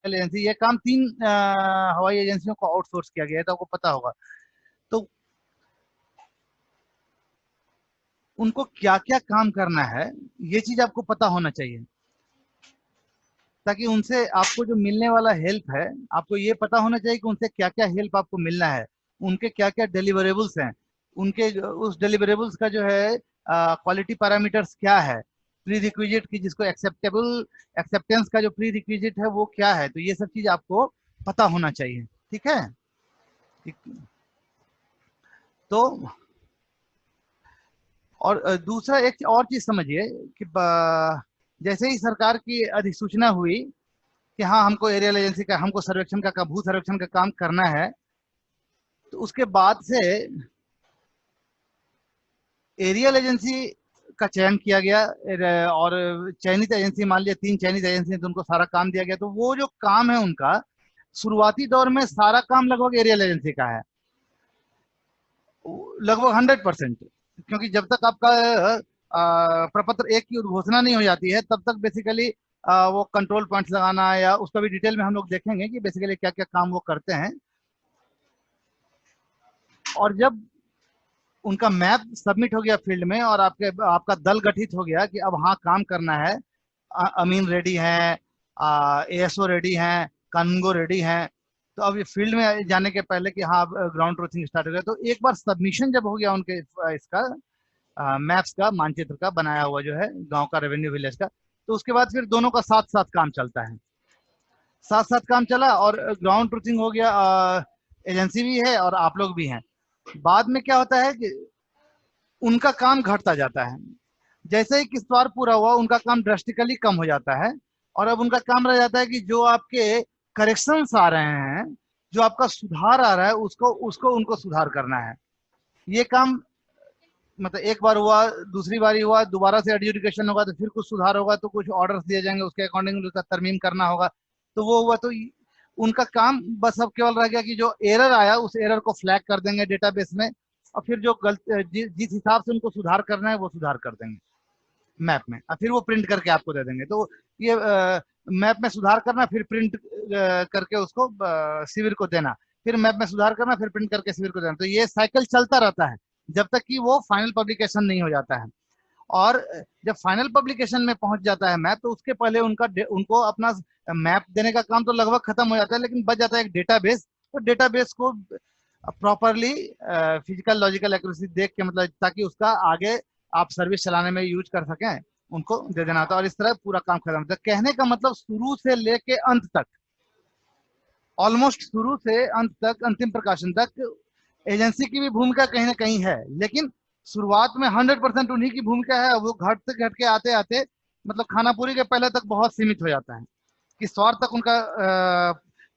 Agency, ये काम 3 हवाई एजेंसियों को आउटसोर्स किया गया है, तो आपको पता होगा। तो उनको क्या क्या काम करना है, ये चीज आपको पता होना चाहिए, ताकि उनसे आपको जो मिलने वाला हेल्प है, आपको ये पता होना चाहिए कि उनसे क्या क्या हेल्प आपको मिलना है, उनके क्या क्या डिलीवरेबल्स हैं, उनके उस डिलीवरेबल्स का जो है क्वालिटी पैरामीटर्स क्या है, प्री रिक्विजिट की जिसको एक्सेप्टेबल एक्सेप्टेंस का जो प्री रिक्विजिट है वो क्या है, तो ये सब चीज आपको पता होना चाहिए। ठीक है। ठीक। तो और दूसरा एक और चीज समझिए कि जैसे ही सरकार की अधिसूचना हुई कि हाँ हमको एरियल एजेंसी का, हमको सर्वेक्षण का भू सर्वेक्षण का काम करना है, तो उसके बाद से एरियल एजेंसी का चयन किया गया। और चयनित एजेंसी, मान लिया 3 चयनित एजेंसी, तो उनको सारा काम दिया गया, तो वो जो काम है उनका शुरुआती दौर में सारा काम लगभग एरियल एजेंसी का है, लगभग 100%। क्योंकि जब तक आपका प्रपत्र एक की घोषणा नहीं हो जाती है, तब तक बेसिकली वो कंट्रोल पॉइंट्स लगाना, या उसका भी डिटेल में हम लोग देखेंगे कि बेसिकली क्या क्या काम वो करते हैं। और जब उनका मैप सबमिट हो गया फील्ड में, और आपका दल गठित हो गया कि अब हाँ काम करना है, अमीन रेडी हैं, एएसओ रेडी हैं, कानूनगो रेडी हैं, तो अब ये फील्ड में जाने के पहले कि हाँ ग्राउंड ट्रूथिंग स्टार्ट हो गया, तो एक बार सबमिशन जब हो गया उनके इसका मैप्स का, मानचित्र का बनाया हुआ जो है गांव का, रेवेन्यू विलेज का, तो उसके बाद फिर दोनों का साथ साथ काम चलता है, साथ साथ काम चला, और ग्राउंड ट्रूथिंग हो गया, एजेंसी भी है और आप लोग भी हैं। बाद में क्या होता है कि उनका काम घटता जाता है, जैसे ही किस्तवार पूरा हुआ उनका काम ड्रास्टिकली कम हो जाता है, और अब उनका काम रह जाता है कि जो आपके करेक्शंस आ रहे हैं, जो आपका सुधार आ रहा है, उसको उसको उनको सुधार करना है। ये काम मतलब एक बार हुआ, दूसरी बारी हुआ, दोबारा से एडजुडिकेशन होगा, तो फिर कुछ सुधार होगा, तो कुछ ऑर्डर्स दिए जाएंगे, उसके अकॉर्डिंग उसका तरमीम करना होगा, तो वो हुआ, तो उनका काम बस अब केवल रह गया कि जो एरर आया उस एरर को फ्लैग कर देंगे डेटाबेस में, और फिर जो जिस हिसाब से उनको सुधार करना है वो सुधार कर देंगे मैप में, और फिर वो प्रिंट करके आपको दे देंगे। तो ये मैप में सुधार करना, फिर प्रिंट करके उसको शिविर को देना, फिर मैप में सुधार करना, फिर प्रिंट करके शिविर को देना, तो ये साइकिल चलता रहता है जब तक कि वो फाइनल पब्लिकेशन नहीं हो जाता है। और जब फाइनल पब्लिकेशन में पहुंच जाता है मैप, तो उसके पहले उनको अपना मैप देने का काम तो लगभग खत्म हो जाता है, लेकिन बच जाता है एक डेटाबेस, तो डेटाबेस को प्रॉपरली फिजिकल लॉजिकल एक्यूरेसी देख के, मतलब ताकि उसका आगे आप सर्विस चलाने में यूज कर सकें, उनको दे देना होता है, और इस तरह पूरा काम खत्म होता है। कहने का मतलब शुरू से लेके अंत तक, ऑलमोस्ट शुरू से अंत तक, अंतिम प्रकाशन तक एजेंसी की भी भूमिका कहीं ना कहीं है, लेकिन शुरुआत में 100% उन्हीं की भूमिका है, वो घटते घट के आते आते मतलब खानापुरी के पहले तक बहुत सीमित हो जाता है, कि स्वार तक उनका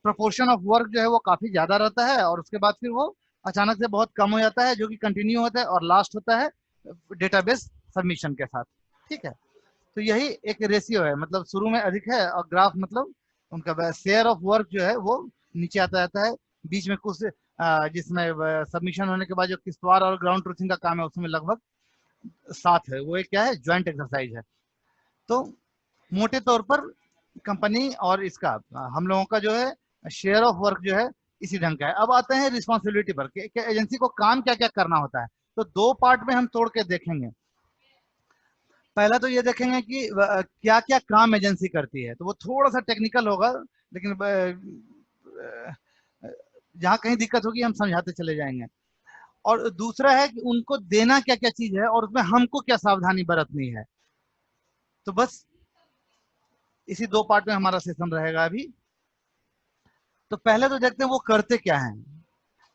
प्रोपोर्शन ऑफ वर्क जो है वो काफी ज्यादा रहता है, और उसके बाद फिर वो अचानक से बहुत कम हो जाता है, जो कि कंटिन्यू होता है, और लास्ट होता है डेटाबेस सबमिशन के साथ। ठीक है। तो यही एक रेशियो है, मतलब शुरू में अधिक है, और ग्राफ मतलब उनका शेयर ऑफ वर्क जो है वो नीचे आता जाता है, बीच में कुछ जिसमें सबमिशन होने के बाद जो किस्तवार और ग्राउंड ट्रूथिंग का काम है उसमें लगभग साथ है, वो एक क्या है, ज्वाइंट एक्सरसाइज है। तो मोटे तौर पर कंपनी और इसका हम लोगों का जो है शेयर ऑफ वर्क जो है इसी ढंग का है। अब आते हैं रिस्पॉन्सिबिलिटी पर कि एजेंसी को काम क्या क्या करना होता है, तो 2 पार्ट में हम तोड़ के देखेंगे। पहला तो ये देखेंगे कि क्या क्या काम एजेंसी करती है, तो वो थोड़ा सा टेक्निकल होगा, लेकिन जहाँ कहीं दिक्कत होगी हम समझाते चले जाएंगे। और दूसरा है कि उनको देना क्या क्या चीज है, और उसमें हमको क्या सावधानी बरतनी है। तो बस इसी 2 पार्ट में हमारा सेशन रहेगा अभी। तो पहले तो देखते हैं वो करते क्या हैं।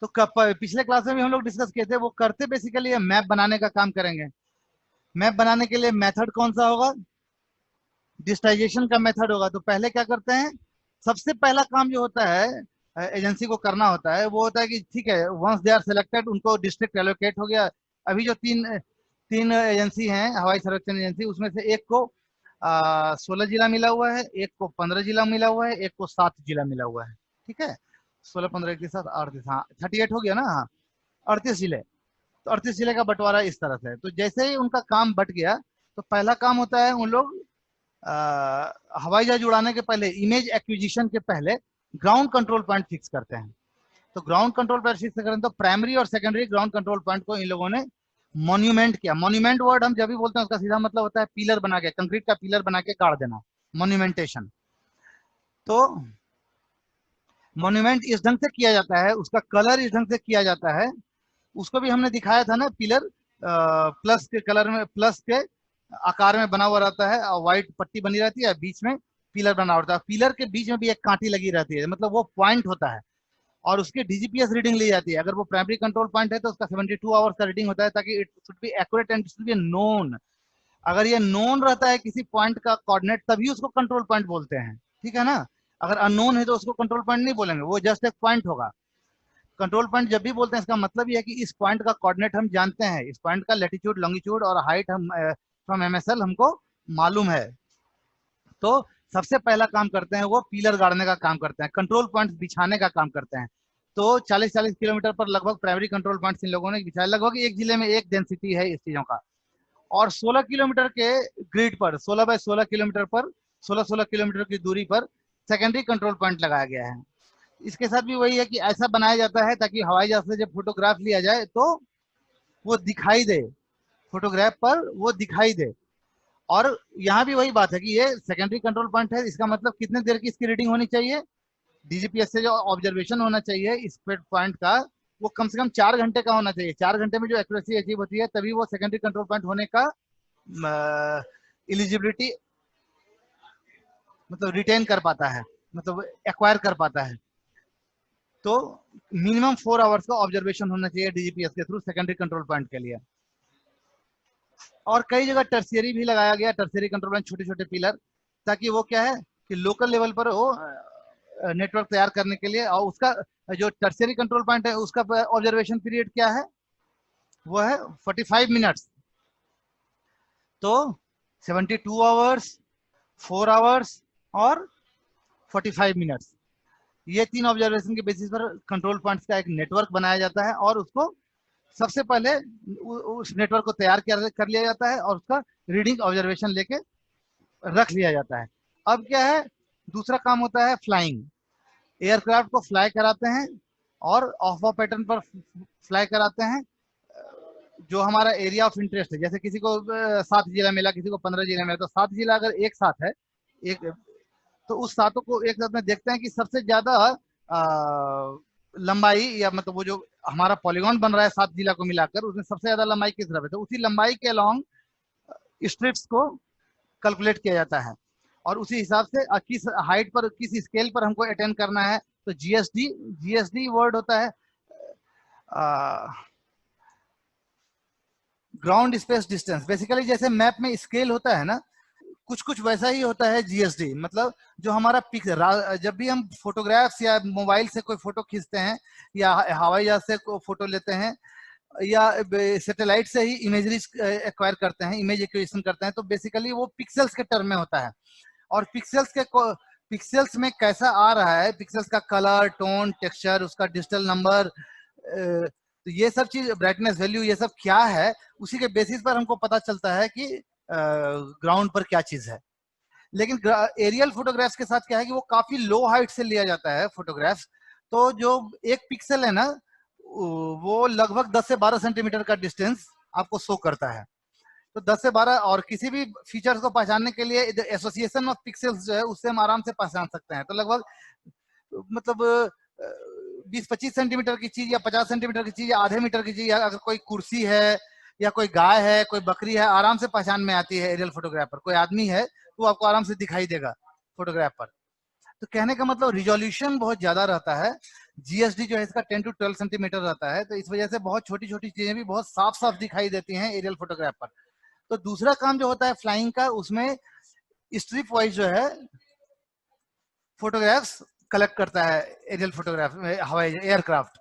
तो पिछले क्लास में भी हम लोग डिस्कस किए थे, वो करते बेसिकली मैप बनाने का काम करेंगे। मैप बनाने के लिए मेथड कौन सा होगा, डिजिटाइजेशन का मेथड होगा। तो पहले क्या करते हैं, सबसे पहला काम जो होता है एजेंसी को करना होता है, वो होता है कि ठीक है, वंस दे आर सिलेक्टेड, उनको डिस्ट्रिक्ट एलोकेट हो गया। अभी जो तीन तीन एजेंसी हैं हवाई सर्वेक्षण एजेंसी, उसमें से एक को 16 जिला मिला हुआ है, एक को 15 जिला मिला हुआ है, एक को 7 जिला मिला हुआ है। ठीक है, 16 15 के साथ 38, हाँ 38 हो गया ना, हाँ 38 जिले। तो 38 जिले का बंटवारा इस तरह से है। तो जैसे ही उनका काम बट गया, तो पहला काम होता है उन लोग हवाई जहाज उड़ाने के पहले, इमेज एक्विजिशन के पहले ग्राउंड कंट्रोल पॉइंट फिक्स करते हैं। तो ग्राउंड कंट्रोल पॉइंट फिक्स करें तो प्राइमरी और सेकेंडरी ग्राउंड कंट्रोल पॉइंट को इन लोगों ने मॉन्यूमेंट किया। मॉन्यूमेंट वर्ड हम जब भी बोलते हैं उसका सीधा मतलब होता है पिलर बना के, कंक्रीट का पिलर बना के गाड़ देना, मॉन्यूमेंटेशन। तो मॉन्यूमेंट इस ढंग से किया जाता है, उसका कलर इस ढंग से किया जाता है, उसको भी हमने दिखाया था ना, पिलर प्लस के कलर में, प्लस के आकार में बना हुआ रहता है और व्हाइट पट्टी बनी रहती है, बीच में पिलर बना होता है, पिलर के बीच में भी एक कांटी लगी रहती है, मतलब वो पॉइंट होता है और उसकी डीजीपीएस रीडिंग ली जाती है। अगर वो प्राइमरी कंट्रोल पॉइंट है तो उसका 72 आवर्स का रीडिंग होता है, ताकि it should be accurate and it should be known. अगर ये नोन रहता है किसी पॉइंट का कोऑर्डिनेट, तभी उसको कंट्रोल पॉइंट बोलते हैं, ठीक है ना। अगर अननोन है तो उसको कंट्रोल पॉइंट नहीं बोलेंगे, वो जस्ट एक पॉइंट होगा। कंट्रोल पॉइंट जब भी बोलते हैं इसका मतलब यह है कि इस पॉइंट का कोऑर्डिनेट हम जानते हैं, इस पॉइंट का लैटिट्यूड, लॉन्गिट्यूड और हाइट हम फ्रॉम एमएसएल हमको मालूम है। तो सबसे पहला काम करते हैं वो पिलर गाड़ने का काम करते हैं, कंट्रोल पॉइंट बिछाने का काम करते हैं। तो 40-40 किलोमीटर पर लगभग प्राइमरी कंट्रोल पॉइंट इन लोगों ने बिछाया। लगभग एक जिले में एक डेंसिटी है इस चीजों का। और 16 किलोमीटर के ग्रिड पर, 16 बाय 16 किलोमीटर पर, 16-16 किलोमीटर की दूरी पर सेकेंडरी कंट्रोल पॉइंट लगाया गया है। इसके साथ भी वही है कि ऐसा बनाया जाता है ताकि हवाई जहाज से जब फोटोग्राफ लिया जाए तो वो दिखाई दे, फोटोग्राफ पर वो दिखाई दे। और यहाँ भी वही बात है कि ये सेकेंडरी कंट्रोल पॉइंट है, इसका मतलब कितने देर की इसकी रीडिंग होनी चाहिए, डीजीपीएस से जो ऑब्जर्वेशन होना चाहिए इस पॉइंट का, वो कम से कम 4 घंटे का होना चाहिए। 4 घंटे में जो एक्यूरेसी अचीव होती है तभी वो सेकेंडरी कंट्रोल पॉइंट होने का एलिजिबिलिटी मतलब रिटेन कर पाता है, मतलब एक्वायर कर पाता है। तो मिनिमम 4 आवर्स का ऑब्जर्वेशन होना चाहिए डीजीपीएस के थ्रू सेकेंडरी कंट्रोल पॉइंट के लिए। और कई जगह टर्शियरी भी लगाया गया, टर्शियरी कंट्रोल पॉइंट, छोटे छोटे पिलर, ताकि वो क्या है कि लोकल लेवल पर वो नेटवर्क तैयार करने के लिए। और उसका जो टर्शियरी कंट्रोल पॉइंट है उसका ऑब्जर्वेशन पीरियड क्या है, वो है 45 मिनट्स। तो 72 आवर्स, 4 आवर्स और 45 मिनट्स, ये 3 ऑब्जर्वेशन के बेसिस पर कंट्रोल पॉइंट्स का एक नेटवर्क बनाया जाता है और उसको सबसे पहले उस नेटवर्क को तैयार कर लिया जाता है और उसका रीडिंग ऑब्जर्वेशन लेके रख लिया जाता है। अब क्या है, दूसरा काम होता है फ्लाइंग। एयरक्राफ्ट को फ्लाई कराते हैं और ऑफ ऑफ पैटर्न पर फ्लाई कराते हैं। जो हमारा एरिया ऑफ इंटरेस्ट है, जैसे किसी को 7 जिला मिला, किसी को 15 जिला मिला, तो 7 जिला अगर एक साथ है, एक, तो उस सातों को एक साथ में देखते हैं कि सबसे ज्यादा लंबाई, या मतलब वो जो हमारा पॉलीगॉन बन रहा है 7 जिला को मिलाकर, उसमें सबसे ज्यादा लंबाई किस तरफ है, तो उसी लंबाई के अलोंग स्ट्रिप्स को कैलकुलेट किया जाता है और उसी हिसाब से किस हाइट पर, किस स्केल पर हमको अटेंड करना है। तो जीएसडी, जीएसडी वर्ड होता है ग्राउंड स्पेस डिस्टेंस। बेसिकली जैसे मैप में स्केल होता है ना, कुछ कुछ वैसा ही होता है जीएसडी। मतलब जो हमारा जब भी हम फोटोग्राफ्स या मोबाइल से कोई फोटो खींचते हैं या हवाई जहाज से फोटो लेते हैं या सैटेलाइट से ही इमेजरी एक्वायर करते हैं, इमेज एक्विजिशन करते हैं, तो बेसिकली वो पिक्सल्स के टर्म में होता है। और पिक्सल्स में कैसा आ रहा है, पिक्सल्स का कलर, टोन, टेक्सचर, उसका डिजिटल नंबर, तो ये सब चीज, ब्राइटनेस वैल्यू, ये सब क्या है, उसी के बेसिस पर हमको पता चलता है कि ग्राउंड पर क्या चीज है। लेकिन एरियल फोटोग्राफ्स के साथ क्या है कि वो काफी लो हाइट से लिया जाता है फोटोग्राफ्स। तो जो एक पिक्सल है ना, वो लगभग 10 से 12 सेंटीमीटर का डिस्टेंस आपको शो करता है। तो 10 से 12, और किसी भी फीचर्स को पहचानने के लिए एसोसिएशन ऑफ पिक्सल्स जो है उससे हम आराम से पहचान सकते हैं। तो लगभग मतलब 20-25 सेंटीमीटर की चीज या 50 सेंटीमीटर की चीज या आधे मीटर की चीज, अगर कोई कुर्सी है या कोई गाय है, कोई बकरी है, आराम से पहचान में आती है एरियल फोटोग्राफ पर। कोई आदमी है तो आपको आराम से दिखाई देगा फोटोग्राफ पर। तो कहने का मतलब रिजोल्यूशन बहुत ज्यादा रहता है। जीएसडी जो है इसका 10 to 12 सेंटीमीटर रहता है, तो इस वजह से बहुत छोटी छोटी चीजें भी बहुत साफ साफ दिखाई देती हैं एरियल फोटोग्राफ पर। तो दूसरा काम जो होता है फ्लाइंग का, उसमें स्ट्रिप वाइज जो है फोटोग्राफ्स कलेक्ट करता है एरियल फोटोग्राफ, हवाई एयरक्राफ्ट,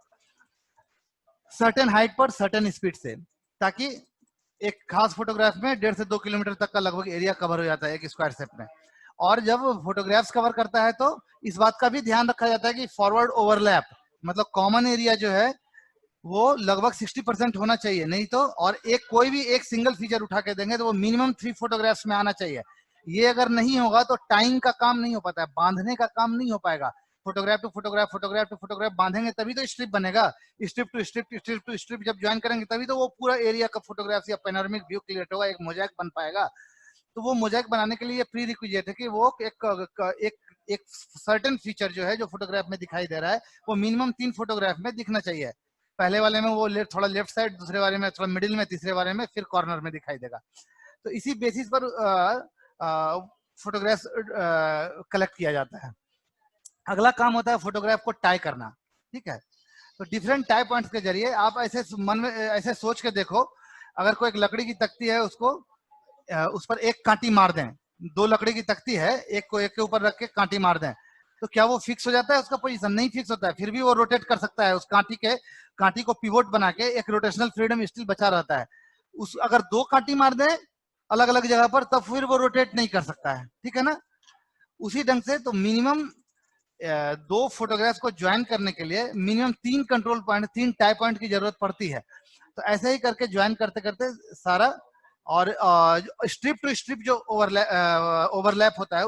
सर्टेन हाइट पर सर्टेन स्पीड से, ताकि एक खास फोटोग्राफ में 1.5 से 2 किलोमीटर तक का लगभग एरिया कवर हो जाता है एक स्क्वायर शेप में। और जब फोटोग्राफ्स कवर करता है तो इस बात का भी ध्यान रखा जाता है कि फॉरवर्ड ओवरलैप, मतलब कॉमन एरिया जो है वो लगभग 60% होना चाहिए, नहीं तो, और एक कोई भी एक सिंगल फीचर उठा के देंगे तो वो मिनिमम 3 फोटोग्राफ्स में आना चाहिए। ये अगर नहीं होगा तो टाइम का काम नहीं हो पाता है, बांधने का काम नहीं हो पाएगा। Photograph to photograph, photograph to photograph बांधेंगे तभी तो स्ट्रिप बनेगा। Strip to strip, strip to strip जब ज्वाइन करेंगे तभी तो वो पूरा एरिया का फोटोग्राफ या पैनोरामिक व्यू क्रिएट होगा, एक मोजाइक बन पाएगा। तो वो मोजाइक बनाने के लिए प्री रिक्विजिट है कि वो एक सर्टेन फीचर जो है जो फोटोग्राफ में दिखाई दे रहा है वो मिनिमम 3 फोटोग्राफ में दिखना चाहिए। पहले वाले में वो थोड़ा लेफ्ट साइड, दूसरे वाले में थोड़ा मिडिल में, तीसरे वाले में फिर कॉर्नर में दिखाई देगा। तो इसी बेसिस पर फोटोग्राफ कलेक्ट किया जाता है। अगला काम होता है फोटोग्राफ को टाई करना। ठीक है, तो डिफरेंट टाई पॉइंट्स के जरिए आप ऐसे मन में ऐसे सोच के देखो, अगर कोई एक लकड़ी की तख्ती है उसको उस पर एक कांटी मार दें, 2 लकड़ी की तख्ती है, एक को एक के ऊपर रख के कांटी मार दें, तो क्या वो फिक्स हो जाता है? उसका पोजीशन नहीं फिक्स होता है, फिर भी वो रोटेट कर सकता है। उस कांटी को पिवोट बना के एक रोटेशनल फ्रीडम स्टिल बचा रहता है। उस अगर 2 कांटी मार दें अलग अलग जगह पर तब फिर वो रोटेट नहीं कर सकता है। ठीक है ना? उसी ढंग से तो मिनिमम 2 फोटोग्राफ को ज्वाइन करने के लिए minimum 3 control point, 3 tie point की जरूरत पड़ती है। तो ऐसे ही करके ज्वाइन करते करते सारा, और स्ट्रिप टू स्ट्रिप जो ओवरलैप होता है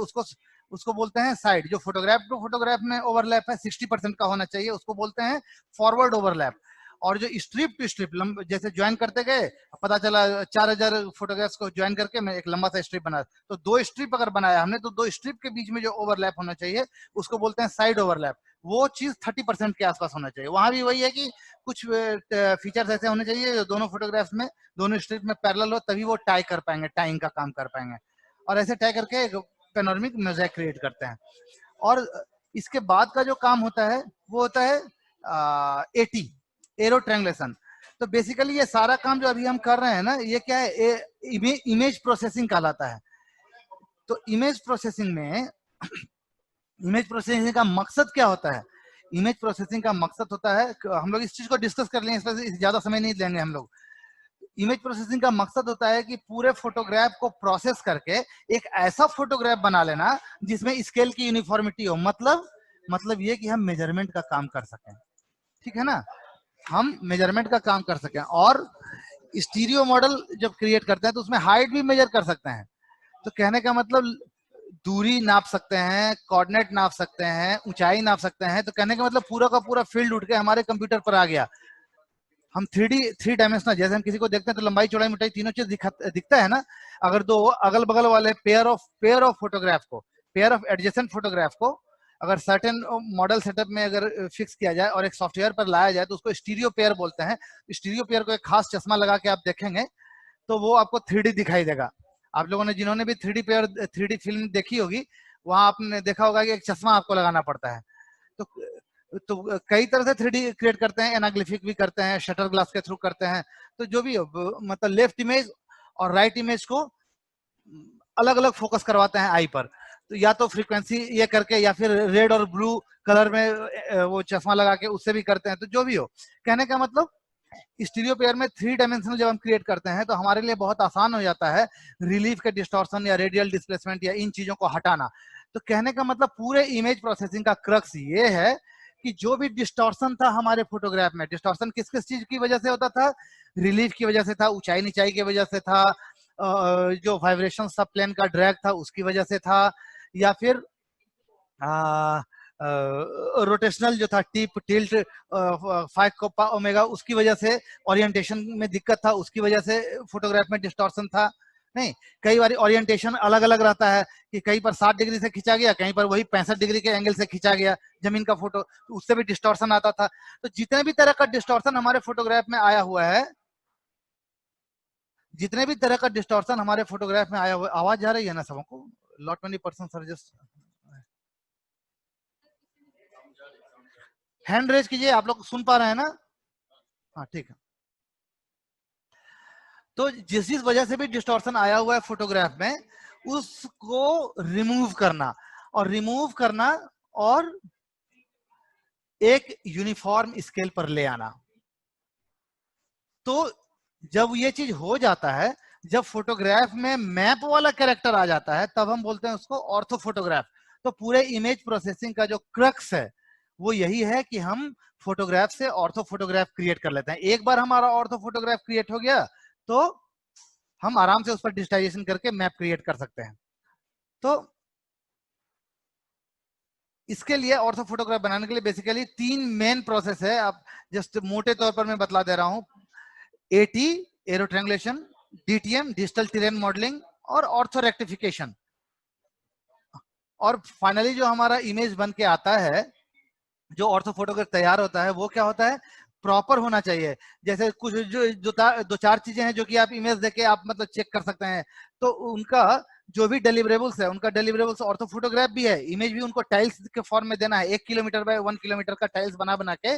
उसको बोलते हैं साइड। जो फोटोग्राफ टू फोटोग्राफ में ओवरलैप है 60% का होना चाहिए, उसको बोलते हैं फॉरवर्ड ओवरलैप। और जो स्ट्रिप टू स्ट्रिप जैसे ज्वाइन करते गए, पता चला 4000 फोटोग्राफ्स को ज्वाइन करके मैं एक लंबा सा स्ट्रिप बना, तो 2 स्ट्रिप अगर बनाया हमने तो 2 स्ट्रिप के बीच में जो ओवरलैप होना चाहिए उसको बोलते हैं साइड ओवरलैप। वो चीज 30% के आसपास होना चाहिए। वहां भी वही है कि कुछ फीचर्स ऐसे होने चाहिए जो दोनों फोटोग्राफ्स में, दोनों स्ट्रिप में पैरेलल हो, तभी वो टाई कर पाएंगे, टाइंग का काम कर पाएंगे। और ऐसे टाई करके एक पैनोरामिक मोज़ेक क्रिएट करते हैं। और इसके बाद का जो काम होता है वो होता है एटी, एरो ट्रायंगुलेशन। तो बेसिकली ये सारा काम जो अभी हम कर रहे हैं ना, ये क्या है, इमेज प्रोसेसिंग कहलाता है। तो इमेज प्रोसेसिंग में इमेज प्रोसेसिंग का मकसद क्या होता है? इमेज प्रोसेसिंग का मकसद होता है, हम लोग इस चीज को डिस्कस कर लेंगे, इसमें ज्यादा समय नहीं लेंगे हम लोग। इमेज प्रोसेसिंग का मकसद होता है कि पूरे फोटोग्राफ को प्रोसेस करके एक ऐसा फोटोग्राफ बना लेना जिसमें स्केल की यूनिफॉर्मिटी हो। मतलब ये कि हम मेजरमेंट का काम कर सकें। ठीक है ना? हम मेजरमेंट का काम कर सकें। और स्टीरियो मॉडल जब क्रिएट करते हैं तो उसमें हाइट भी मेजर कर सकते हैं। तो कहने का मतलब दूरी नाप सकते हैं, कोऑर्डिनेट नाप सकते हैं, ऊंचाई नाप सकते हैं। तो कहने का मतलब पूरा का पूरा फील्ड उठ के हमारे कंप्यूटर पर आ गया। हम 3 डायमेंशनल, जैसे हम किसी को देखते हैं तो लंबाई चौड़ाई मोटाई तीनों चीज दिखता है ना। अगर 2 अगल बगल वाले पेयर ऑफ फोटोग्राफ को, पेयर ऑफ एडजेसेंट फोटोग्राफ को अगर सर्टेन मॉडल सेटअप में अगर फिक्स किया जाए और एक सॉफ्टवेयर पर लाया जाए तो उसको स्टीरियो पेयर बोलते हैं। स्टीरियो पेयर को एक खास चश्मा लगा के आप देखेंगे तो वो आपको 3D दिखाई देगा। आप लोगों ने जिन्होंने भी 3D फिल्म देखी होगी, वहां आपने देखा होगा कि एक चश्मा आपको लगाना पड़ता है। तो कई तरह से 3D क्रिएट करते हैं, एनाग्लिफिक भी करते हैं, शटर ग्लास के थ्रू करते हैं। तो जो भी हो, मतलब लेफ्ट इमेज और राइट इमेज को अलग अलग फोकस करवाते हैं आई पर। तो या तो फ्रीक्वेंसी ये करके या फिर रेड और ब्लू कलर में वो चश्मा लगा के उससे भी करते हैं। तो जो भी हो, कहने का मतलब स्टीरियो पेयर में 3 डायमेंशनल जब हम क्रिएट करते हैं तो हमारे लिए बहुत आसान हो जाता है रिलीफ के डिस्टॉर्शन या रेडियल डिस्प्लेसमेंट या इन चीजों को हटाना। तो कहने का मतलब पूरे इमेज प्रोसेसिंग का क्रक्स ये है कि जो भी डिस्टॉर्शन था हमारे फोटोग्राफ में, डिस्टॉर्शन किस किस चीज की वजह से होता था? रिलीफ की वजह से था, ऊंचाई नीचाई की वजह से था, जो वाइब्रेशन सब प्लेन का ड्रैग था उसकी वजह से था, या फिर रोटेशनल जो था टिप टिल्ट 5 कोपा ओमेगा उसकी वजह से, ओरिएंटेशन में दिक्कत था उसकी वजह से फोटोग्राफ में डिस्टॉर्शन था। नहीं, कई बार ओरिएंटेशन अलग अलग रहता है कि कहीं पर 60 डिग्री से खींचा गया, कहीं पर वही 65 डिग्री के एंगल से खींचा गया जमीन का फोटो, तो उससे भी डिस्टॉर्शन आता था। तो जितने भी तरह का डिस्टॉर्शन हमारे फोटोग्राफ में आया हुआ है, जितने भी तरह का डिस्टॉर्शन हमारे फोटोग्राफ में आया हुआ है, आवाज जा रही है ना सबको? Lot many person sir just hand raise कीजिए, आप लोग सुन पा रहे हैं ना? हाँ ठीक है। तो जिस वजह से भी डिस्टॉर्शन आया हुआ है फोटोग्राफ में, उसको रिमूव करना और एक यूनिफॉर्म स्केल पर ले आना। तो जब ये चीज हो जाता है, जब फोटोग्राफ में मैप वाला कैरेक्टर आ जाता है, तब हम बोलते हैं उसको ऑर्थो फोटोग्राफ। तो पूरे इमेज प्रोसेसिंग का जो क्रक्स है वो यही है कि हम फोटोग्राफ से ऑर्थो फोटोग्राफ क्रिएट कर लेते हैं। एक बार हमारा ऑर्थो फोटोग्राफ क्रिएट हो गया तो हम आराम से उस पर डिजिटाइजेशन करके मैप क्रिएट कर सकते हैं। तो इसके लिए ऑर्थो फोटोग्राफ बनाने के लिए बेसिकली 3 मेन प्रोसेस है, आप जस्ट मोटे तौर पर मैं बतला दे रहा हूं। Eighty arrow triangulation, DTM digital terrain modelling, और ऑर्थो रेक्टिफिकेशन। और फाइनली जो हमारा इमेज बन के आता है, जो ऑर्थो फोटोग्राफ तैयार होता है, वो क्या होता है, प्रॉपर होना चाहिए। जैसे कुछ जो 2-4 चीजें हैं जो कि आप इमेज देके आप मतलब चेक कर सकते हैं, तो उनका जो भी डिलीवरेबल्स है, उनका डिलीवरेबल्स ऑर्थो फोटोग्राफ भी है, इमेज भी उनको टाइल्स के फॉर्म में देना है। 1 किलोमीटर बाय 1 किलोमीटर का टाइल्स बना बना के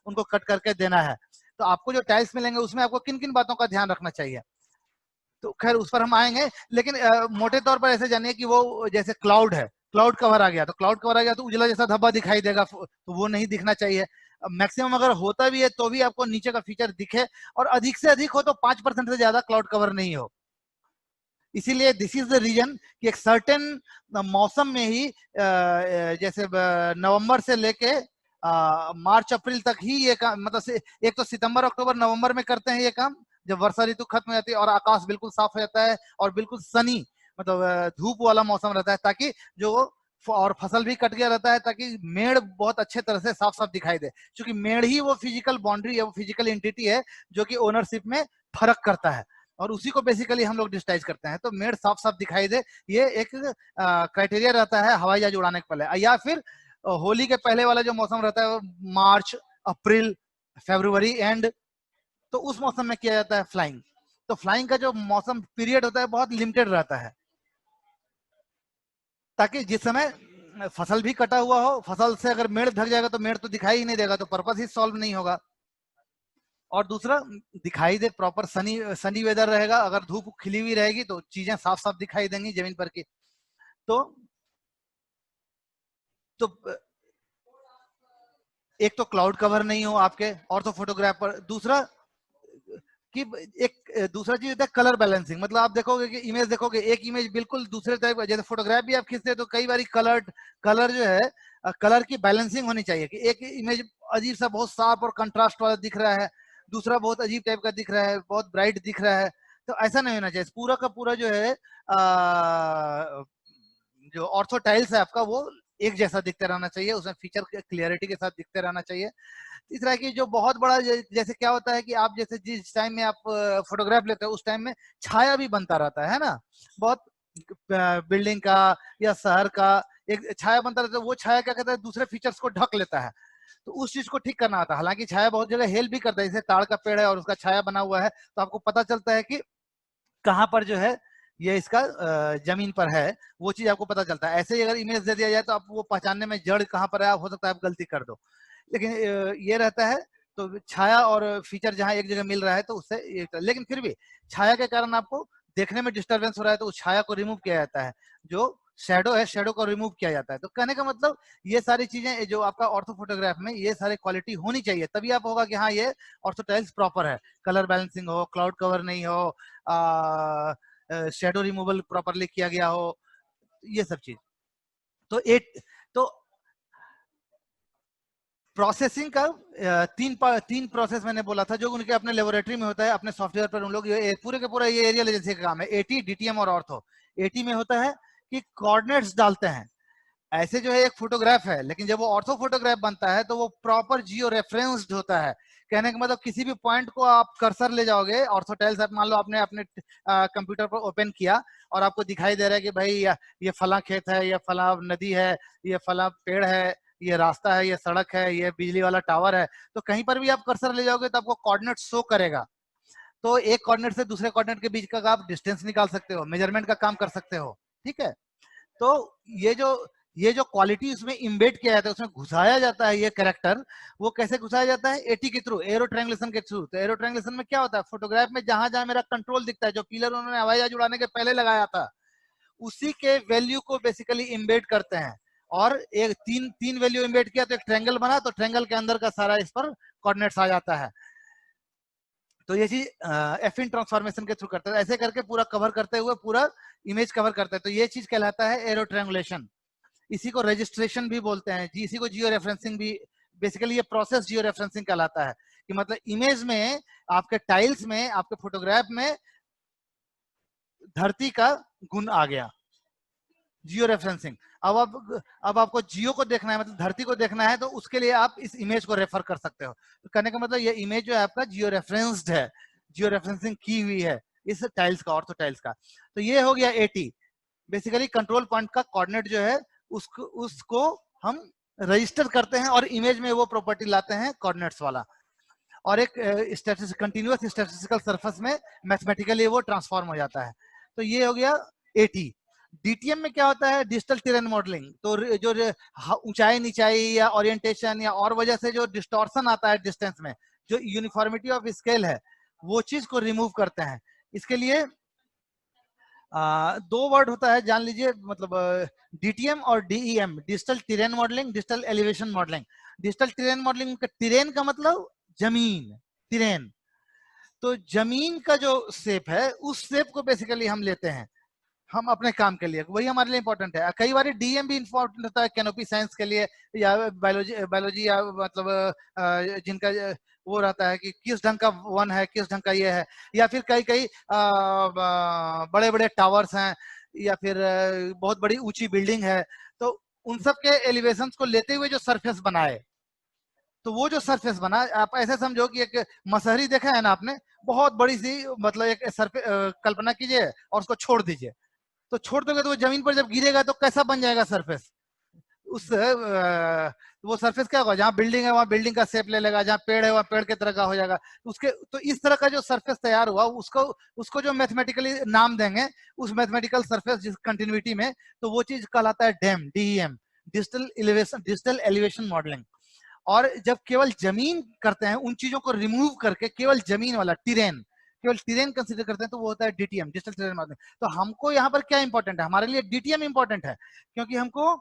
उनको कट करके देना है। तो आपको जो टाइल्स मिलेंगे उसमें आपको किन किन बातों का ध्यान रखना चाहिए, तो खैर उस पर हम आएंगे। लेकिन मोटे तौर पर ऐसे जानिए कि वो जैसे क्लाउड है, क्लाउड कवर आ गया, तो क्लाउड कवर आ गया तो उजला जैसा धब्बा दिखाई देगा, तो वो नहीं दिखना चाहिए। मैक्सिमम अगर होता भी है तो भी आपको नीचे का फीचर दिखे, और अधिक से अधिक हो तो 5% से ज्यादा क्लाउड कवर नहीं हो। इसीलिए दिस इज द रीजन कि एक सर्टेन मौसम में ही जैसे नवंबर से लेके मार्च अप्रैल तक ही ये काम, मतलब एक तो सितंबर अक्टूबर नवंबर में करते हैं ये काम, जब वर्षा ऋतु खत्म हो जाती है और आकाश बिल्कुल साफ हो जाता है और बिल्कुल सनी, मतलब धूप वाला मौसम रहता है, ताकि जो और फसल भी कट गया रहता है, ताकि मेड़ बहुत अच्छे तरह से साफ साफ दिखाई दे। क्योंकि मेड़ ही वो फिजिकल बाउंड्री है, वो फिजिकल एंटिटी है जो कि ओनरशिप में फर्क करता है, और उसी को बेसिकली हम लोग डिजिटाइज करते हैं। तो मेड़ साफ साफ दिखाई दे, ये एक क्राइटेरिया रहता है हवाई जहाज उड़ाने के पहले। या फिर होली के पहले वाला जो मौसम रहता है, मार्च अप्रैल फरवरी एंड, तो उस मौसम में किया जाता है फ्लाइंग। तो फ्लाइंग का जो मौसम पीरियड होता है बहुत लिमिटेड रहता है, ताकि जिस समय फसल भी कटा हुआ हो, फसल से अगर मेड़ ढक जाएगा तो मेड़ तो दिखाई ही नहीं देगा, तो पर्पस ही सॉल्व नहीं होगा। और दूसरा, दिखाई दे प्रॉपर सनी सनी वेदर रहेगा, अगर धूप खिली हुई रहेगी तो चीजें साफ साफ दिखाई देंगी जमीन पर की। तो तो एक तो क्लाउड कवर नहीं हो आपके ऑर्थो फोटोग्राफ पर, दूसरा कि एक दूसरा चीज होता है कलर बैलेंसिंग। मतलब आप देखोगे कि इमेज देखोगे, एक इमेज बिल्कुल दूसरे टाइप, जैसे फोटोग्राफ भी आप खींचते हैं तो कई बार कलर जो है, कलर की बैलेंसिंग होनी चाहिए, कि एक इमेज अजीब सा बहुत साफ और कंट्रास्ट वाला दिख रहा है, दूसरा बहुत अजीब टाइप का दिख रहा है, बहुत ब्राइट दिख रहा है। तो ऐसा नहीं होना चाहिए। पूरा का पूरा जो है जो ऑर्थो टाइल्स है आपका, वो एक जैसा दिखते रहना चाहिए, उसमें फीचर क्लियरिटी के साथ दिखते रहना चाहिए। इस तरह की जो बहुत बड़ा, जैसे क्या होता है कि आप जैसे जिस टाइम में आप फोटोग्राफ लेते हो उस टाइम में छाया भी बनता रहता है ना, बहुत बिल्डिंग का या शहर का एक छाया बनता रहता है, वो छाया क्या कहता है, दूसरे फीचर्स को ढक लेता है। तो उस चीज को ठीक करना आता है। हालांकि छाया बहुत जगह हेल्प भी करता है, जैसे ताड़ का पेड़ है और उसका छाया बना हुआ है, तो आपको पता चलता है कि कहाँ पर जो है ये इसका जमीन पर है, वो चीज आपको पता चलता है। ऐसे ही अगर इमेज दे दिया जाए तो आप वो पहचानने में जड़ कहाँ पर है, हो सकता है आप गलती कर दो। लेकिन ये रहता है, तो छाया और फीचर जहां एक जगह मिल रहा है तो उससे लेकिन फिर भी छाया के कारण आपको देखने में डिस्टरबेंस हो रहा है, तो उस छाया को रिमूव किया जाता है। जो शेडो है, शेडो को रिमूव किया जाता है। तो कहने का मतलब ये सारी चीजें जो आपका ऑर्थो फोटोग्राफ में ये सारी क्वालिटी होनी चाहिए, तभी आप होगा कि हाँ ये ऑर्थो टाइल्स प्रॉपर है। कलर बैलेंसिंग हो, क्लाउड कवर नहीं हो, शेडो रिमूवल प्रॉपरली किया गया हो, ये सब चीज। तो तो प्रोसेसिंग का तीन प्रोसेस मैंने बोला था, जो उनके अपने लेबोरेटरी में होता है, अपने सॉफ्टवेयर पर उन लोग ये पूरे के पूरा ये एरियल एजेंसी का काम है। एटी डीटीएम और ऑर्थो। एटी में होता है कि कोऑर्डिनेट्स डालते हैं, ऐसे जो है एक फोटोग्राफ है, लेकिन जब वो ऑर्थो फोटोग्राफ बनता है तो वो प्रॉपर जियो रेफरेंस्ड होता है। कहने का मतलब किसी भी पॉइंट को आप कर्सर ले जाओगे, ऑर्थोटाइल्स आप मान लो आपने अपने कंप्यूटर पर ओपन किया और आपको दिखाई दे रहा है कि भाई ये फला खेत है, ये फला नदी है, ये फला पेड़ है, ये रास्ता है, ये सड़क है, ये बिजली वाला टावर है, तो कहीं पर भी आप कर्सर ले जाओगे तो आपको कोऑर्डिनेट शो करेगा। तो एक कोऑर्डिनेट से दूसरे कोऑर्डिनेट के बीच का आप डिस्टेंस निकाल सकते हो, मेजरमेंट का काम कर सकते हो। ठीक है। तो ये जो ये जो क्वालिटी उसमें इम्बेड किया जाता है, उसमें घुसाया जाता है ये कैरेक्टर, वो कैसे घुसाया जाता है, एटी के थ्रू, एरो ट्रायंगुलेशन के थ्रू। तो एरो ट्रायंगुलेशन में क्या होता है, फोटोग्राफ में जहां जहां मेरा कंट्रोल दिखता है, जो पिलर उन्होंने हवाई जहाज उड़ाने के पहले लगाया था, उसी के वैल्यू को बेसिकली इम्बेड करते हैं। और एक तीन तीन वैल्यू इम्बेड किया तो एक ट्रायंगल बना, तो ट्रायंगल के अंदर का सारा इस पर कोऑर्डिनेट्स आ जाता है। तो ये चीज एफ इन ट्रांसफॉर्मेशन के थ्रू करते हैं, ऐसे करके पूरा कवर करते हुए पूरा इमेज कवर करते हैं। तो ये चीज कहलाता है एरो ट्रायंगुलेशन। इसी को रजिस्ट्रेशन भी बोलते हैं जी, इसी को जियो रेफरेंसिंग भी। बेसिकली ये प्रोसेस जियो रेफरेंसिंग कहलाता है, कि मतलब इमेज में, आपके टाइल्स में, आपके फोटोग्राफ में धरती का गुण आ गया। Geo referencing. अब आपको जियो को देखना है, मतलब धरती को देखना है, तो उसके लिए आप इस इमेज को रेफर कर सकते हो। तो कहने का मतलब ये इमेज जो है आपका जियो रेफरेंस्ड है, जियो रेफरेंसिंग की हुई है इस टाइल्स का, ऑर्थो टाइल्स का। तो ये हो गया एटी। बेसिकली कंट्रोल पॉइंट का कोऑर्डिनेट जो है उसको हम रजिस्टर करते हैं और इमेज में वो प्रॉपर्टी लाते हैं कोऑर्डिनेट्स वाला, और एक कंटिन्यूअस स्टैटिस्टिकल सरफेस में मैथमेटिकली वो ट्रांसफॉर्म हो जाता है। तो ये हो गया एटी। डीटीएम में क्या होता है, डिजिटल टेरेन मॉडलिंग। तो जो ऊंचाई नीचाई या ओरिएंटेशन या और वजह से जो डिस्टॉर्शन आता है डिस्टेंस में, जो यूनिफॉर्मिटी ऑफ स्केल है, वो चीज को रिमूव करते हैं। इसके लिए दो वर्ड होता है, जान लीजिए, मतलब डीटीएम और DEM, digital terrain modelling, digital elevation modelling. Digital terrain modelling का टेरेन का मतलब जमीन, टेरेन। तो जमीन का जो शेप है उस शेप को बेसिकली हम लेते हैं हम अपने काम के लिए, वही हमारे लिए इंपॉर्टेंट है। कई बार डीएम भी इंपॉर्टेंट होता है कैनोपी साइंस के लिए, या बायोलॉजी या मतलब जिनका वो रहता है कि किस ढंग का वन है, किस ढंग का ये है, या फिर कई कई बड़े बड़े टावर्स हैं, या फिर बहुत बड़ी ऊंची बिल्डिंग है। तो उन सब के एलिवेशंस को लेते हुए जो सरफेस बनाए, तो वो जो सरफेस बना, आप ऐसे समझो कि एक मसहरी देखा है ना आपने, बहुत बड़ी सी, मतलब एक सरफेस कल्पना कीजिए और उसको छोड़ दीजिए। तो छोड़ दोगे तो वो जमीन पर जब गिरेगा तो कैसा बन जाएगा सरफेस, उस वो सरफेस क्या होगा, जहां बिल्डिंग है वहां बिल्डिंग का शेप ले लेगा, जहां पेड़ है वहां पेड़ के तरह का हो जाएगा। उसके तो इस तरह का जो सरफेस तैयार हुआ, उसको उसको जो मैथमेटिकली नाम देंगे उस मैथमेटिकल सरफेस जिस कंटिन्यूटी में, तो वो चीज कहलाता है DEM, DEM, digital elevation modelling. और जब केवल जमीन करते हैं, उन चीजों को रिमूव करके केवल जमीन वाला टेरेन, केवल टेरेन कंसीडर करते हैं, तो वो होता है डीटीएम, डिजिटल टेरेन मॉडलिंग। तो हमको यहाँ पर क्या इंपॉर्टेंट है, हमारे लिए डीटीएम इंपॉर्टेंट है, क्योंकि हमको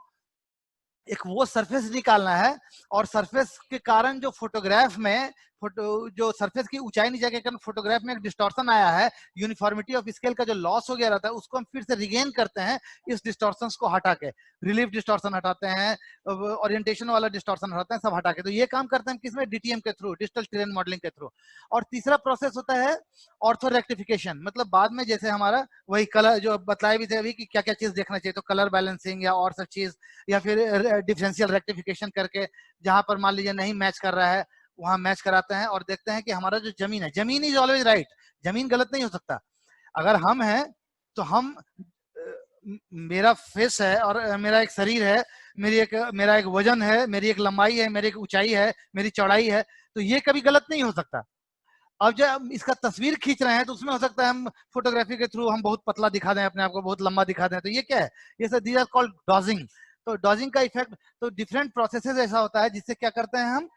एक वो सरफेस निकालना है, और सरफेस के कारण जो फोटोग्राफ में जो सरफेस की ऊंचाई नीचे के कारण फोटोग्राफ में एक डिस्टॉर्शन आया है, यूनिफॉर्मिटी ऑफ स्केल का जो लॉस हो गया रहता है, उसको हम फिर से रिगेन करते हैं इस डिस्टॉर्शंस को हटा के। रिलीफ डिस्टॉर्शन हटाते हैं, ओरिएंटेशन वाला डिस्टॉर्शन हटाते हैं, सब हटा के। तो ये काम करते हैं किसमें, डीटीएम के थ्रू, डिजिटल टेरेन मॉडलिंग के थ्रू। और तीसरा प्रोसेस होता है ऑर्थो रेक्टिफिकेशन, मतलब बाद में जैसे हमारा वही कलर जो बताए भी थे अभी कि क्या क्या चीज देखना चाहिए, तो कलर बैलेंसिंग या और सब चीज, या फिर डिफरेंशियल रेक्टिफिकेशन करके जहां पर मान लीजिए नहीं मैच कर रहा है वहां मैच कराते हैं, और देखते हैं कि हमारा जो जमीन है, जमीन इज ऑलवेज राइट, जमीन गलत नहीं हो सकता। अगर हम हैं तो हम मेरा फेस है और मेरा एक शरीर है, मेरा एक वजन है, मेरी एक लंबाई है, मेरी एक ऊंचाई है, मेरी चौड़ाई है, तो ये कभी गलत नहीं हो सकता। अब जब इसका तस्वीर खींच रहे हैं तो उसमें हो सकता है हम फोटोग्राफी के थ्रू हम बहुत पतला दिखा दें, अपने आप को बहुत लंबा दिखा दें, तो ये क्या है, ये सब दीज आर कॉल्ड डॉजिंग। तो डॉजिंग का इफेक्ट, तो डिफरेंट प्रोसेसेस ऐसा होता है जिससे क्या करते हैं हम,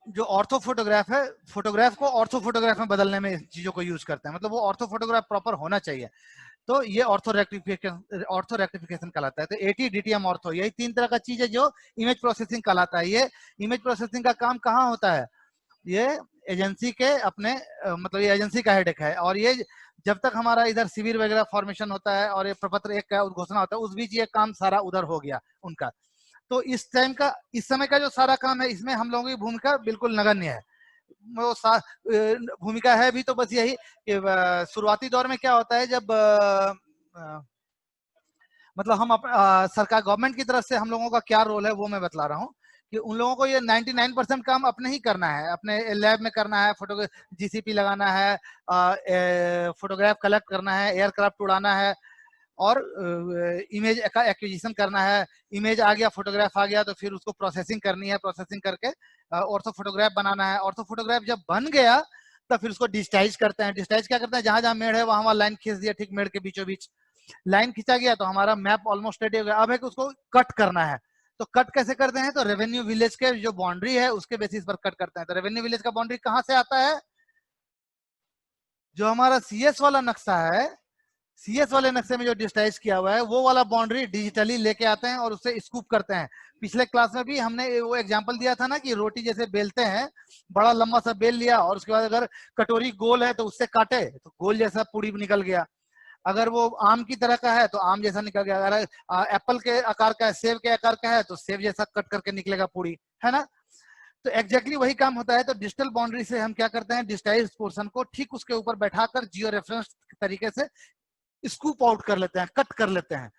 जो ऑर्थो फोटोग्राफ है, फोटोग्राफ को ऑर्थो फोटोग्राफ में बदलने में चीजों को यूज करते हैं, मतलब वो ऑर्थो फोटोग्राफ प्रॉपर होना चाहिए। तो ये ऑर्थो रेक्टिफिकेशन कहलाता है। तो एटी, डीटीएम, ऑर्थो, यही तीन तरह का चीज है जो इमेज प्रोसेसिंग कहलाता है। ये इमेज प्रोसेसिंग का काम कहाँ होता है, ये एजेंसी के अपने मतलब ये एजेंसी का हेडेक है, और ये जब तक हमारा इधर शिविर वगैरह फॉर्मेशन होता है और ये प्रपत्र एक का घोषणा होता है, उस बीच ये काम सारा उधर हो गया उनका। तो इस टाइम का, इस समय का जो सारा काम है, इसमें हम लोगों की भूमिका बिल्कुल नगण्य है। वो भूमिका है भी तो बस यही कि शुरुआती दौर में क्या होता है, जब मतलब हम सरकार गवर्नमेंट की तरफ से हम लोगों का क्या रोल है वो मैं बतला रहा हूँ, कि उन लोगों को ये 99% काम अपने ही करना है, अपने लैब में करना है, फोटो जीसीपी लगाना है, फोटोग्राफ कलेक्ट करना है, एयरक्राफ्ट उड़ाना है, और इमेज का एक्विजिशन करना है। इमेज आ गया, फोटोग्राफ आ गया, तो फिर उसको प्रोसेसिंग करनी है, प्रोसेसिंग करके ऑर्थो फोटोग्राफ बनाना है। ऑर्थो फोटोग्राफ जब बन गया तो फिर उसको डिजिटाइज करते हैं। डिजिटाइज क्या करते हैं, जहां जहां मेड़ है वहां वहां लाइन खींच दिया, ठीक मेड़ के बीचों बीच लाइन खींचा गया, तो हमारा मैप ऑलमोस्ट रेडी हो गया। अब है कि उसको कट करना है। तो कट कैसे करते हैं, तो रेवेन्यू विलेज के जो बाउंड्री है उसके बेसिस पर कट करते हैं। तो रेवेन्यू विलेज का बाउंड्री कहां से आता है, जो हमारा सीएस वाला नक्शा है, सीएस वाले नक्शे में जो डिजिटाइज किया हुआ है वो वाला बाउंड्री डिजिटली लेके आते हैं और उससे स्कूप करते हैं। पिछले क्लास में भी हमने वो एग्जांपल दिया था ना कि रोटी जैसे बेलते हैं, बड़ा लंबा सा बेल लिया और उसके बाद अगर कटोरी गोल है तो उससे काटे तो गोल जैसा पूरी निकल गया। अगर वो आम की तरह का है तो आम जैसा निकल गया, अगर एप्पल के आकार का है, सेब के आकार का है, तो सेब जैसा कट करके निकलेगा पूरी, है ना। तो एग्जैक्टली वही काम होता है। तो डिजिटल बाउंड्री से हम क्या करते हैं, डिजिटाइज पोर्शन को ठीक उसके ऊपर बैठाकर जियो रेफरेंस तरीके से स्कूप आउट कर लेते हैं, कट कर लेते हैं।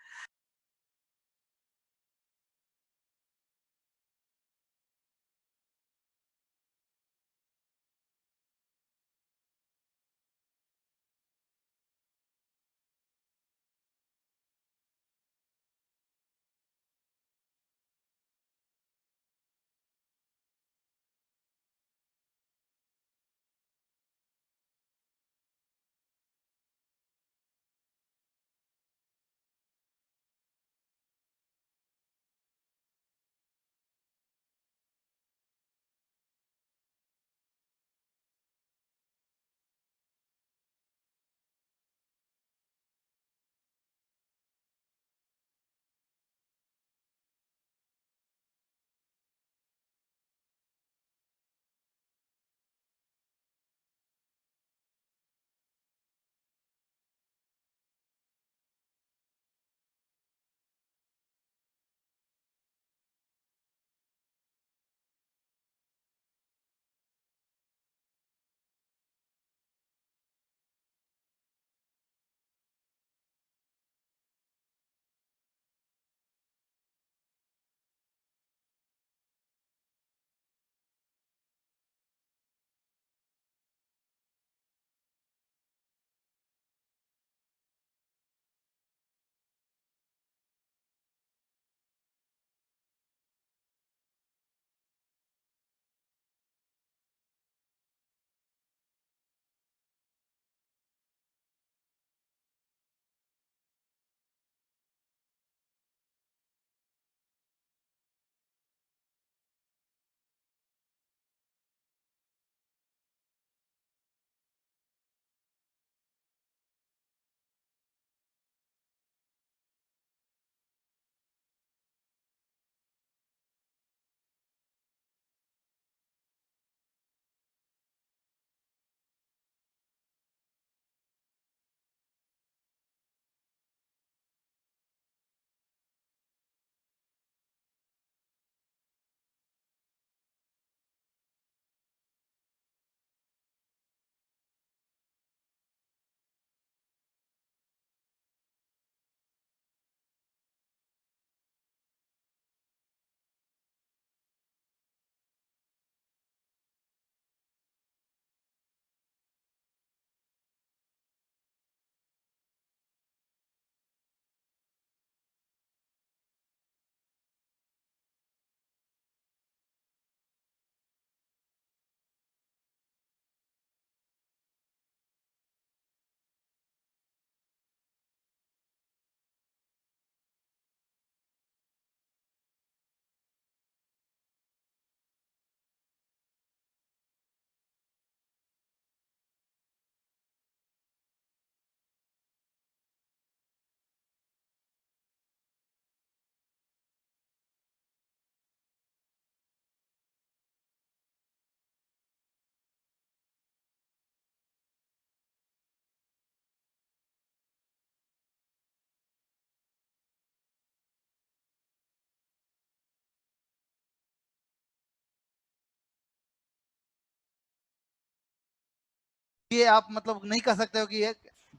ये आप मतलब नहीं कह सकते हो कि ये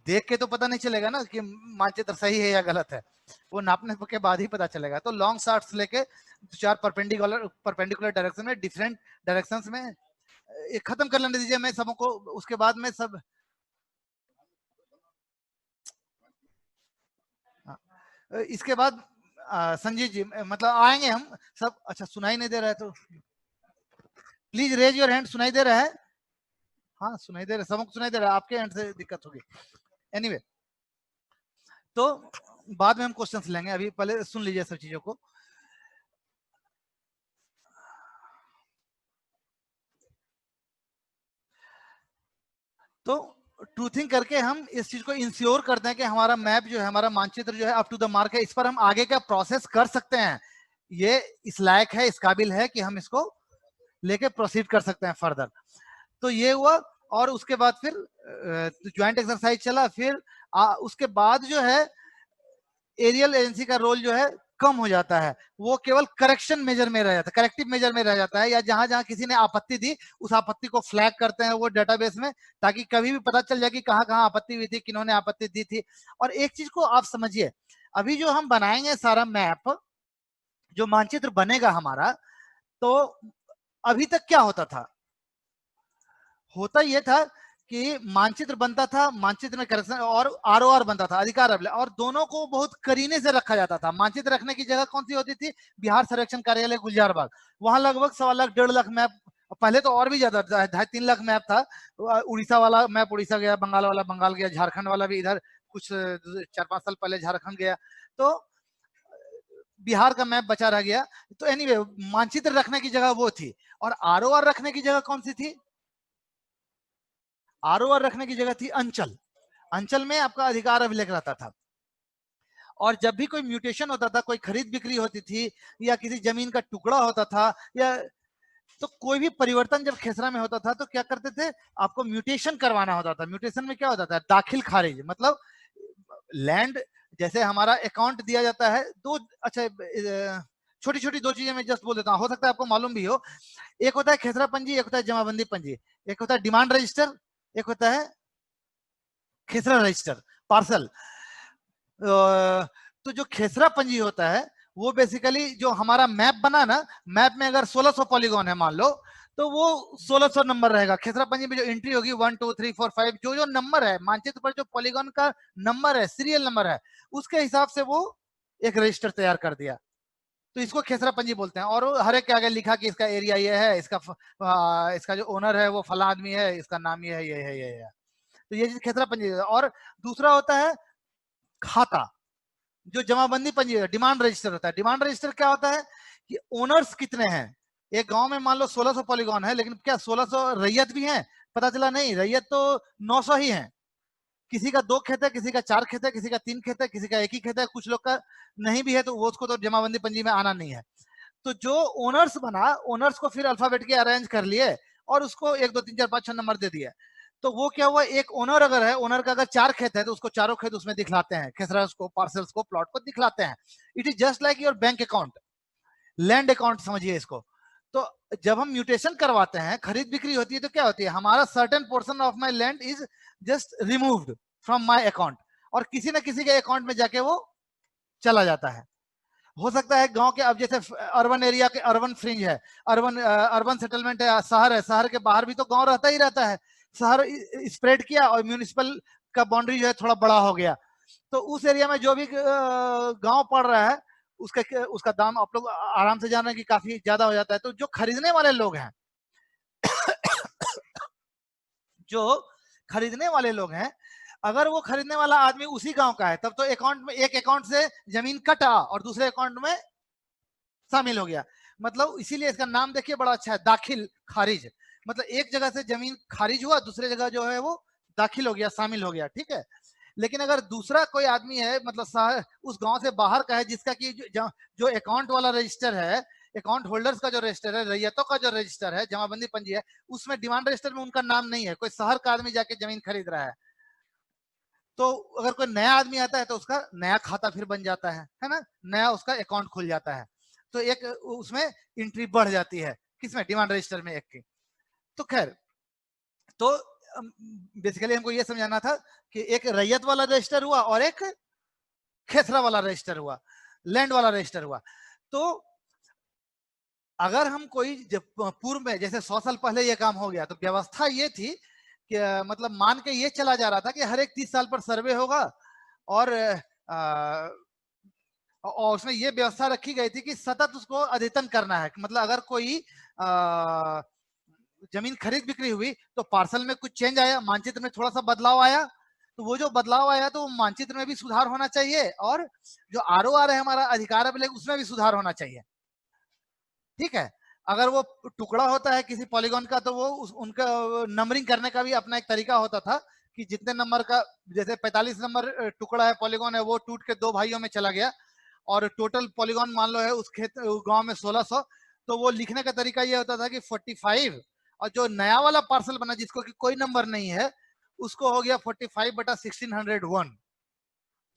देख के तो पता नहीं चलेगा ना कि मानचित्र सही है या गलत है, वो नापने के बाद ही पता चलेगा। तो लॉन्ग शॉट्स लेके 4 परपेंडिकुलर डायरेक्शन में, डिफरेंट डायरेक्शंस में खत्म कर लेने दीजिए मैं सबको, उसके बाद में सब इसके बाद संजीव जी मतलब आएंगे हम सब। अच्छा सुनाई नहीं दे रहा है तो प्लीज रेज योर हैंड। सुनाई दे रहा है? हाँ सुनाई दे रहा है, सबको सुनाई दे रहा है, आपके एंड से दिक्कत होगी। एनीवे तो बाद में हम क्वेश्चंस लेंगे, अभी पहले सुन लीजिए सब चीजों को। तो ट्रूथिंग करके हम इस चीज को इंश्योर करते हैं कि हमारा मैप जो है, हमारा मानचित्र जो है अप टू द मार्क है, इस पर हम आगे का प्रोसेस कर सकते हैं, ये इस लायक है, इस काबिल है कि हम इसको लेके प्रोसीड कर सकते हैं फर्दर। तो ये हुआ, और उसके बाद फिर ज्वाइंट एक्सरसाइज चला। फिर उसके बाद जो है एरियल एजेंसी का रोल जो है कम हो जाता है, वो केवल करेक्शन मेजर में रह जाता है, करेक्टिव मेजर में रह जाता है, या जहां जहां किसी ने आपत्ति दी उस आपत्ति को फ्लैग करते हैं वो डेटाबेस में, ताकि कभी भी पता चल जाए कि कहां कहां आपत्ति हुई थी, किन्होंने आपत्ति दी थी। और एक चीज को आप समझिए, अभी जो हम बनाएंगे सारा मैप, जो मानचित्र बनेगा हमारा, तो अभी तक क्या होता था, होता यह था कि मानचित्र बनता था, मानचित्र में करेक्शन और आरओआर बनता था, अधिकार अभिलेख, और दोनों को बहुत करीने से रखा जाता था। मानचित्र रखने की जगह कौन सी होती थी, बिहार सर्वेक्षण कार्यालय गुलजार बाग, वहां लगभग 1.25 लाख 1.5 लाख मैप, पहले तो और भी ज्यादा 2.5-3 लाख मैप था। उड़ीसा वाला मैप उड़ीसा गया, बंगाल वाला बंगाल गया, झारखंड वाला भी इधर कुछ 4-5 साल पहले झारखंड गया, तो बिहार का मैप बचा रह गया। तो एनीवे मानचित्र रखने की जगह वो थी, और आरओआर रखने की जगह कौन सी थी, आरओआर रखने की जगह थी अंचल। अंचल में आपका अधिकार अभिलेख रहता था, और जब भी कोई म्यूटेशन होता था, कोई खरीद बिक्री होती थी, या किसी जमीन का टुकड़ा होता था, या तो कोई भी परिवर्तन जब खेसरा में होता था तो क्या करते थे, आपको म्यूटेशन करवाना होता था। म्यूटेशन में क्या होता था, दाखिल खारिज, मतलब लैंड, जैसे हमारा अकाउंट दिया जाता है, दो, अच्छा छोटी छोटी दो चीजें मैं जस्ट बोल देता हूँ, हो सकता है आपको मालूम भी हो। एक होता है खेसरा पंजी, एक होता है जमाबंदी पंजी, एक होता है डिमांड रजिस्टर, एक होता है खेसरा रजिस्टर पार्सल। तो जो खेसरा पंजी होता है वो बेसिकली जो हमारा मैप बना ना, मैप में अगर 1600 पॉलीगॉन है मान लो, तो वो 1600 नंबर रहेगा। खेसरा पंजी में जो एंट्री होगी 1 2 3 4 5, जो जो नंबर है मानचित्र पर, जो पॉलीगॉन का नंबर है, सीरियल नंबर है, उसके हिसाब से वो एक रजिस्टर तैयार कर दिया, तो इसको खेसरा पंजी बोलते हैं। और हर एक के आगे लिखा कि इसका एरिया ये है, इसका जो ओनर है वो फला आदमी है, इसका नाम ये है, ये है, ये है। तो ये चीज खेसरा पंजी है। और दूसरा होता है खाता, जो जमाबंदी पंजी डिमांड रजिस्टर होता है। डिमांड रजिस्टर क्या होता है कि ओनर्स कितने हैं, एक गांव में मान लो 1600 पॉलीगॉन है, लेकिन क्या 1600 रैयत भी हैं, पता चला नहीं, रैयत तो 900 ही है। किसी का 2 खेत है, किसी का 4 खेत है, किसी का 3 खेत है, किसी का 1 ही खेत है, कुछ लोग का नहीं भी है, तो वो उसको तो जमाबंदी पंजी में आना नहीं है। तो जो ओनर्स बना, ओनर्स को फिर अल्फाबेट के अरेंज कर लिए, और उसको 1 2 3 4 5 6 नंबर दे दिए। तो वो क्या हुआ, एक ओनर अगर है, ओनर का अगर 4 खेत है तो उसको चारों खेत उसमें दिखलाते हैं, खेसरास को, पार्सल्स को, प्लॉट को दिखलाते हैं। It is just like your bank account, land account समझिए इसको। तो जब हम म्यूटेशन करवाते हैं, खरीद बिक्री होती है, तो क्या होती है, हमारा certain portion of my land is just removed from my account, और किसी ना किसी के अकाउंट में जाके वो चला जाता है। हो सकता है गांव के, अब जैसे अर्बन एरिया के, अर्बन फ्रिंज है, अर्बन अर्बन सेटलमेंट है, शहर है, शहर के बाहर भी तो गांव रहता ही रहता है। शहर स्प्रेड किया और म्यूनिसिपल का बाउंड्री जो है थोड़ा बड़ा हो गया, तो उस एरिया में जो भी गांव पड़ रहा है, उसका उसका दाम आप लोग आराम से जान रहे हैं कि काफी ज्यादा हो जाता है। तो जो खरीदने वाले लोग हैं जो खरीदने वाले लोग हैं, अगर वो खरीदने वाला आदमी उसी गांव का है, तब तो अकाउंट में, एक अकाउंट से जमीन कटा और दूसरे अकाउंट में शामिल हो गया। मतलब इसीलिए इसका नाम देखिए बड़ा अच्छा है, दाखिल खारिज, मतलब एक जगह से जमीन खारिज हुआ, दूसरे जगह जो है वो दाखिल हो गया, शामिल हो गया, ठीक है। लेकिन अगर दूसरा कोई आदमी है, मतलब उस गांव से बाहर का है, जिसका कि जो अकाउंट वाला रजिस्टर है, अकाउंट होल्डर्स का जो रजिस्टर है, रैयतों का जो रजिस्टर है, जमाबंदी पंजी है, उसमें डिमांड रजिस्टर में उनका नाम नहीं है, कोई शहर का आदमी जाके जमीन खरीद रहा है, तो अगर कोई नया आदमी आता है तो उसका नया खाता फिर बन जाता है ना, नया उसका अकाउंट खुल जाता है, तो एक उसमें एंट्री बढ़ जाती है, किसमें, डिमांड रजिस्टर में, एक की। तो खैर, तो बेसिकली हमको ये समझाना था कि एक रैयत वाला रजिस्टर हुआ और एक खेसरा वाला रजिस्टर हुआ, लैंड वाला रजिस्टर हुआ। तो अगर हम कोई पूर्व में, जैसे 100 साल पहले ये काम हो गया, तो व्यवस्था ये थी कि मतलब मान के ये चला जा रहा था कि हर एक 30 साल पर सर्वे होगा, और उसमें ये व्यवस्था रखी गई थी कि सतत उसको अद्यतन करना है। मतलब अगर कोई जमीन खरीद बिक्री हुई तो पार्सल में कुछ चेंज आया, मानचित्र में थोड़ा सा बदलाव आया, तो वो जो बदलाव आया तो मानचित्र में भी सुधार होना चाहिए, और जो आरओआर है हमारा अधिकार अभिलेख, उसमें भी सुधार होना चाहिए, ठीक है। अगर वो टुकड़ा होता है किसी पॉलीगॉन का, तो वो उनका नंबरिंग करने का भी अपना एक तरीका होता था, कि जितने नंबर का, जैसे 45 नंबर टुकड़ा है, पॉलीगॉन है, वो टूट के 2 भाइयों में चला गया, और टोटल पॉलीगॉन मान लो है उस गांव में 1600, तो वो लिखने का तरीका ये होता था कि 45, और जो नया वाला पार्सल बना जिसको कि कोई नंबर नहीं है, उसको हो गया 45/1601,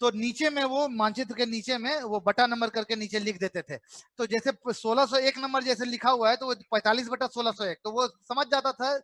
तो नीचे में वो मानचित्र के नीचे में वो बटा नंबर करके नीचे लिख देते थे। तो जैसे 1601 नंबर जैसे लिखा हुआ है तो वो 45/1601, तो वो समझ जाता था।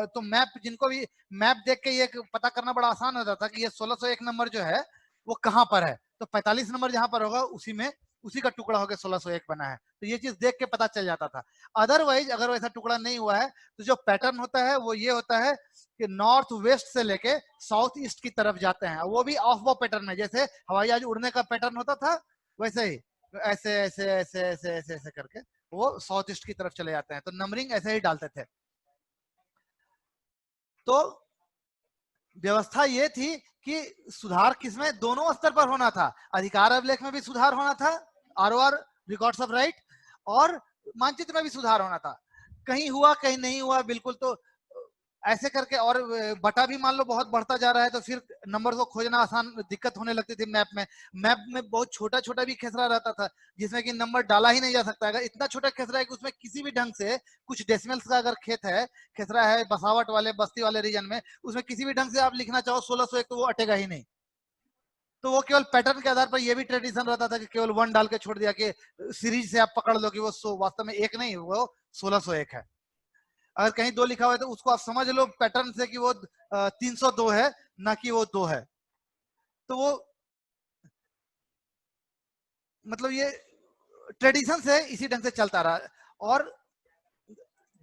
तो मैप, जिनको भी मैप देख के ये पता करना बड़ा आसान हो जाता था कि ये 1601 नंबर जो है वो कहाँ पर है। तो 45 नंबर जहां पर होगा उसी में, उसी का टुकड़ा होकर 1601 बना है। तो ये चीज देख के पता चल जाता था। अदरवाइज अगर वैसा टुकड़ा नहीं हुआ है तो जो पैटर्न होता है वो ये होता है कि नॉर्थ वेस्ट से लेके साउथ ईस्ट की तरफ जाते हैं, वो भी ऑफ बॉ पैटर्न में, जैसे हवाई जहाज उड़ने का पैटर्न होता था वैसे ही, ऐसे ऐसे ऐसे ऐसे ऐसे ऐसे करके वो साउथ ईस्ट की तरफ चले जाते हैं। तो नंबरिंग ऐसे ही डालते थे। तो व्यवस्था ये थी कि सुधार किसमें, दोनों स्तर पर होना था। अधिकार अभिलेख में भी सुधार होना था, आरओआर रिकॉर्ड्स ऑफ राइट, और मानचित्र में भी सुधार होना था। कहीं हुआ कहीं नहीं हुआ बिल्कुल, तो ऐसे करके, और बटा भी मान लो बहुत बढ़ता जा रहा है तो फिर नंबर को खोजना आसान, दिक्कत होने लगती थी। मैप में बहुत छोटा छोटा भी खेसरा रहता था जिसमें कि नंबर डाला ही नहीं जा सकता। अगर इतना छोटा खेसरा है कि उसमें किसी भी ढंग से कुछ डेसिमल्स का अगर खेत है, खेसरा है बसावट वाले बस्ती वाले रीजन में, उसमें किसी भी ढंग से आप लिखना चाहो 1601 तो वो अटेगा ही नहीं। तो वो केवल पैटर्न के आधार पर, ये भी ट्रेडिशन रहता था कि केवल 1 डाल के छोड़ दिया कि सीरीज से आप पकड़ लो कि वो वास्तव में एक नहीं, वो 1601 है। अगर कहीं 2 लिखा हुआ है तो उसको आप समझ लो पैटर्न से कि वो 302 है, ना कि वो 2 है। तो वो मतलब ये ट्रेडिशन से इसी ढंग से चलता रहा। और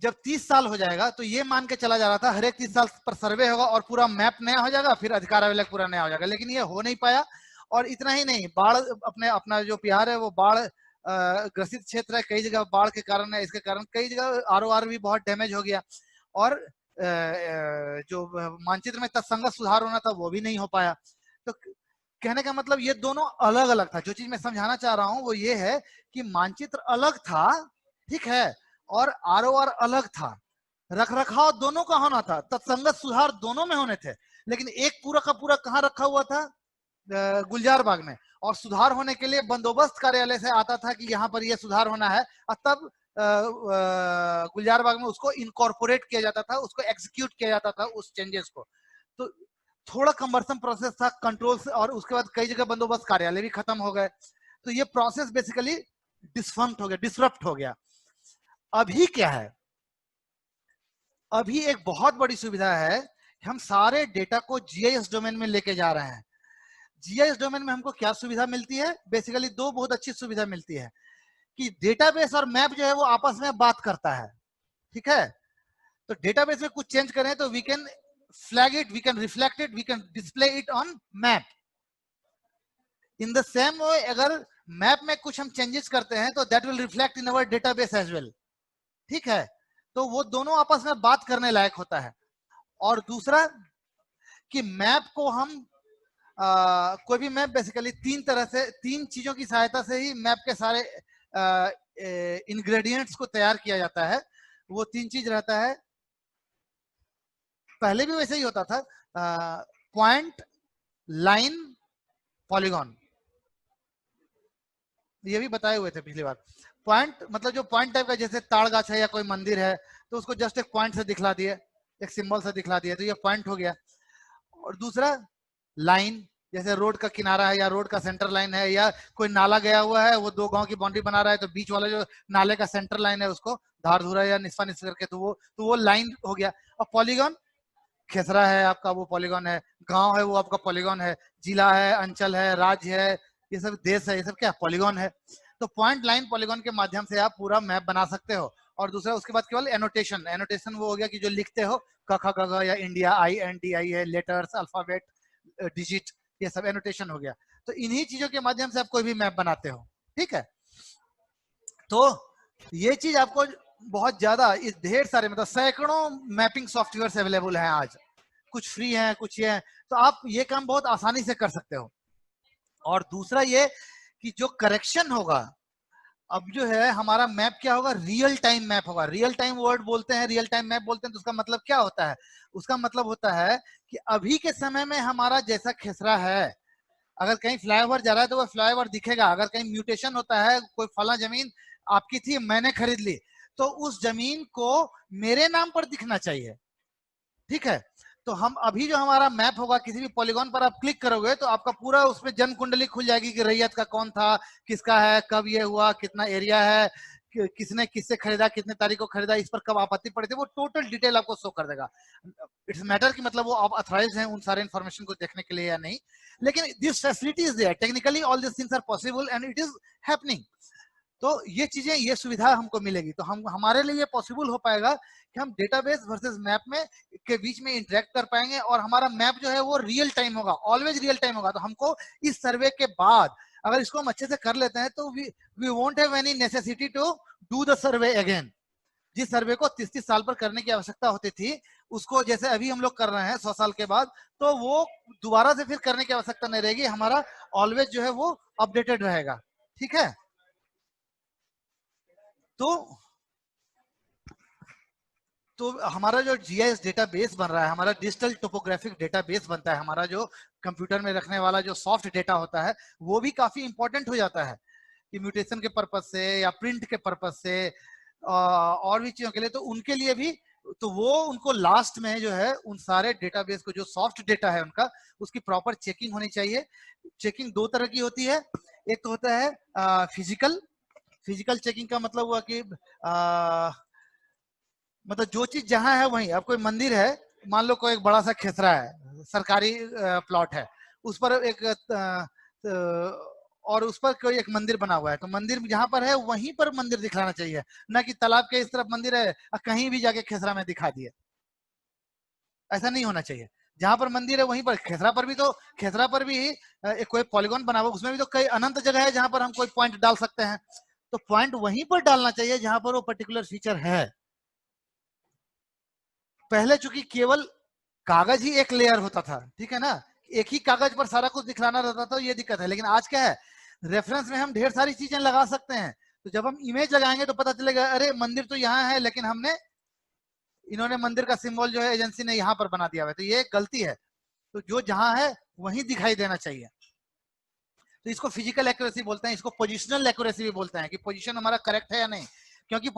जब 30 साल हो जाएगा तो ये मान के चला जा रहा था हर एक 30 साल पर सर्वे होगा और पूरा मैप नया हो जाएगा, फिर अधिकार अभिलेख पूरा नया हो जाएगा, लेकिन ये हो नहीं पाया। और इतना ही नहीं, बाढ़, अपना जो बिहार है वो बाढ़ ग्रसित क्षेत्र है, कई जगह बाढ़ के कारण है, इसके कारण कई जगह आरओआर भी बहुत डैमेज हो गया, और जो मानचित्र में तत्संगत सुधार होना था वो भी नहीं हो पाया। तो कहने का मतलब ये दोनों अलग अलग था। जो चीज मैं समझाना चाह रहा हूं वो ये है कि मानचित्र अलग था, ठीक है, और आरओआर अलग था। रख रखाव दोनों का होना था, तत्संगत सुधार दोनों में होने थे, लेकिन एक पूरा का पूरा कहाँ रखा हुआ था, गुलजार बाग में। और सुधार होने के लिए बंदोबस्त कार्यालय से आता था कि यहाँ पर यह सुधार होना है, और तब गुलजार बाग में उसको इनकॉर्पोरेट किया जाता था, उसको एग्जीक्यूट किया जाता था उस चेंजेस को। तो थोड़ा कंबर्सन प्रोसेस था कंट्रोल से, और उसके बाद कई जगह बंदोबस्त कार्यालय भी खत्म हो गए। तो ये प्रोसेस बेसिकली डिसफंक्ट हो गया, डिसरप्ट हो गया। अभी क्या है, अभी एक बहुत बड़ी सुविधा है, हम सारे डेटा को जीआईएस डोमेन में लेके जा रहे हैं। जीआईएस डोमेन में हमको क्या सुविधा मिलती है, बेसिकली 2 बहुत अच्छी सुविधा मिलती है कि डेटाबेस और मैप जो है वो आपस में बात करता है, ठीक है। तो डेटाबेस में कुछ चेंज करें तो we can flag it, we can reflect it, we can display it on map. In the same way अगर मैप में कुछ हम चेंजेस करते हैं तो that will reflect in our database as well, ठीक है। तो वो दोनों आपस में बात करने लायक होता है। और दूसरा कि मैप को हम कोई भी मैप बेसिकली 3 तरह से, 3 चीजों की सहायता से ही मैप के सारे इंग्रेडिएंट्स को तैयार किया जाता है। वो 3 चीज रहता है, पहले भी वैसे ही होता था, पॉइंट, लाइन, पॉलीगॉन, ये भी बताए हुए थे पिछली बार। पॉइंट मतलब जो पॉइंट टाइप का, जैसे ताड़ गाछ है या कोई मंदिर है तो उसको जस्ट एक पॉइंट से दिखला दिए, एक सिंबल से दिखला दिए, तो ये पॉइंट हो गया। और दूसरा लाइन, जैसे रोड का किनारा है या रोड का सेंटर लाइन है, या कोई नाला गया हुआ है वो 2 गांव की बाउंड्री बना रहा है, तो बीच वाला जो नाले का सेंटर लाइन है उसको धार धुरा या निस्फा निस्फ करके, तो वो लाइन हो गया। और पॉलीगॉन, खेसरा है आपका वो पॉलीगॉन है, गांव है वो आपका पॉलीगॉन है, जिला है, अंचल है, राज्य है, ये सब देश है, ये सब क्या पॉलीगॉन है। तो पॉइंट, लाइन, पॉलीगॉन के माध्यम से आप पूरा मैप बना सकते हो। और दूसरा उसके बाद केवल एनोटेशन, एनोटेशन वो हो गया कि जो लिखते हो क ख ग घ या इंडिया, INDI है, लेटर्स, अल्फाबेट, डिजिट, ये सब एनोटेशन हो गया। तो इन्हीं चीजों के माध्यम से आप कोई भी मैप बनाते हो, ठीक है। तो ये चीज आपको बहुत ज्यादा, इस ढेर सारे मतलब सैकड़ों मैपिंग सॉफ्टवेयर अवेलेबल हैं आज, कुछ फ्री हैं कुछ ये हैं, तो आप ये काम बहुत आसानी से कर सकते हो। और दूसरा ये कि जो करेक्शन होगा, अब जो है हमारा मैप क्या होगा, रियल टाइम मैप होगा। रियल टाइम वर्ड बोलते हैं, रियल टाइम मैप बोलते हैं, तो उसका मतलब क्या होता है, उसका मतलब होता है कि अभी के समय में हमारा जैसा खेसरा है, अगर कहीं फ्लाईओवर जा रहा है तो वो फ्लाईओवर दिखेगा। अगर कहीं म्यूटेशन होता है, कोई फला जमीन आपकी थी मैंने खरीद ली, तो उस जमीन को मेरे नाम पर दिखना चाहिए, ठीक है। तो हम अभी जो हमारा मैप होगा, किसी भी पॉलीगॉन पर आप क्लिक करोगे तो आपका पूरा उसमें जन्म कुंडली खुल जाएगी कि रैयत का कौन था, किसका है, कब ये हुआ, कितना एरिया है, किसने किससे खरीदा, कितने तारीख को खरीदा, इस पर कब आपत्ति पड़ी थी, वो टोटल डिटेल आपको शो कर देगा। इट्स मैटर कि मतलब वो आप अथॉराइज हैं उन सारे इन्फॉर्मेशन को देखने के लिए या नहीं, लेकिन this facility is there, technically all this things are possible and it is happening. तो ये चीजें, ये सुविधा हमको मिलेगी, तो हम हमारे लिए पॉसिबल हो पाएगा कि हम डेटाबेस वर्सेस मैप में के बीच में इंटरेक्ट कर पाएंगे, और हमारा मैप जो है वो रियल टाइम होगा, ऑलवेज रियल टाइम होगा। तो हमको इस सर्वे के बाद अगर इसको हम अच्छे से कर लेते हैं तो we won't have any necessity to do the survey again. जिस सर्वे को 30-30 साल पर करने की आवश्यकता होती थी, उसको जैसे अभी हम लोग कर रहे हैं 100 साल के बाद, तो वो दोबारा से फिर करने की आवश्यकता नहीं रहेगी, हमारा ऑलवेज जो है वो अपडेटेड रहेगा। ठीक है, तो हमारा जो जीआईएस डेटाबेस बन रहा है, हमारा डिजिटल टोपोग्राफिक डेटाबेस बनता है, हमारा जो कंप्यूटर में रखने वाला जो सॉफ्ट डेटा होता है, वो भी काफी इंपॉर्टेंट हो जाता है कि म्यूटेशन के पर्पज से या प्रिंट के पर्पज से और भी चीजों के लिए। तो उनके लिए भी, तो वो उनको लास्ट में जो है उन सारे डेटाबेस को, जो सॉफ्ट डेटा है उनका, उसकी प्रॉपर चेकिंग होनी चाहिए। चेकिंग दो तरह की होती है, एक तो होता है फिजिकल चेकिंग का मतलब हुआ कि मतलब जो चीज जहां है वहीं, अब कोई मंदिर है, मान लो कोई एक बड़ा सा खेसरा है, सरकारी प्लॉट है, उस पर एक और उस पर कोई एक मंदिर बना हुआ है, तो मंदिर जहां पर है वहीं पर मंदिर दिखलाना चाहिए, ना कि तालाब के इस तरफ मंदिर है और कहीं भी जाके खेसरा में दिखा दिए। ऐसा नहीं होना चाहिए। जहां पर मंदिर है वहीं पर, खेसरा पर भी, तो खेसरा पर भी एक कोई पॉलीगॉन बना हुआ, उसमें भी तो कई अनंत जगह है जहां पर हम कोई पॉइंट डाल सकते हैं, तो पॉइंट वहीं पर डालना चाहिए जहां पर वो पर्टिकुलर फीचर है। पहले चूंकि केवल कागज ही एक लेयर होता था, ठीक है ना, एक ही कागज पर सारा कुछ दिखलाना रहता था, तो ये दिक्कत है। लेकिन आज क्या है, रेफरेंस में हम ढेर सारी चीजें लगा सकते हैं, तो जब हम इमेज लगाएंगे तो पता चलेगा अरे मंदिर तो यहाँ है, लेकिन हमने, इन्होंने मंदिर का सिंबल जो है एजेंसी ने यहाँ पर बना दिया है, तो ये गलती है। तो जो जहां है वहीं दिखाई देना चाहिए। तो इसको फिजिकल एक्यूरेसी बोलते हैं, इसको पोजिशनल एक्यूरेसी भी बोलते हैं कि पोजीशन हमारा करेक्ट है या नहीं, क्योंकि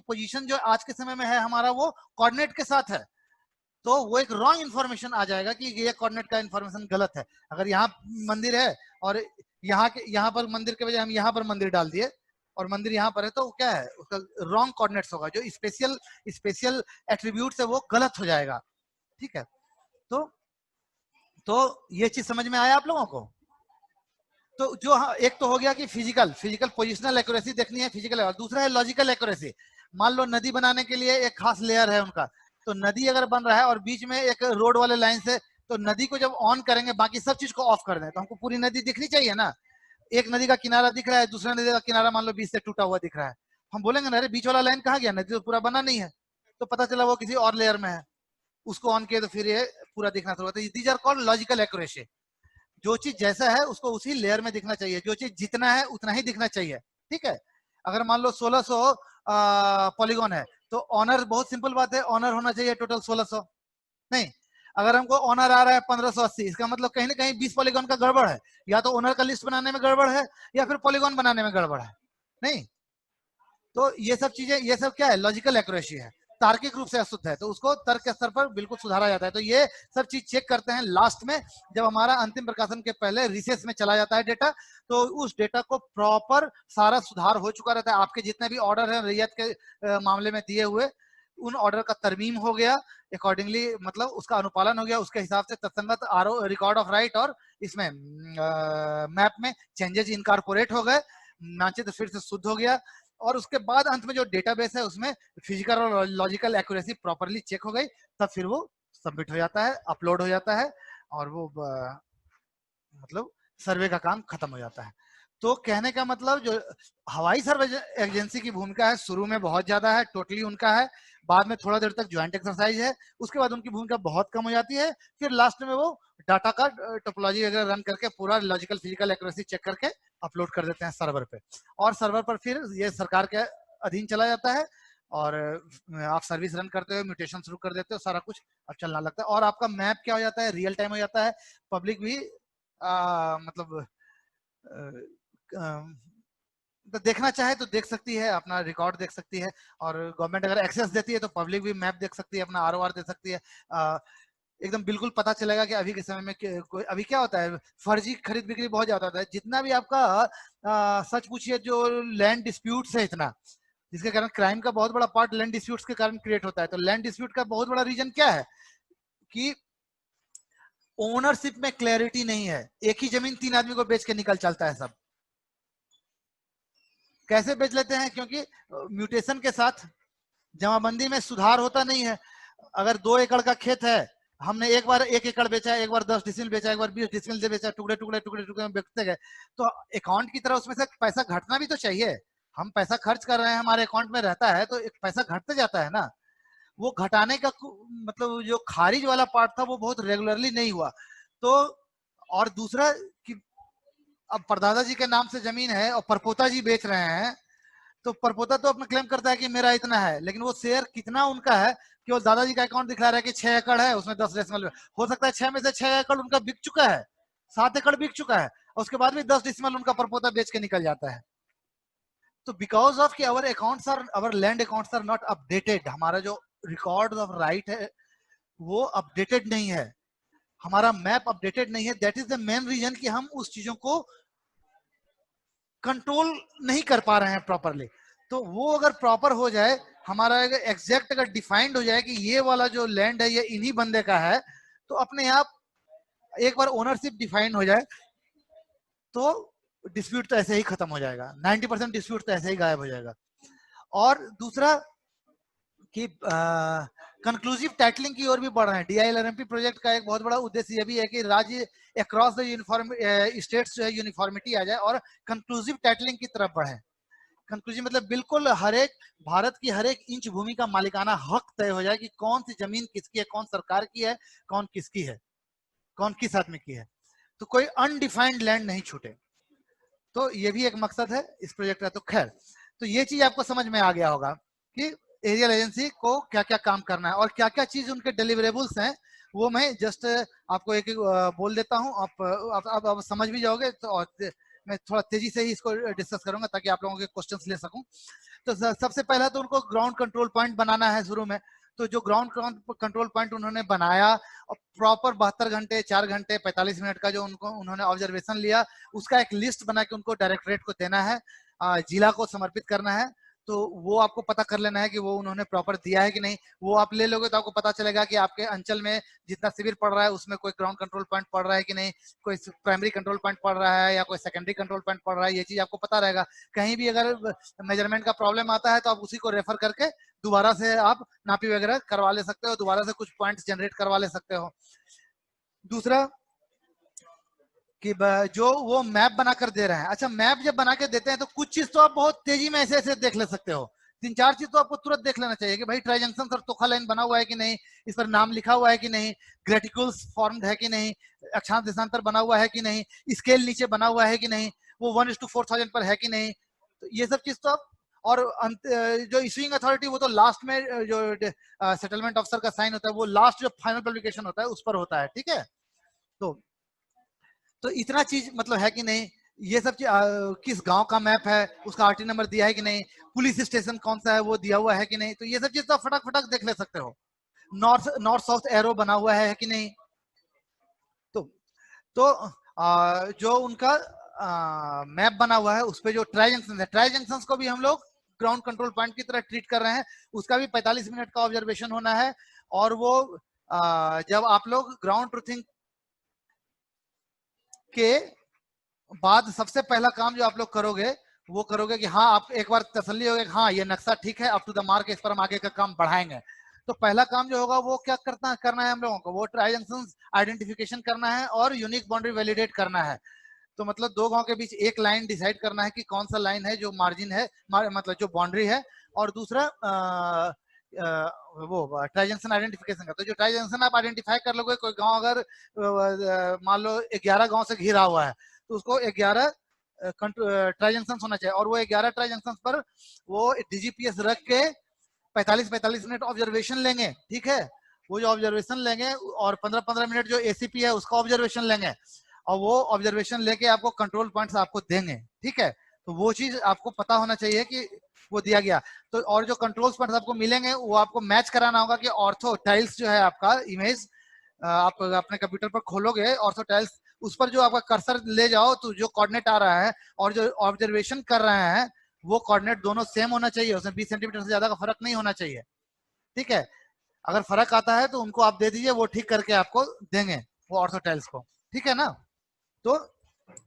पोजीशन जो आज के समय में है हमारा, वो कोऑर्डिनेट के साथ है, तो वो एक रॉन्ग इन्फॉर्मेशन आ जाएगा कि ये कोऑर्डिनेट का इन्फॉर्मेशन गलत है। अगर यहाँ मंदिर है और यहाँ पर मंदिर के बजाय हम यहाँ पर मंदिर डाल दिए और मंदिर यहाँ पर है, तो क्या है, उसका रॉन्ग कोऑर्डिनेट्स होगा, जो स्पेशल स्पेशल एट्रीब्यूट है वो गलत हो जाएगा। ठीक है, तो तो ये चीज समझ में आया आप लोगों को? तो जो एक तो हो गया कि फिजिकल पोजिशनल एक्यूरेसी देखनी है, फिजिकल, और दूसरा है लॉजिकल एक्यूरेसी। मान लो नदी बनाने के लिए एक खास लेयर है उनका, तो नदी अगर बन रहा है और बीच में एक रोड वाले लाइन से, तो नदी को जब ऑन करेंगे बाकी सब चीज को ऑफ कर दें, तो हमको पूरी नदी दिखनी चाहिए ना। एक नदी का किनारा दिख रहा है, दूसरा नदी का किनारा मान लो बीच से टूटा हुआ दिख रहा है, हम बोलेंगे ना अरे बीच वाला लाइन कहाँ गया, नदी तो पूरा बना नहीं है, तो पता चला वो किसी और लेयर में है, उसको ऑन किए तो फिर ये पूरा दिखना शुरू होता है। These are called logical accuracy. जो चीज जैसा है उसको उसी लेयर में दिखना चाहिए, जो चीज जितना है उतना ही दिखना चाहिए। ठीक है, अगर मान लो 1600 पॉलीगॉन है, तो ऑनर, बहुत सिंपल बात है, ऑनर होना चाहिए टोटल 1600, नहीं। अगर हमको ऑनर आ रहा है 1580, इसका मतलब कहीं ना कहीं 20 पॉलीगॉन का गड़बड़ है, या तो ओनर का लिस्ट बनाने में गड़बड़ है या फिर पॉलीगॉन बनाने में गड़बड़ है, नहीं। तो ये सब चीजें, ये सब क्या है, लॉजिकल एक्यूरेसी है, तार्किक रूप से अशुद्ध है, तो उसको तर्क के स्तर पर बिल्कुल सुधारा जाता है। तो ये सब चीज चेक करते हैं लास्ट में, जब हमारा अंतिम प्रकाशन के पहले रिसेस में चला जाता है डेटा, तो उस डेटा को प्रॉपर सारा सुधार हो चुका रहता है। आपके जितने भी ऑर्डर है रैयत के मामले में दिए हुए, उन ऑर्डर का तरमीम हो गया, अकॉर्डिंगली मतलब उसका अनुपालन हो गया, उसके हिसाब से तत्संगत रिकॉर्ड ऑफ राइट और इसमें मैप में चेंजेस इनकॉर्पोरेट हो गए, मानचित्र फिर से शुद्ध हो गया, और उसके बाद अंत में जो डेटाबेस है उसमें फिजिकल और लॉजिकल एक्यूरेसी प्रॉपरली चेक हो गई, तब फिर वो सबमिट हो जाता है, अपलोड हो जाता है, और वो मतलब सर्वे का काम खत्म हो जाता है। तो कहने का मतलब, जो हवाई सर्वे एजेंसी की भूमिका है शुरू में बहुत ज्यादा है, टोटली उनका है, बाद में थोड़ा देर तक ज्वाइंट एक्सरसाइज है, उसके बाद उनकी भूमिका बहुत कम हो जाती है, फिर लास्ट में वो डाटा का टोपोलॉजी वगैरह रन करके पूरा लॉजिकल फिजिकल एक्यूरेसी चेक करके अपलोड कर देते हैं सर्वर पे, और सर्वर पर फिर ये सरकार के अधीन चला जाता है, और आप सर्विस रन करते हो, म्यूटेशन शुरू कर देते हो, सारा कुछ अब चलना लगता है, और आपका मैप क्या हो जाता है, रियल टाइम हो जाता है। पब्लिक भी मतलब तो देखना चाहे तो देख सकती है, अपना रिकॉर्ड देख सकती है, और गवर्नमेंट अगर एक्सेस देती है तो पब्लिक भी मैप देख सकती है, अपना आरओआर दे सकती है। एकदम बिल्कुल पता चलेगा कि अभी के समय में अभी क्या होता है, फर्जी खरीद बिक्री बहुत ज्यादा होता है। जितना भी आपका सच पूछिए जो लैंड डिस्प्यूट्स है इतना, जिसके कारण क्राइम का बहुत बड़ा पार्ट लैंड डिस्प्यूट्स के कारण क्रिएट होता है। तो लैंड डिस्प्यूट का बहुत बड़ा रीजन क्या है कि ओनरशिप में क्लैरिटी नहीं है। एक ही जमीन 3 आदमी को बेच के निकल चलता है सब। कैसे बेच लेते हैं? क्योंकि म्यूटेशन के साथ जमाबंदी में सुधार होता नहीं है। अगर 2 एकड़ का खेत है, हमने एक बार 1 एकड़ बेचा, एक बार 10 डिसिमिल बेचा, एक बार 20 डिसिमिल से बेचा, टुकड़े टुकड़े टुकड़े टुकड़े में बेचते गए, तो अकाउंट की तरह उसमें से पैसा घटना भी तो चाहिए। हम पैसा खर्च कर रहे हैं, हमारे अकाउंट में रहता है, तो एक पैसा घटते जाता है ना। वो घटाने का मतलब जो खारिज वाला पार्ट था वो बहुत रेगुलरली नहीं हुआ। तो और दूसरा कि अब परदादा जी के नाम से जमीन है और परपोता जी बेच रहे हैं, तो परपोता तो अपना क्लेम करता है कि मेरा इतना है, लेकिन वो शेयर कितना उनका है, केवल दादाजी का अकाउंट दिखला रहा है कि 6 एकड़ है, उसमें 10 डिसमल हो सकता है 6 में से 6 एकड़ उनका बिक चुका है, 7 एकड़ बिक चुका है, और उसके बाद भी 10 डिसमल उनका परपोता बेच के निकल जाता है। तो बिकॉज ऑफ कि our accounts are, our land accounts are not updated, हमारा जो रिकॉर्ड ऑफ राइट है वो अपडेटेड नहीं है, हमारा मैप अपडेटेड नहीं है। That is the main reason कि हम उस चीजों को कंट्रोल नहीं कर पा रहे हैं प्रॉपरली। तो वो अगर प्रॉपर हो जाए, हमारा एग्जैक्ट अगर डिफाइंड हो जाए कि ये वाला जो लैंड है ये इन्हीं बंदे का है, तो अपने आप एक बार ओनरशिप डिफाइंड हो जाए तो डिस्प्यूट तो ऐसे ही खत्म हो जाएगा, 90% डिस्प्यूट तो ऐसे ही गायब हो जाएगा। और दूसरा कि कंक्लूसिव टाइटलिंग की ओर भी बढ़ रहे हैं। DILRMP प्रोजेक्ट का एक बहुत बड़ा उद्देश्य ये भी है कि राज्य अक्रॉस द यूनिफॉर्म स्टेट्स जो है यूनिफॉर्मिटी आ जाए और कंक्लूसिव टाइटलिंग की तरफ बढ़े। कंक्लूसिव मतलब बिल्कुल हर एक भारत की हर एक इंच भूमि का मालिकाना हक तय हो जाए कि कौन सी जमीन किसकी है, कौन सरकार की है, कौन किसकी है, कौन किस आदमी की है, तो कोई अनडिफाइंड लैंड नहीं छूटे। तो ये भी एक मकसद है इस प्रोजेक्ट का। तो खैर, तो ये चीज आपको समझ में आ गया होगा कि एरियल एजेंसी को क्या क्या काम करना है और क्या क्या चीज उनके डिलीवरेबल्स हैं। वो मैं जस्ट आपको एक बोल देता हूँ, आप समझ भी जाओगे। तो और मैं थोड़ा तेजी से ही इसको डिस्कस करूंगा ताकि आप लोगों के क्वेश्चंस ले सकूं। तो सबसे पहला तो उनको ग्राउंड कंट्रोल पॉइंट बनाना है शुरू में। तो जो ग्राउंड कंट्रोल पॉइंट उन्होंने बनाया और प्रॉपर 72 घंटे 4 घंटे 45 मिनट का जो उनको उन्होंने ऑब्जर्वेशन लिया, उसका एक लिस्ट बना के उनको डायरेक्टरेट को देना है, जिला को समर्पित करना है। तो वो आपको पता कर लेना है कि वो उन्होंने प्रॉपर दिया है कि नहीं। वो आप ले लोगे तो आपको पता चलेगा कि आपके अंचल में जितना शिविर पड़ रहा है उसमें कोई ग्राउंड कंट्रोल पॉइंट पड़ रहा है कि नहीं, कोई प्राइमरी कंट्रोल पॉइंट पड़ रहा है या कोई सेकेंडरी कंट्रोल पॉइंट पड़ रहा है, ये चीज आपको पता रहेगा। कहीं भी अगर मेजरमेंट का प्रॉब्लम आता है तो आप उसी को रेफर करके दोबारा से आप नापी वगैरह करवा ले सकते हो, दोबारा से कुछ पॉइंट्स जनरेट करवा ले सकते हो। दूसरा कि जो वो मैप बनाकर दे रहे हैं, अच्छा मैप जब बना के देते हैं तो कुछ चीज तो आप बहुत तेजी में ऐसे ऐसे देख ले सकते हो। 3-4 चीज तो आपको तुरंत देख लेना चाहिए कि भाई ट्राई जंक्शन और तोखा लाइन बना हुआ है कि नहीं, इस पर नाम लिखा हुआ है कि नहीं, ग्रेटिकुल्स फॉर्म्ड है कि नहीं, अक्षांश देशांतर बना हुआ है कि नहीं, स्केल नीचे बना हुआ है कि नहीं, वो 1:4000 पर है कि नहीं। तो ये सब चीज तो आप, और जो इशूइंग अथॉरिटी वो तो लास्ट में जो सेटलमेंट ऑफिसर का साइन होता है वो लास्ट जो फाइनल पब्लिकेशन होता है उस पर होता है, ठीक है। तो इतना चीज मतलब है कि नहीं, ये सब चीज किस गांव का मैप है, उसका आरटी नंबर दिया है कि नहीं, पुलिस स्टेशन कौन सा है वो दिया हुआ है कि नहीं, तो ये सब चीज तो फटक फटक देख ले सकते हो। नॉर्थ नॉर्थ साउथ एरो बना हुआ है कि नहीं। तो जो उनका मैप बना हुआ है उस पर जो ट्राई जंक्शन है, ट्राई जंक्शन को भी हम लोग ग्राउंड कंट्रोल पॉइंट की तरह ट्रीट कर रहे हैं। उसका भी 45 मिनट का ऑब्जर्वेशन होना है। और वो जब आप लोग ग्राउंड ट्रूथिंग के बाद सबसे पहला काम जो आप लोग करोगे वो करोगे कि हाँ, आप एक बार तसल्ली होगी हाँ ये नक्शा ठीक है, अप टू द मार्क, इस पर हम आगे का काम बढ़ाएंगे। तो पहला काम जो होगा वो क्या करना है हम लोगों को, वो ट्राई जंक्शन आइडेंटिफिकेशन करना है और यूनिक बाउंड्री वैलिडेट करना है। तो मतलब दो गांव के बीच एक लाइन डिसाइड करना है कि कौन सा लाइन है जो मार्जिन है, मतलब जो बाउंड्री है। और दूसरा वो ट्राई जंक्शन आइडेंटिफिकेशन का। तो जो ट्राई जंक्शन आप आइडेंटिफाई कर लोगे, कोई गांव अगर मान लो 11 गांव से घिरा हुआ है तो उसको 11 ट्राई जंक्शन होना चाहिए। और वो 11 ट्राई जंक्शन पर वो डीजीपीएस रख के 45-45 मिनट ऑब्जर्वेशन लेंगे, ठीक है। वो जो ऑब्जर्वेशन लेंगे और 15-15 मिनट जो एसीपी है उसका ऑब्जर्वेशन लेंगे और वो ऑब्जर्वेशन लेके आपको कंट्रोल पॉइंट्स आपको देंगे, ठीक है। तो वो चीज आपको पता होना चाहिए कि वो दिया गया। तो और जो कंट्रोल्स पॉइंट्स आपको मिलेंगे वो आपको मैच कराना होगा कि ऑर्थो टाइल्स जो है आपका इमेज आप अपने कंप्यूटर पर खोलोगे ऑर्थो टाइल्स, उस पर जो आपका कर्सर ले जाओ तो जो कोऑर्डिनेट आ रहा है और जो ऑब्जर्वेशन कर रहे हैं वो कोऑर्डिनेट दोनों सेम होना चाहिए, उसमें 20 सेंटीमीटर से ज्यादा का फर्क नहीं होना चाहिए। ठीक है, अगर फर्क आता है तो उनको आप दे दीजिए, वो ठीक करके आपको देंगे वो ऑर्थो टाइल्स को। ठीक है ना। तो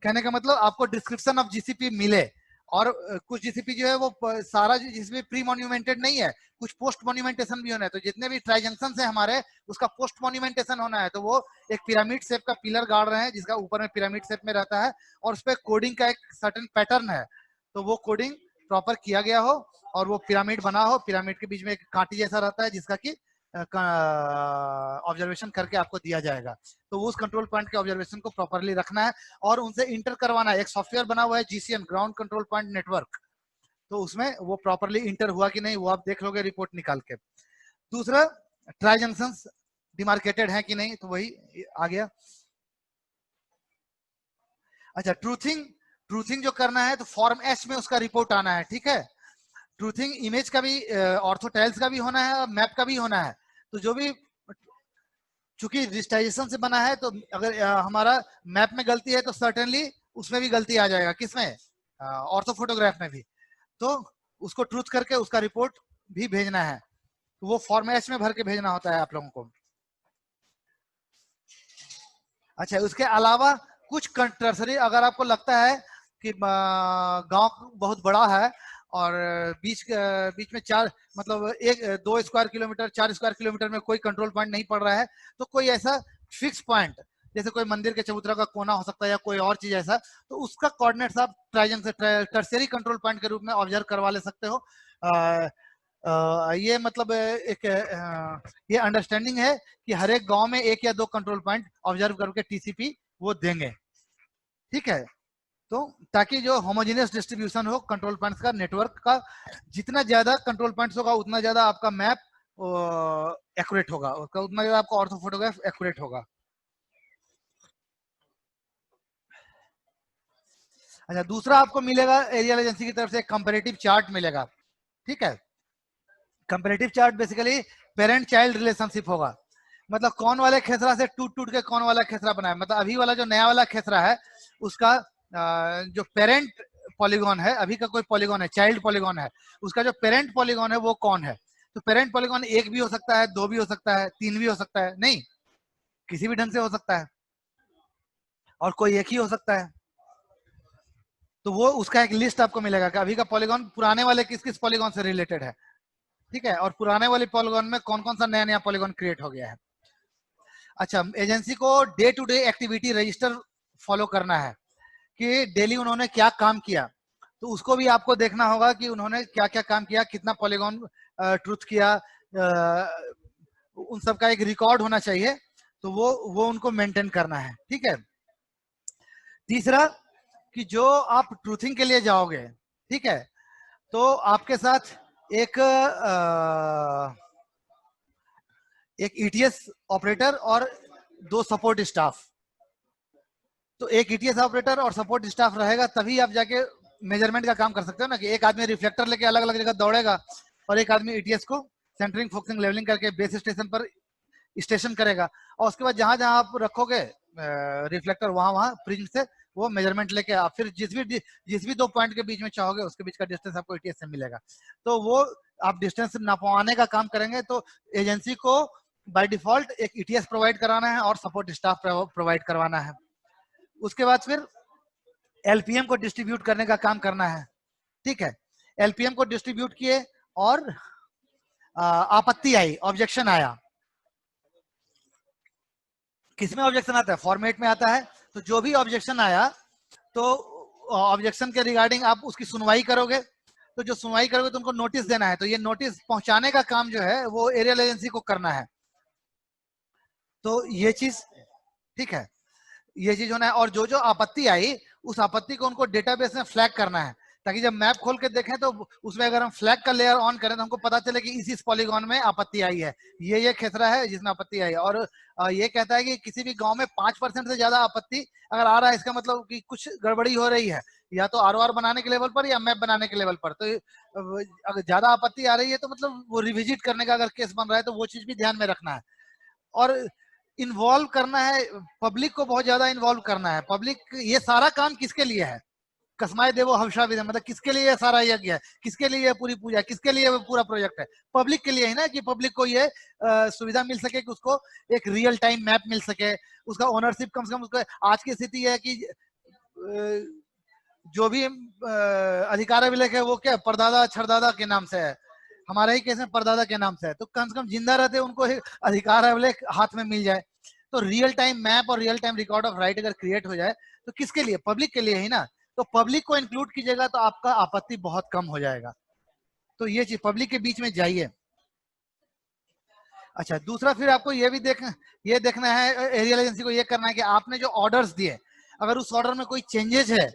कहने का मतलब आपको डिस्क्रिप्शन ऑफ जीसीपी मिले, और कुछ जीसीपी जो है वो सारा जीसीपी प्री मॉन्यूमेंटेड नहीं है, कुछ पोस्ट मॉन्यूमेंटेशन भी होना है। तो जितने भी ट्राई जंक्शन है हमारे उसका पोस्ट मॉन्यूमेंटेशन होना है। तो वो एक पिरामिड शेप का पिलर गाड़ रहे हैं जिसका ऊपर में पिरामिड शेप में रहता है और उस पर कोडिंग का एक सर्टेन पैटर्न है, तो वो कोडिंग प्रॉपर किया गया हो और वो पिरामिड बना हो, पिरामिड के बीच में एक कांटी जैसा रहता है जिसका कि ऑब्जर्वेशन करके आपको दिया जाएगा। तो उस कंट्रोल पॉइंट के ऑब्जर्वेशन को प्रॉपरली रखना है और उनसे इंटर करवाना है। एक सॉफ्टवेयर बना हुआ है GCN, ground control point network, तो उसमें वो प्रॉपरली इंटर हुआ कि नहीं वो आप देख लोगे रिपोर्ट निकाल के। दूसरा, ट्राई जंक्शंस डिमार्केटेड है कि नहीं, तो वही आ गया। अच्छा, ट्रूथिंग जो करना है तो फॉर्म एच में उसका रिपोर्ट आना है। ठीक है, ट्रूथिंग इमेज का भी ऑर्थो टाइल्स का भी होना है और मैप का भी होना है। तो जो भी, चूंकि डिजिटाइजेशन से बना है तो अगर हमारा मैप में गलती है तो सर्टेनली उसमें भी गलती आ जाएगा, किसमें, ऑर्थो फोटोग्राफ में भी। तो उसको ट्रूथ करके उसका रिपोर्ट भी भेजना है, तो वो फॉर्म एच में भर के भेजना होता है आप लोगों को। अच्छा, उसके अलावा कुछ टर्सरी, अगर आपको लगता है कि गांव बहुत बड़ा है और बीच में चार, मतलब 2 स्क्वायर किलोमीटर 4 स्क्वायर किलोमीटर में कोई कंट्रोल पॉइंट नहीं पड़ रहा है, तो कोई ऐसा फिक्स पॉइंट जैसे कोई मंदिर के चबूतरा का कोना हो सकता है या कोई और चीज ऐसा, तो उसका कोऑर्डिनेट्स आप ट्राइजन से टर्सरी कंट्रोल पॉइंट के रूप में ऑब्जर्व करवा ले सकते हो। ये मतलब एक ये अंडरस्टैंडिंग है कि हर एक गांव में 1 या 2 कंट्रोल पॉइंट ऑब्जर्व करके टीसीपी वो देंगे। ठीक है, तो ताकि जो होमोजेनियस डिस्ट्रीब्यूशन हो कंट्रोल पॉइंट्स का, नेटवर्क का, जितना ज्यादा कंट्रोल पॉइंट्स होगा उतना ज्यादा आपका मैप एक्यूरेट होगा, उतना ज्यादा आपका ऑर्थो फोटोग्राफ एक्यूरेट होगा। अच्छा, दूसरा आपको मिलेगा एरियल एजेंसी की तरफ से कंपैरेटिव चार्ट मिलेगा। ठीक है, comparative chart basically parent child relationship होगा, मतलब कौन वाले खेसरा से टूट टूट के कौन वाला खेसरा बना है। मतलब अभी वाला जो नया वाला खेसरा है उसका जो पेरेंट पॉलीगॉन है, अभी का कोई पॉलीगॉन है, चाइल्ड पॉलीगॉन है, उसका जो पेरेंट पॉलीगॉन है वो कौन है। तो पेरेंट पॉलीगॉन 1 भी हो सकता है, 2 भी हो सकता है, 3 भी हो सकता है, नहीं किसी भी ढंग से हो सकता है, और कोई एक ही हो सकता है। तो वो उसका एक लिस्ट आपको मिलेगा कि अभी का पॉलीगॉन पुराने वाले किस किस पॉलीगॉन से रिलेटेड है। ठीक है, और पुराने वाले पॉलीगॉन में कौन कौन सा नया नया पॉलीगॉन क्रिएट हो गया है। अच्छा, एजेंसी को day to day activity register follow करना है कि डेली उन्होंने क्या काम किया, तो उसको भी आपको देखना होगा कि उन्होंने क्या क्या काम किया, कितना पॉलीगॉन ट्रूथ किया, उन सब का एक रिकॉर्ड होना चाहिए, तो वो उनको मेंटेन करना है। ठीक है, तीसरा कि जो आप ट्रूथिंग के लिए जाओगे, ठीक है, तो आपके साथ एक एक ईटीएस ऑपरेटर और 2 सपोर्ट स्टाफ, तो एक ईटीएस ऑपरेटर और सपोर्ट स्टाफ रहेगा तभी आप जाके मेजरमेंट का काम कर सकते हो ना, कि एक आदमी रिफ्लेक्टर लेके अलग अलग जगह दौड़ेगा और एक आदमी ईटीएस को सेंटरिंग फोकसिंग लेवलिंग करके बेस स्टेशन पर स्टेशन करेगा, और उसके बाद जहां जहां आप रखोगे रिफ्लेक्टर वहां वहां प्रिज्म से वो मेजरमेंट लेके आप फिर जिस भी 2 पॉइंट के बीच में चाहोगे उसके बीच का डिस्टेंस आपको ईटीएस से मिलेगा। तो वो आप डिस्टेंस नापवाने का काम करेंगे। तो एजेंसी को बाय डिफॉल्ट एक ईटीएस प्रोवाइड कराना है और सपोर्ट स्टाफ प्रोवाइड करवाना है। उसके बाद फिर एलपीएम को डिस्ट्रीब्यूट करने का काम करना है। ठीक है, एलपीएम को डिस्ट्रीब्यूट किए और आपत्ति आई, ऑब्जेक्शन आया, किसमें ऑब्जेक्शन आता है, फॉर्मेट में आता है। तो जो भी ऑब्जेक्शन आया तो ऑब्जेक्शन के रिगार्डिंग आप उसकी सुनवाई करोगे, तो जो सुनवाई करोगे तो उनको नोटिस देना है, तो ये नोटिस पहुंचाने का काम जो है वो एरियल एजेंसी को करना है। तो ये चीज, ठीक है, ये चीज होना है। और जो जो आपत्ति आई उस आपत्ति को उनको डेटाबेस में फ्लैग करना है ताकि जब मैप खोल के देखें तो उसमें अगर हम फ्लैग का लेयर ऑन करें तो हमको पता चले कि इस पॉलीगॉन में आपत्ति आई है, ये खेसरा है जिसमें आपत्ति आई है। और ये कहता है कि किसी भी गांव में 5% से ज्यादा आपत्ति अगर आ रहा है, इसका मतलब कि कुछ गड़बड़ी हो रही है, या तो आरओआर बनाने के लेवल पर या मैप बनाने के लेवल पर। तो अगर ज्यादा आपत्ति आ रही है तो मतलब वो रिविजिट करने का अगर केस बन रहा है तो वो चीज भी ध्यान में रखना है। और इन्वॉल्व करना है पब्लिक को, बहुत ज्यादा इन्वॉल्व करना है पब्लिक। ये सारा काम किसके लिए है? कसमाय देवो हविषा विधम, मतलब किसके लिए ये सारा यज्ञ है, किसके लिए ये पूरी पूजा है, किसके लिए वो पूरा प्रोजेक्ट है? पब्लिक के लिए है ना, कि पब्लिक को ये सुविधा मिल सके कि उसको एक रियल टाइम मैप मिल सके, उसका ओनरशिप कम से कम। उसको आज की स्थिति है कि जो भी अधिकार अभिलेख है वो क्या परदादा छरदादा के नाम से है, हमारा ही केस में परदादा के नाम से है। तो कम से कम जिंदा रहते उनको अधिकार अभिलेख हाथ में मिल जाए। तो रियल टाइम मैप और real time record of right अगर क्रिएट हो जाए तो किसके लिए? पब्लिक के लिए ही ना। तो पब्लिक को इंक्लूड कीजिएगा तो आपका आपत्ति बहुत कम हो जाएगा। तो ये चीज पब्लिक के बीच में जाइए। अच्छा, दूसरा फिर आपको ये भी देखना है, एरियल एजेंसी को ये करना है कि आपने जो ऑर्डर्स दिए, अगर उस ऑर्डर में कोई चेंजेस है,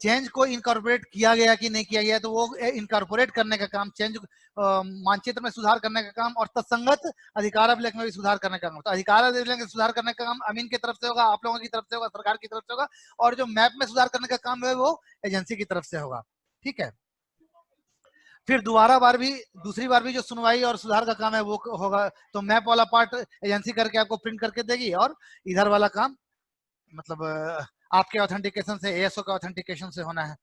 चेंज को इनकॉर्पोरेट किया गया कि नहीं किया गया, तो वो इनकॉर्पोरेट करने का काम, चेंज मानचित्र में सुधार करने का काम, और तत्संगत अधिकार अभिलेख में भी सुधार करने का काम। तो अधिकार अभिलेख में सुधार करने का काम अमीन की तरफ से होगा, आप लोगों की तरफ से होगा, सरकार की तरफ से होगा, और जो मैप में सुधार करने का काम है वो एजेंसी की तरफ से होगा। ठीक है। फिर दूसरी बार भी जो सुनवाई और सुधार का काम है वो होगा। तो मैप वाला पार्ट एजेंसी करके आपको प्रिंट करके देगी, और इधर वाला काम मतलब आपके ऑथेंटिकेशन से, एएसओ का ऑथेंटिकेशन से होना है।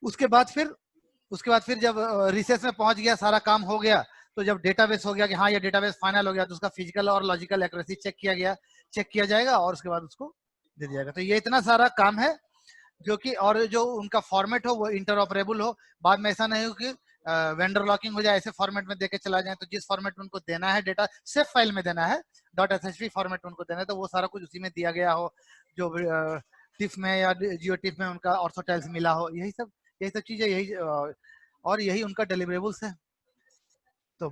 उसके बाद फिर जब रिसेस में पहुंच गया, सारा काम हो गया, तो जब डेटाबेस हो गया कि हाँ ये डेटाबेस फाइनल हो गया, तो उसका फिजिकल और लॉजिकल एक्यूरेसी चेक किया जाएगा, और उसके बाद उसको दे दिया जाएगा। तो ये इतना सारा काम है जो कि, और जो उनका फॉर्मेट हो वो इंटरऑपरेबल हो। बाद में ऐसा नहीं हो कि वेंडर लॉकिंग हो जाए, ऐसे फॉर्मेट में देके चला जाए। तो जिस फॉर्मेट में उनको देना है डेटा, सेफ फाइल में देना है, .shp फॉर्मेट में उनको देना है, तो वो सारा कुछ उसी में दिया गया हो, जो टिफ में या जियो टिफ में उनका ऑर्थोटाइल्स मिला हो, यही सब चीजें, और यही उनका डिलीवरेबल्स है। तो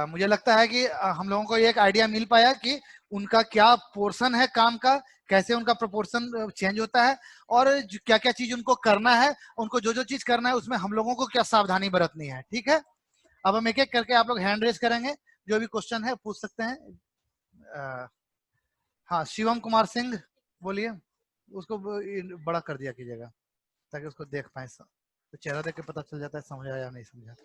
मुझे लगता है कि हम लोगों को एक आइडिया मिल पाया कि उनका क्या पोर्शन है काम का, कैसे उनका प्रोपोर्शन चेंज होता है, और क्या क्या चीज उनको करना है, उनको जो चीज करना है उसमें हम लोगों को क्या सावधानी बरतनी है। ठीक है। अब हम एक एक करके, आप लोग हैंड रेज करेंगे, जो भी क्वेश्चन है पूछ सकते हैं। हाँ, शिवम कुमार सिंह बोलिए, उसको बड़ा कर दिया कीजिएगा ताकि उसको देख पाए, तो चेहरा देख के पता चल जाता है समझा या नहीं समझा।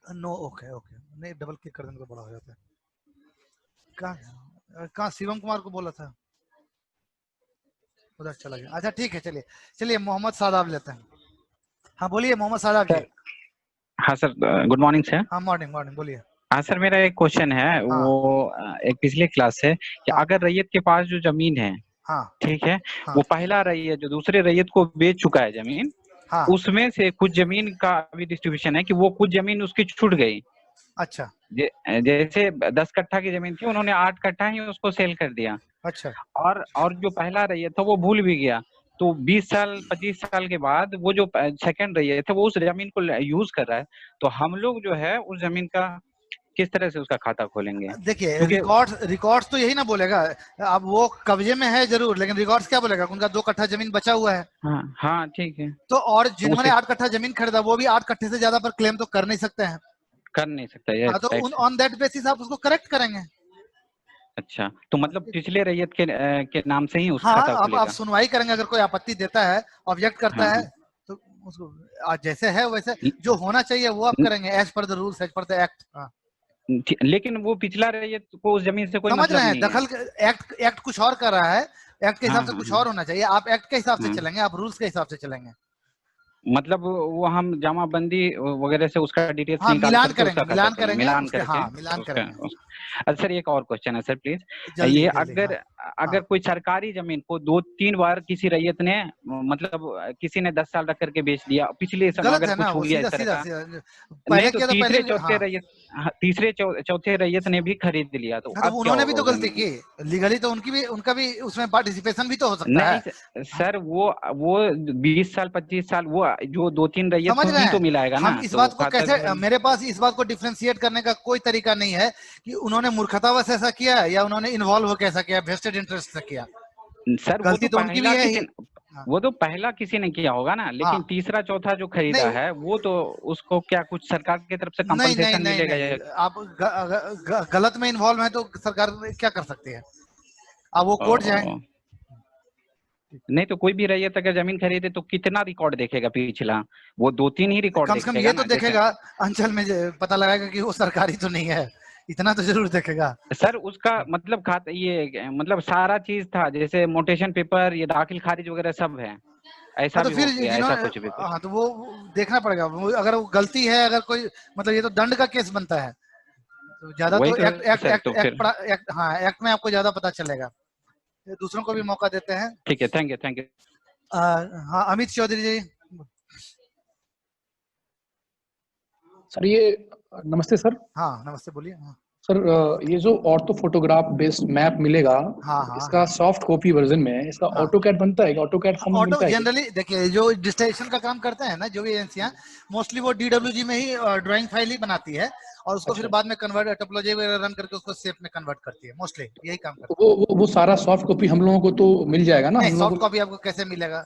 नो, ओके नहीं, डबल क्लिक कर देने को बड़ा हो जाता है। कहाँ शिवम कुमार को बोला था, उधर चला गया। अच्छा ठीक है, चलिए मोहम्मद सादाब लेते हैं। हाँ बोलिए मोहम्मद सादाब जी। हाँ सर, गुड मॉर्निंग सर। हाँ मॉर्निंग बोलिए। हाँ सर, मेरा एक क्वेश्चन है। हाँ। वो एक पिछली क्लास है कि हाँ। अगर रैयत के पास जो जमीन है, हाँ। ठीक है, हाँ। वो पहला रैयत जो दूसरे रैयत को बेच चुका है जमीन, हाँ। उसमें से कुछ जमीन का अभी डिस्ट्रीब्यूशन है कि वो कुछ जमीन उसकी छूट गई। अच्छा। जैसे 10 कट्ठा की जमीन थी, उन्होंने 8 कट्ठा ही उसको सेल कर दिया। अच्छा। और जो पहला रैयत था वो भूल भी गया, तो 20 साल 25 साल के बाद वो जो सेकंड रैयत था वो उस जमीन को यूज कर रहा है। तो हम लोग जो है उस जमीन का किस तरह से उसका खाता खोलेंगे? देखिए रिकॉर्ड्स तो यही ना बोलेगा। अब वो कब्जे में है जरूर, लेकिन रिकॉर्ड्स क्या बोलेगा? उनका 2 कट्ठा जमीन बचा हुआ है। हाँ ठीक है। तो और जिन्होंने 8 कट्ठा जमीन खरीदा वो भी 8 कट्ठे से ज्यादा पर क्लेम तो कर नहीं सकते हैं। कर नहीं सकता है। हाँ, तो ऑन दैट बेसिस आप उसको करेक्ट करेंगे। अच्छा, तो मतलब पिछले रैयत के नाम से ही उस हाँ, खाता आप खुलेगा? सुनवाई करेंगे, अगर कोई आपत्ति देता है, ऑब्जेक्ट करता है, तो उसको जैसे है वैसे जो होना चाहिए वो आप करेंगे, as per the rules, as per the act. लेकिन वो पिछला रैयत को उस जमीन से कोई समझ मतलब रहे हैं, नहीं है। दखल एक्ट कुछ और कर रहा है, एक्ट के हिसाब से कुछ और होना चाहिए। आप एक्ट के हिसाब से चलेंगे, आप रूल्स के हिसाब से चलेंगे। मतलब वो हम जमाबंदी वगैरह से उसका डिटेल्स हाँ, निकाल मिलान करके उसका करेंगे, मिलान करेंगे मिलान उसके, करके हाँ मिलान करेंगे। अच्छा सर, एक और क्वेश्चन है सर प्लीज। जल्दी ये जल्दी। अगर हाँ। कोई सरकारी जमीन को 2-3 बार किसी रैयत ने, मतलब किसी ने 10 साल रख करके बेच दिया, पिछले समय गलत अगर है ना कुछ हो वो, गया सीधा इस तरह सीधा का, सीधा नहीं पहले तो किया तो पहले भी। हाँ। तीसरे चौथे रैयत ने भी खरीद लिया, तो हाँ, तो अब क्या उन्होंने भी होगा तो उस गलती जमीन? की लीगली, तो उनका भी उसमें पार्टिसिपेशन भी तो हो सकता है। नहीं सर, वो 20 साल 25 साल वो जो 2-3 रैयत समझ रहे ही तो हैं मिलाएगा हम ना, इस तो बात को खाता कैसे, मेरे पास इस बात को डिफ्रेंशिएट करने का कोई तरीका नहीं है कि उन्होंने मूर्खतावश ऐसा किया या उन्होंने इन्वॉल्व होकर ऐसा किया, वेस्टेड इंटरेस्ट से किया। सर वो गलती तो तो उनकी भी पहला है ही। किसी हाँ। वो तो पहला किसी ने किया होगा ना, लेकिन हाँ। तीसरा चौथा जो खरीदा नहीं है वो तो उसको क्या कुछ सरकार की तरफ से नहीं नहीं कंपनसेशन नहीं मिलेगा नहीं, या? आप गलत में इन्वॉल्व है तो सरकार क्या कर सकती है? अब वो कोर्ट जाए। ओ, नहीं तो कोई भी रैयत अगर जमीन खरीदे तो कितना रिकॉर्ड देखेगा पिछला? वो 2-3 ही रिकॉर्ड कम से कम देखेगा ये तो ना, जैसे देखेगा अंचल में, पता लगाएगा कि वो सरकारी तो नहीं है, इतना तो जरूर देखेगा। सर उसका मतलब खाता ये मतलब सारा चीज था, जैसे मोटेशन पेपर, ये दाखिल खारिज वगैरह सब है, हाँ ऐसा तो भी फिर हो गया, ऐसा जिन्होंने, कुछ भी कुछ? हाँ तो वो देखना पड़ेगा, अगर वो गलती है, अगर कोई मतलब ये तो दंड का केस बनता है, तो ज्यादा वही तो तो एक्ट एक्ट सर, एक्ट तो फिर एक्ट हाँ, एक्ट में आपको ज्यादा पता चलेगा। दूसरों को भी मौका देते हैं। ठीक है, थैंक यू, थैंक यू। हाँ, अमित चौधरी जी। सर ये नमस्ते सर। हाँ नमस्ते, बोलिए। हाँ सर ये जो ऑर्थो फोटोग्राफ बेस्ड मैप मिलेगा, हाँ हाँ इसका हाँ सॉफ्ट कॉपी वर्जन में इसका हाँ। ऑटो कैड बनता है क्या? ऑटो कैड फॉर्म में ऑटो मिलता है क्या? जनरली देखिए, जो डिजिटाइजेशन का काम करते हैं ना, जो भी एजेंसियां, मोस्टली वो डीडब्ल्यूजी में ही ड्राइंग फाइल ही बनाती है, और उसको फिर अच्छा, बाद में कन्वर्ट टोपोलॉजी वगैरह रन करके उसको शेप में कन्वर्ट करती है, मोस्टली यही काम तो करती वो सारा सॉफ्ट कॉपी हम लोगों को तो मिल जाएगा ना? है। नहीं, हम लोगों सॉफ्ट को कॉपी आपको कैसे मिलेगा?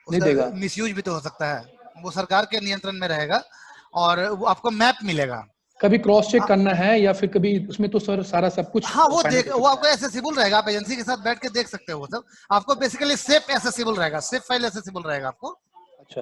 नहीं उसका देगा? मिसयूज भी तो हो सकता है, वो सरकार के नियंत्रण में रहेगा, और वो आपको मैप मिलेगा। कभी क्रॉस चेक करना है या फिर कभी उसमें तो सर सारा सब कुछ हाँ, फाइंड आउट हो वो सकता आपको है? एसेसिबल रहेगा, आप एजेंसी के साथ बैठ के देख सकते हो वो सब। आपको बेसिकली सेफ एसेसिबल रहेगा, सेफ फाइल एसेसिबल रहेगा आपको। अच्छा,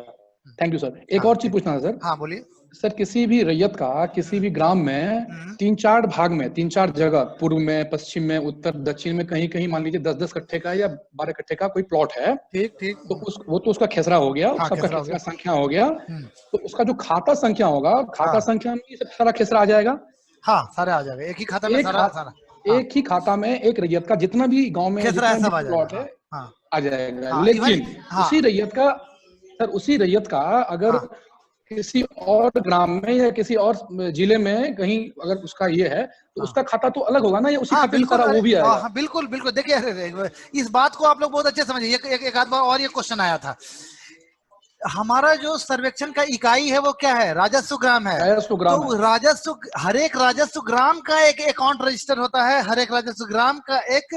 थैंक यू सर। एक हाँ और चीज ठीक। पूछना था सर। हाँ बोलिए। सर किसी भी रैयत का किसी भी ग्राम में हम्म, 3-4 भाग में, 3-4 जगह, पूर्व में, पश्चिम में, उत्तर दक्षिण में, कहीं कहीं मान लीजिए 10-10 कट्ठे का या 12 कट्ठे का कोई प्लॉट है, ठीक ठीक। तो उस वो तो उसका खेसरा हो गया, हाँ, सबका कैसरा हो गया। खेसरा संख्या हो गया। हम्म, तो उसका जो खाता संख्या होगा, खाता हाँ संख्या में ये सब सारा खेसरा आ जाएगा। हाँ, सारे आ जाएगा एक ही खाता में, एक सारा खाता, सारा। हाँ, एक ही खाता में एक रैयत का जितना भी गांव में खेसरा है जितने भी सब आ जाएगा। प्लॉट है हाँ हाँ आ जाएगा। हाँ, इवन। लेकिन हाँ उसी रैयत का, सर उसी रैयत का अगर हाँ किसी और ग्राम में या किसी और जिले में कहीं अगर उसका ये है, तो हाँ उसका खाता तो अलग होगा ना, या उसी हाँ, खाते में बिल्कुल। सारा अरे वो भी हाँ आएगा? हाँ, बिल्कुल बिल्कुल। देखिए, अरे इस बात को आप लोग बहुत अच्छे समझिए। एक आध बार और ये क्वेश्चन आया था। हमारा जो सर्वेक्षण का इकाई है वो क्या है? राजस्व ग्राम है। राजस्व ग्राम है। तो राजस्व, हर एक राजस्व ग्राम का एक अकाउंट रजिस्टर होता है, हर एक राजस्व ग्राम का एक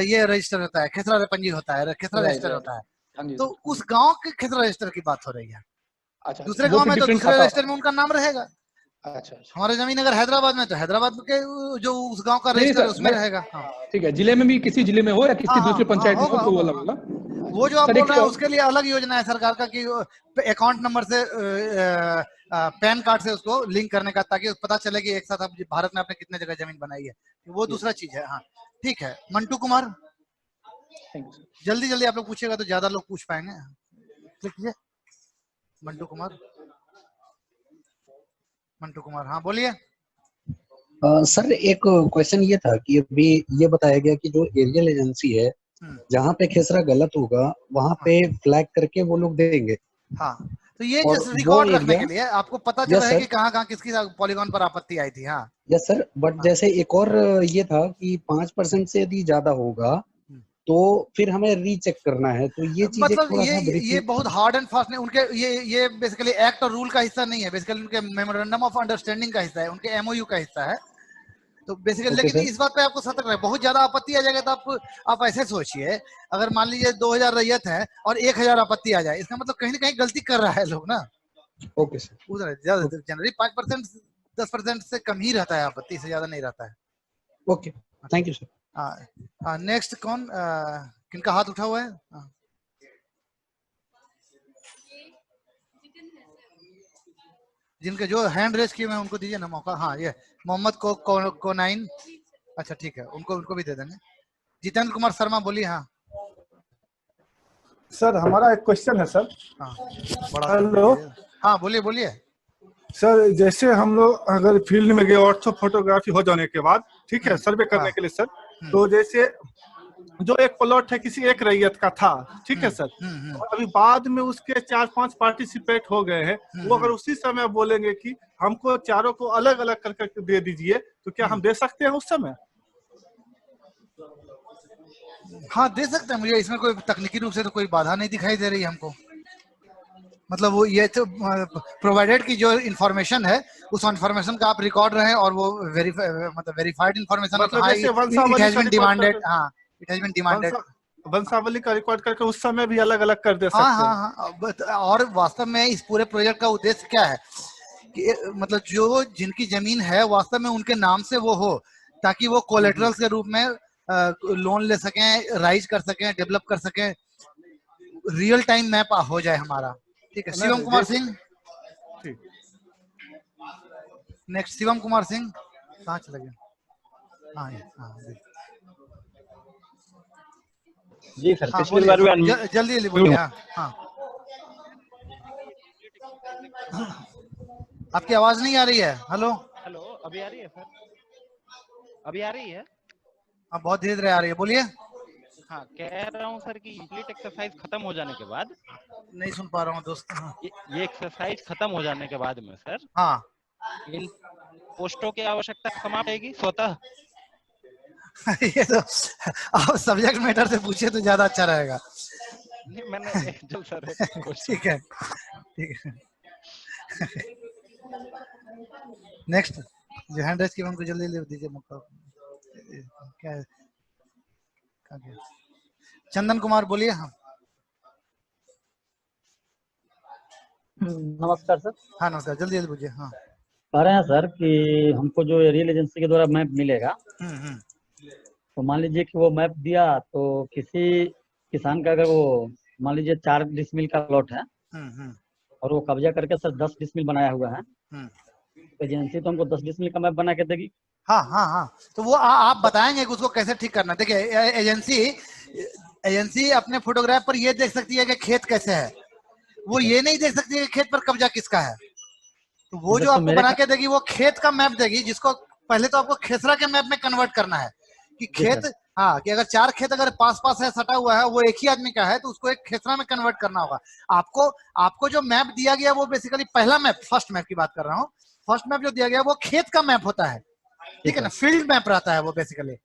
ये रजिस्टर होता है, खेसरा पंजी होता है, खेसरा राइट रजिस्टर राइट। होता है। हाँ जी तो सर। उस गांव के खेसरा रजिस्टर की बात हो रही है। अच्छा अच्छा, दूसरे वो गांव फिर में तो डिफरेंट दूसरे खाता। रजिस्टर में उनका नाम रहेगा। अच्छा अच्छा। हमारा जमीन अगर हैदराबाद में, तो हैदराबाद के जो उस गांव का नहीं रजिस्टर है सर, उसमें मैं, रहेगा। हाँ ठीक है, जिले में भी किसी जिले में हो या हाँ किसी हाँ दूसरे हाँ, पंचायत में हो होगा तो वो होगा अलग हाँ। होगा। वो जो अच्छा आप सर, बोल एक रहे हैं उसके लिए अलग योजना है सरकार का, कि अकाउंट नंबर से पैन कार्ड से उसको लिंक करने का, ताकि पता चले कि एक साथ आप भारत में आपने कितने जगह जमीन बनाई है। वो दूसरा चीज है। हाँ ठीक है। Mantu Kumar, thank you sir. जल्दी जल्दी आप लोग पूछिएगा तो ज्यादा लोग पूछ पाएंगे। क्लिक कीजिए। मंटू कुमार, मंटू कुमार, हाँ बोलिए। सर एक क्वेश्चन ये था कि अभी ये बताया गया कि जो एरियल एजेंसी है, हम्म, जहाँ पे खेसरा गलत होगा वहां हाँ पे फ्लैग करके वो लोग देंगे, हाँ। तो ये और जस्ट वो रिकॉर्ड रखने एरिया, के लिए, आपको पता चल रहा यस है कि सर, कहाँ कहाँ किसकी पॉलीगॉन पर आपत्ति आई थी। हाँ यस सर, बट हाँ। जैसे एक और ये था कि 5% से यदि ज्यादा होगा हम्म। तो फिर हमें रीचेक करना है, तो ये चीज एक मतलब थोड़ा सा ये ब्रीफली। बहुत हार्ड एंड फास्ट नहीं, उनके ये बेसिकली एक्ट और रूल का हिस्सा नहीं है, बेसिकली उनके मेमोरेंडम ऑफ अंडरस्टैंडिंग का हिस्सा है, उनके एमओयू का हिस्सा है। तो बेसिकली, ओके लेकिन सर। इस बात पे आपको सतर्क रहे, बहुत ज्यादा आपत्ति आ जाएगा तो आप ऐसे सोचिए, अगर मान लीजिए 2000 रैयत है और 1000 आपत्ति आ जाए, इसका मतलब कहीं ना कहीं गलती कर रहा है लोग ना। Okay sir. उधर जनरली 5% 10% से कम ही रहता है आपत्ति, से ज्यादा नहीं रहता है। Okay, thank you sir. Next कौन, किनका हाथ उठा हुआ है? जिनके जो हैंड रेस किए हुए हैं उनको दीजिए ना मौका। हाँ, ये मोहम्मद कोनाइन। अच्छा ठीक है, उनको उनको भी दे देंगे। जितेंद्र कुमार शर्मा, बोलिए। हाँ सर हमारा एक क्वेश्चन है सर। हाँ, बड़ा हेलो हाँ, बोलिए बोलिए। सर, जैसे हम लोग अगर फील्ड में गए ऑर्थो फोटोग्राफी हो जाने के बाद, ठीक है, सर्वे हाँ करने के लिए सर, तो जैसे जो एक प्लॉट है किसी एक रैयत का था, ठीक है सर, और अभी बाद में उसके 4-5 पार्टिसिपेट हो गए हैं, वो अगर उसी समय बोलेंगे कि हमको चारों को अलग अलग करके दे दीजिए, तो क्या हम दे सकते हैं उस समय? हाँ, दे सकते हैं। मुझे इसमें कोई तकनीकी रूप से तो कोई बाधा नहीं दिखाई दे रही है हमको। मतलब वो ये तो प्रोवाइडेड की जो इन्फॉर्मेशन है, उस इन्फॉर्मेशन का आप रिकॉर्ड रहे, और वो वेरीफाइड इन्फॉर्मेशन, मतलब हाँ, जैसे इट वंशावली हैज का बीन रिकॉर्ड डिमांडेड। हाँ, इट हैज बीन डिमांडेड। वंशावली का रिकॉर्ड करके उस समय भी अलग अलग कर दे सकते हाँ हैं। हाँ हाँ। और वास्तव में इस पूरे प्रोजेक्ट का उद्देश्य क्या है कि मतलब जो जिनकी जमीन है वास्तव में उनके नाम से वो हो, ताकि वो कोलेटरल के रूप में लोन ले सकें, राइज कर सकें, डेवलप कर सकें, रियल टाइम मैप हो जाए हमारा। ठीक है, शिवम कुमार सिंह। ठीक। नेक्स्ट शिवम कुमार सिंह, कहाँ चले गए? हाँ हाँ जी सर, हाँ, पिछली बार भी जल्दी जल्दी बोलिए। हाँ हाँ, आपकी आवाज नहीं आ रही है। हेलो हेलो, अभी आ रही है सर? अभी आ रही है? हाँ, बहुत धीरे धीरे आ रही है, बोलिए। हाँ, कह रहा हूँ सर कि कंप्लीट एक्सरसाइज खत्म हो जाने के बाद, नहीं सुन पा रहा हूँ दोस्त। हाँ ये एक्सरसाइज खत्म हो जाने के बाद में सर हाँ इन पोस्टों की आवश्यकता समाप्त होगी स्वतः। ये तो आप सब्जेक्ट मैटर से पूछे तो ज्यादा अच्छा रहेगा। नहीं, मैंने जो सर ठीक है ठीक है। नेक्स्ट जो हैंड रेस की उनको जल्दी ले दीजिए मौका। क्या है? चंदन कुमार बोलिए। हाँ नमस्कार सर। हाँ नमस्कार, जल्दी जल्दी पूछिए। हाँ कह रहे हैं सर कि हमको जो एरियल एजेंसी के द्वारा मैप मिलेगा, हम्म। तो मान लीजिए कि वो मैप दिया तो किसी किसान का अगर वो मान लीजिए 4 डिसमिल का प्लॉट है और वो कब्जा करके सर 10 डिसमिल बनाया हुआ है, एजेंसी तो हमको 10 डिसमिल का मैप बना के देगी। हाँ हाँ हाँ, तो वो आप बताएंगे कि उसको कैसे ठीक करना। देखिए एजेंसी अपने फोटोग्राफ पर ये देख सकती है कि खेत कैसे है, वो ये नहीं देख सकती है कि खेत पर कब्जा किसका है। तो वो जो आपको बना के देगी वो खेत का मैप देगी, जिसको पहले तो आपको खेसरा के मैप में कन्वर्ट करना है कि खेत, हाँ, कि अगर 4 खेत अगर पास पास है, सटा हुआ है, वो एक ही आदमी का है, तो उसको एक खेसरा में कन्वर्ट करना होगा। आपको जो मैप दिया गया वो बेसिकली पहला मैप, फर्स्ट मैप की बात कर रहा हूँ। फर्स्ट मैप जो दिया गया वो खेत का मैप होता है, ठीक है ना, फील्ड मैप रहता है वो, बेसिकली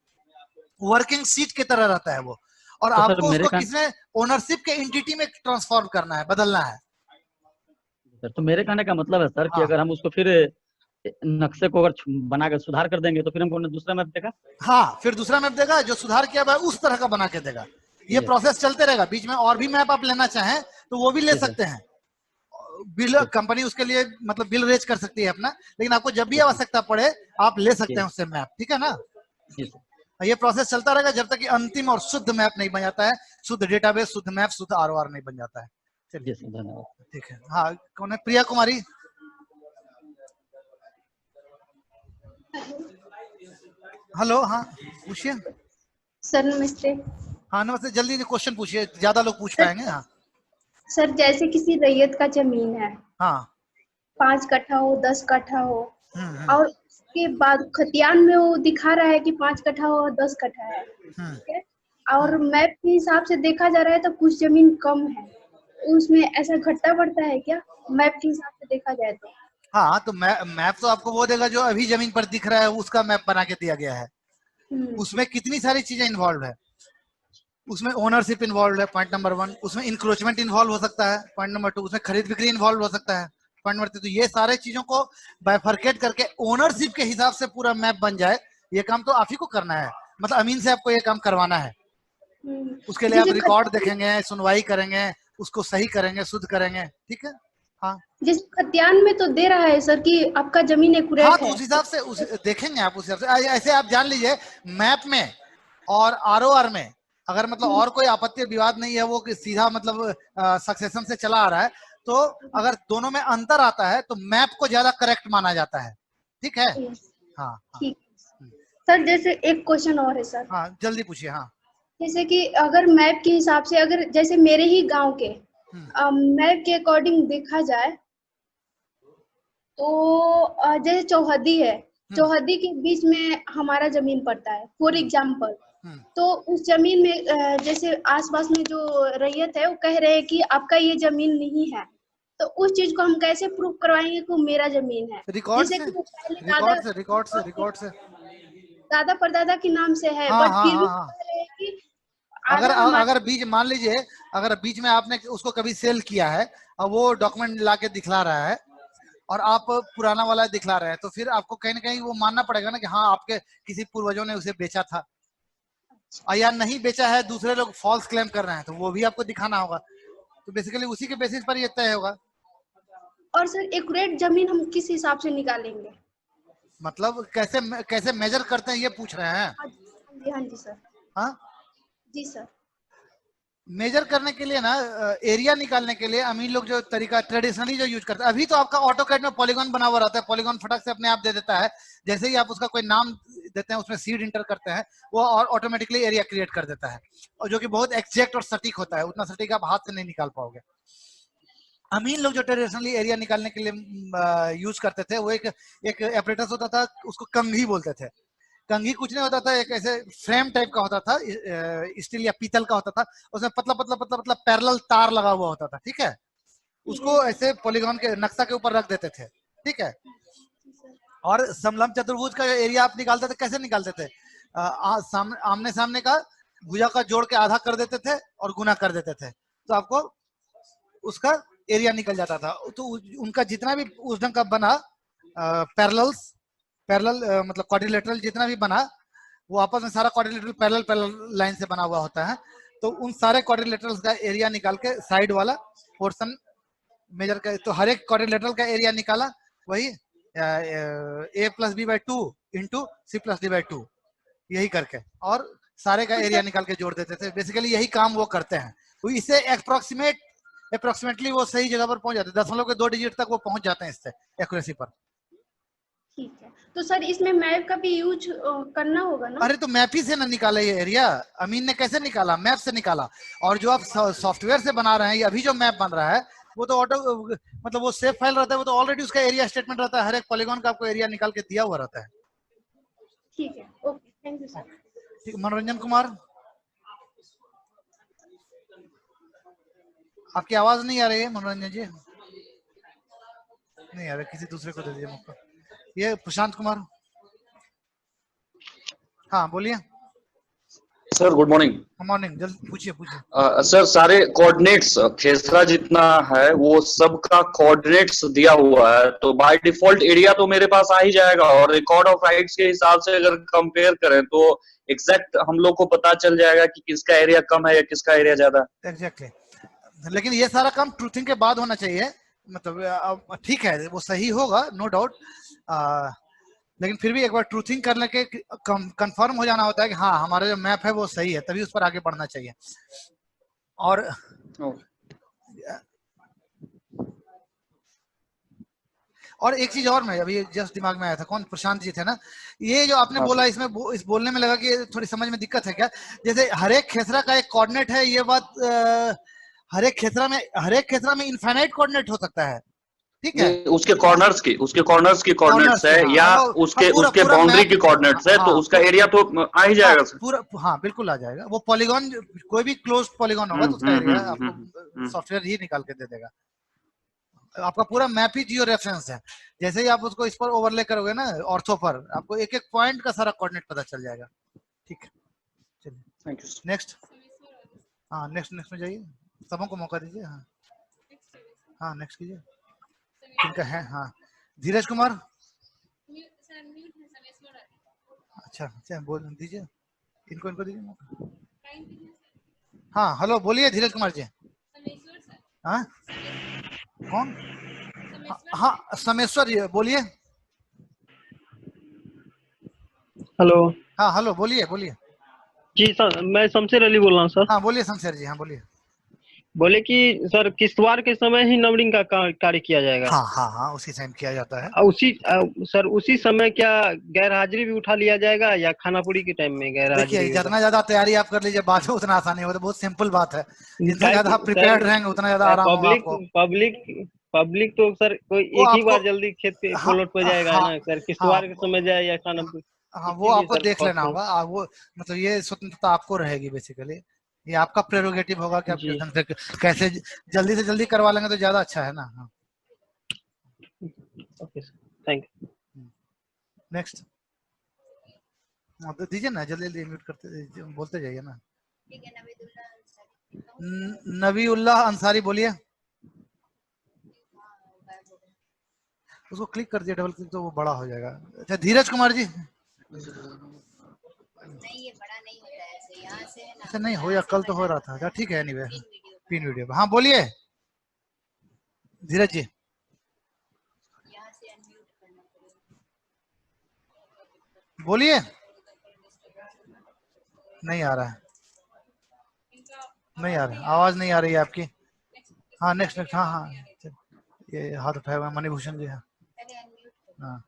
वर्किंग सीट की तरह रहता है वो। और तो आपको उसको किसने ओनरशिप के एंटिटी में ट्रांसफॉर्म करना है, बदलना है। सर तो मेरे कहने का मतलब है सर कि अगर हम उसको फिर नक्शे को अगर बना कर सुधार कर देंगे तो फिर हमको दूसरा मैप देगा। हाँ, फिर दूसरा मैप देगा जो सुधार किया हुआ है उस तरह का बना के देगा। ये प्रोसेस चलते रहेगा। बीच में और भी मैप आप लेना चाहें तो वो भी ले सकते हैं। बिल कंपनी उसके लिए मतलब बिल रेज कर सकती है अपना, लेकिन आपको जब भी आवश्यकता पड़े आप ले सकते हैं उससे मैप, ठीक है ना। ये प्रोसेस चलता रहेगा जब तक कि अंतिम और शुद्ध मैप नहीं बन जाता है, शुद्ध डेटाबेस, शुद्ध मैप, शुद्ध आरओआर नहीं बन जाता है। चलिए धन्यवाद। ठीक है। हाँ, कौन है? प्रिया कुमारी। हेलो, हाँ पूछिए। सर नमस्ते। हाँ नमस्ते, जल्दी क्वेश्चन पूछिए, ज्यादा लोग पूछ पाएंगे। हाँ सर, जैसे किसी रैयत का जमीन है, हाँ, 5 कट्ठा हो, 10 कट्ठा हो, और उसके बाद खतियान में वो दिखा रहा है कि 5 कट्ठा हो और 10 कट्ठा है, ठीक है, और मैप के हिसाब से देखा जा रहा है तो कुछ जमीन कम है, उसमें ऐसा घटता बढ़ता है क्या मैप के हिसाब से देखा जाए तो? हाँ, तो मैप तो आपको वो देगा जो अभी जमीन पर दिख रहा है, उसका मैप बना के दिया गया है। उसमें कितनी सारी चीजें इन्वॉल्व है। उसमें ओनरशिप इन्वॉल्व है, पॉइंट नंबर 1। उसमें इंक्रोचमेंट इन्वॉल्व हो सकता है, पॉइंट नंबर 2। उसमें खरीद बिक्री इन्वॉल्व हो सकता है, पॉइंट नंबर 3। तो ये सारे चीजों को बाइफरकेट करके ओनरशिप के हिसाब से पूरा मैप बन जाए, ये काम तो आप ही को करना है। मतलब अमीन से आपको ये काम करवाना है। उसके लिए आप रिकॉर्ड देखेंगे, सुनवाई करेंगे, उसको सही करेंगे, शुद्ध करेंगे, ठीक है। हाँ, जिस खतियान में तो दे रहा है सर कि आपका जमीन एक्यूरेट है, तो उस हिसाब से देखेंगे आप, उस हिसाब से। ऐसे आप जान लीजिए मैप में और आरओआर में अगर मतलब और कोई आपत्ति विवाद नहीं है, वो सीधा मतलब सक्सेशन से चला आ रहा है, तो अगर दोनों में अंतर आता है तो मैप को ज्यादा करेक्ट माना जाता है, ठीक है। हाँ ठीक सर, जैसे एक क्वेश्चन और है सर। हाँ जल्दी पूछिए। हाँ, जैसे कि अगर मैप के हिसाब से, अगर जैसे मेरे ही गांव के मैप के अकॉर्डिंग देखा जाए तो जैसे चौहदी है, चौहदी के बीच में हमारा जमीन पड़ता है फॉर एग्जाम्पल, तो उस जमीन में जैसे आसपास में जो रैयत है वो कह रहे हैं कि आपका ये जमीन नहीं है, तो उस चीज को हम कैसे प्रूव करवाएंगे कि मेरा जमीन है? रिकॉर्ड से दादा परदादा के नाम से है, बट फिर भी कह रहे हैं कि अगर बीच मान लीजिए अगर बीच में आपने उसको कभी सेल किया है और वो डॉक्यूमेंट लाके दिखला रहा है और आप पुराना वाला दिखला रहे हैं, तो फिर आपको कहीं ना कहीं वो मानना पड़ेगा ना कि हाँ आपके किसी पूर्वजों ने उसे बेचा था। और या नहीं बेचा है, दूसरे लोग फॉल्स क्लेम कर रहे हैं, तो वो भी आपको दिखाना होगा। तो बेसिकली उसी के बेसिस पर ये तय होगा। और सर एक्यूरेट जमीन हम किस हिसाब से निकालेंगे? मतलब कैसे मेजर करते हैं ये पूछ रहे हैं? हाँ जी सर। हाँ जी सर। मेजर करने के लिए ना, एरिया निकालने के लिए अमीर लोग जो तरीका ट्रेडिशनली जो यूज करते हैं, अभी तो आपका ऑटोकैड में पॉलीगॉन बना हुआ रहता है, पॉलीगॉन फटक से अपने आप दे देता है। जैसे ही आप उसका कोई नाम देते हैं, उसमें सीड इंटर करते हैं, वो और ऑटोमेटिकली एरिया क्रिएट कर देता है, और जो कि बहुत एक्जैक्ट और सटीक होता है। उतना सटीक आप हाथ से नहीं निकाल पाओगे। अमीर लोग जो ट्रेडिशनली एरिया निकालने के लिए यूज करते थे, वो एक एपरेटस होता था, उसको कंघी बोलते थे। कंघी कुछ नहीं होता था, एक ऐसे फ्रेम टाइप का होता था, स्टील या पीतल का होता था, उसमें पतला पतला पतला पतला पैरेलल तार लगा हुआ होता था, ठीक है। उसको ऐसे पॉलीगॉन के नक्शा के ऊपर रख देते थे, ठीक है। और समलंब चतुर्भुज का एरिया आप निकालते थे, कैसे निकालते थे? आमने सामने का भुजा का जोड़ के आधा कर देते थे और गुना कर देते थे, तो आपको उसका एरिया निकल जाता था। तो उनका जितना भी उस ढंग का बना पैरेलल मतलब क्वाड्रिलेटरल जितना भी बना, वो आपस में सारा क्वाड्रिलेटरल पैरेलल लाइन से बना हुआ होता है। तो उन सारे क्वाड्रिलेटरल्स का एरिया निकाल के साइड वाला पोर्शन मेजर कर, तो हर एक क्वाड्रिलेटरल का एरिया निकाला, वही a+b/2 इंटू c+d/2 यही करके, और सारे का एरिया निकाल के जोड़ देते थे। बेसिकली यही काम वो करते हैं। तो इससे अप्रोक्सीमेटली वो सही जगह पर पहुंच जाते हैं, दशमलव के 2 डिजिट तक वो पहुंच जाते हैं इससे एक्यूरेसी पर। ठीक है, तो सर इसमें मैप का भी यूज करना होगा ना? अरे तो मैप ही से ना निकाला ये एरिया, अमीन ने कैसे निकाला? मैप से निकाला। और जो आप सॉफ्टवेयर से बना रहे हैं, ये अभी जो मैप बन रहा है, वो तो ऑटो मतलब वो सेव फाइल रहता है, वो तो ऑलरेडी उसका एरिया स्टेटमेंट रहता है, हर एक पॉलीगॉन का आपको एरिया निकाल के दिया हुआ रहता है। ठीक है, ओके, थैंक यू सर। ठीक, मनोरंजन कुमार, आपकी आवाज नहीं आ रही है मनोरंजन जी, नहीं आ रही, किसी दूसरे को दे दीजिए मौका। ये प्रशांत कुमार, हाँ बोलिए। Sir good morning. मॉर्निंग, जल्दी पूछिए। सर सारे कोऑर्डिनेट्स खेसरा जितना है वो सबका कोऑर्डिनेट्स दिया हुआ है, तो बाय डिफॉल्ट एरिया तो मेरे पास आ ही जाएगा, और रिकॉर्ड ऑफ राइट्स के हिसाब से अगर कंपेयर करें तो एग्जैक्ट हम लोग को पता चल जाएगा कि किसका एरिया कम है या किसका एरिया ज्यादा। एग्जैक्टली, लेकिन ये सारा काम ट्रूथिंग के बाद होना चाहिए। मतलब ठीक है, वो सही होगा, नो डाउट, लेकिन फिर भी एक बार ट्रूथिंग करने के कंफर्म हो जाना होता है कि हाँ हमारा जो मैप है वो सही है, तभी उस पर आगे बढ़ना चाहिए। और एक चीज और मैं अभी जस्ट दिमाग में आया था, कौन प्रशांत जी थे ना, ये जो आपने बोला, इसमें इस बोलने में लगा कि थोड़ी समझ में दिक्कत है क्या? जैसे हर एक खेसरा का एक कोऑर्डिनेट है, ये बात हर एक खेसरा में इनफाइनाइट कोऑर्डिनेट हो सकता है, ठीक है। उसके कॉर्नर्स की कोऑर्डिनेट्स है, या उसके बाउंड्री की कोऑर्डिनेट्स है, तो उसका एरिया तो आ ही जाएगा सर। पूरा, हाँ बिल्कुल आ जाएगा। वो पॉलीगॉन कोई भी क्लोज्ड पॉलीगॉन होगा तो उसका एरिया आपको सॉफ्टवेयर ही निकाल के दे देगा। आपका पूरा मैप ही जियो रेफरेंस है, जैसे ही आप उसको इस पर ओवरले करोगे ना ऑर्थो पर, आपको एक एक पॉइंट का सारा कोऑर्डिनेट पता चल जाएगा। ठीक है, चलिए थैंक यू। नेक्स्ट, हाँ नेक्स्ट में जाइए, सबों को मौका दीजिए। हाँ नेक्स्ट कीजिए, किनका है? हाँ धीरज कुमार, अच्छा बोल दीजिए, इनको दीजिए मौका। हाँ हेलो, बोलिए धीरज कुमार जी। हाँ कौन? हाँ समेश्वर जी, बोलिए। हेलो। हाँ हेलो, बोलिए। जी सर, मैं शमशेर अली बोल रहा हूँ सर। हाँ बोलिए शमशेर जी, हाँ बोलिए। बोले कि सर किश्तवाड़ के समय ही नंबरिंग का कार्य किया जाएगा? हाँ उसी टाइम किया जाता है। उसी समय क्या गैर हाजिरी भी उठा लिया जाएगा, या खानापुरी के टाइम में गैर हाजिरी? देखिए जितना ज्यादा तैयारी आप कर लीजिए, बाद में उतना आसानी होता है, बहुत सिंपल बात है। जितना ज्यादा आप प्रिपेयर्ड रहेंगे उतना ज्यादा आराम होगा आपको। पब्लिक तो सर कोई एक ही बार जल्दी खेत पे प्लॉट पे जाएगा ना सर, किश्तवाड़ के समय जाए या खानापुर? हाँ वो आपको देख लेना होगा, वो मतलब ये स्वतंत्रता आपको रहेगी बेसिकली, ये आपका प्रेरोगेटिव होगा कि आप किस ढंग से कैसे जल्दी से जल्दी करवा लेंगे तो ज्यादा अच्छा है ना। हाँ okay sir, thank you. Next दीजिए ना, जल्दी म्यूट करते बोलते जाइए ना। नबीउल्लाह अंसारी, बोलिए। उसको क्लिक कर दिया, डबल क्लिक तो वो बड़ा हो जाएगा। अच्छा धीरज कुमार जी। नहीं ये बड़ा नहीं होता है ऐसे, ऐसे नहीं हो, या कल तो हो रहा था। ठीक है, एनीवे पिन वीडियो। हाँ बोलिए धीरज जी। बोलिए, नहीं आ रहा है, नहीं आ रहा है, आवाज नहीं आ रही है आपकी। हाँ नेक्स्ट नेक्स्ट, हाँ हाँ, ये हाथ उठाया हुआ मणिभूषण जी। हाँ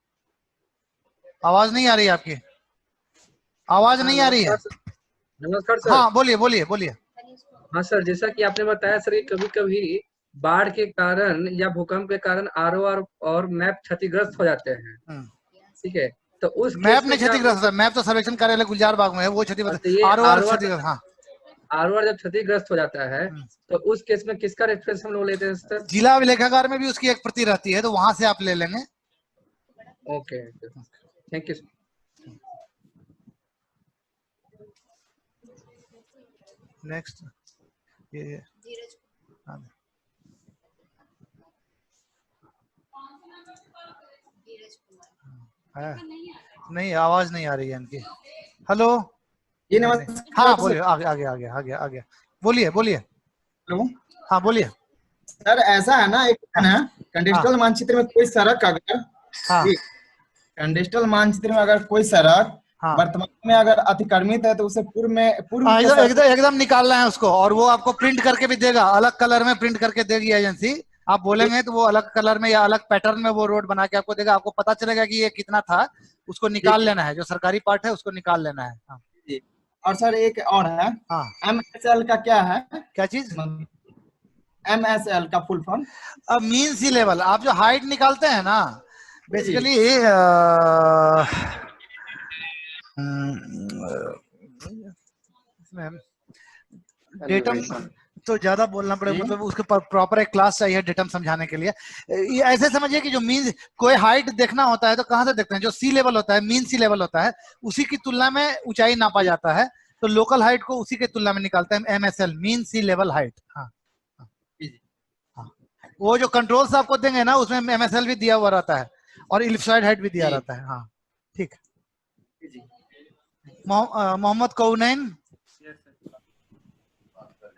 आवाज नहीं आ रही है आपकी, आवाज नहीं आ रही है। नमस्कार सर। हाँ बोलिए बोलिए बोलिए। हाँ सर, जैसा कि आपने बताया सर, कभी कभी बाढ़ के कारण या भूकंप के कारण आरओआर और मैप क्षतिग्रस्त हो जाते हैं, ठीक है, तो उस मैप नहीं क्षतिग्रस्त है, मैप तो सर्वेक्षण कार्यालय गुलजार बाग में है, वो क्षतिग्रस्त। आरओआर क्षतिग्रस्त, हाँ आरओआर जब क्षतिग्रस्त हो जाता है तो उस केस में किसका रेफरेंस हम लोग लेते हैं सर? जिला लेखाकार में भी उसकी एक प्रति रहती है, तो वहां से आप ले लेंगे। Okay, thank you. नेक्स्ट ये है, नहीं आवाज नहीं आ रही है इनकी। हेलो जी नमस्कार। हाँ बोलिए, आगे आगे आगे आगे आगे बोलिए बोलिए। हेलो हाँ बोलिए सर। ऐसा है ना, एक है कंडिशनल मानचित्र में कोई सड़क अगर कंडिशनल मानचित्र में अगर कोई सड़क वर्तमान में अगर अतिक्रमित है तो उसे पूर्व में एकदम निकालना है उसको, और वो आपको प्रिंट करके भी देगा, अलग कलर में प्रिंट करके देगी एजेंसी। आप बोलेंगे तो वो अलग कलर में या अलग पैटर्न में वो रोड बना के आपको देगा, आपको पता चलेगा कि ये कितना था, उसको निकाल लेना है, जो सरकारी पार्ट है उसको निकाल लेना है। हाँ। और सर एक और है, MSL का क्या है? क्या चीज? MSL का फुल फॉर्म मीन सी लेवल। आप जो हाइट निकालते हैं ना, बेसिकली डेटम तो ज्यादा बोलना पड़ेगा, मतलब उसके प्रॉपर एक क्लास चाहिए डेटम समझाने के लिए। ये ऐसे समझिए कि जो मीन कोई हाइट देखना होता है तो कहाँ से देखते हैं? जो सी लेवल होता है, मीन सी लेवल होता है, उसी की तुलना में ऊंचाई नापा जाता है, तो लोकल हाइट को उसी के तुलना में निकालते हैं, MSL मीन सी लेवल हाइट। हाँ वो जो कंट्रोल्स आपको देंगे ना, उसमें MSL भी दिया हुआ रहता है और इलिप्सॉइड हाइट भी दिया रहता है। हाँ ठीक। मोहम्मद कौनैन।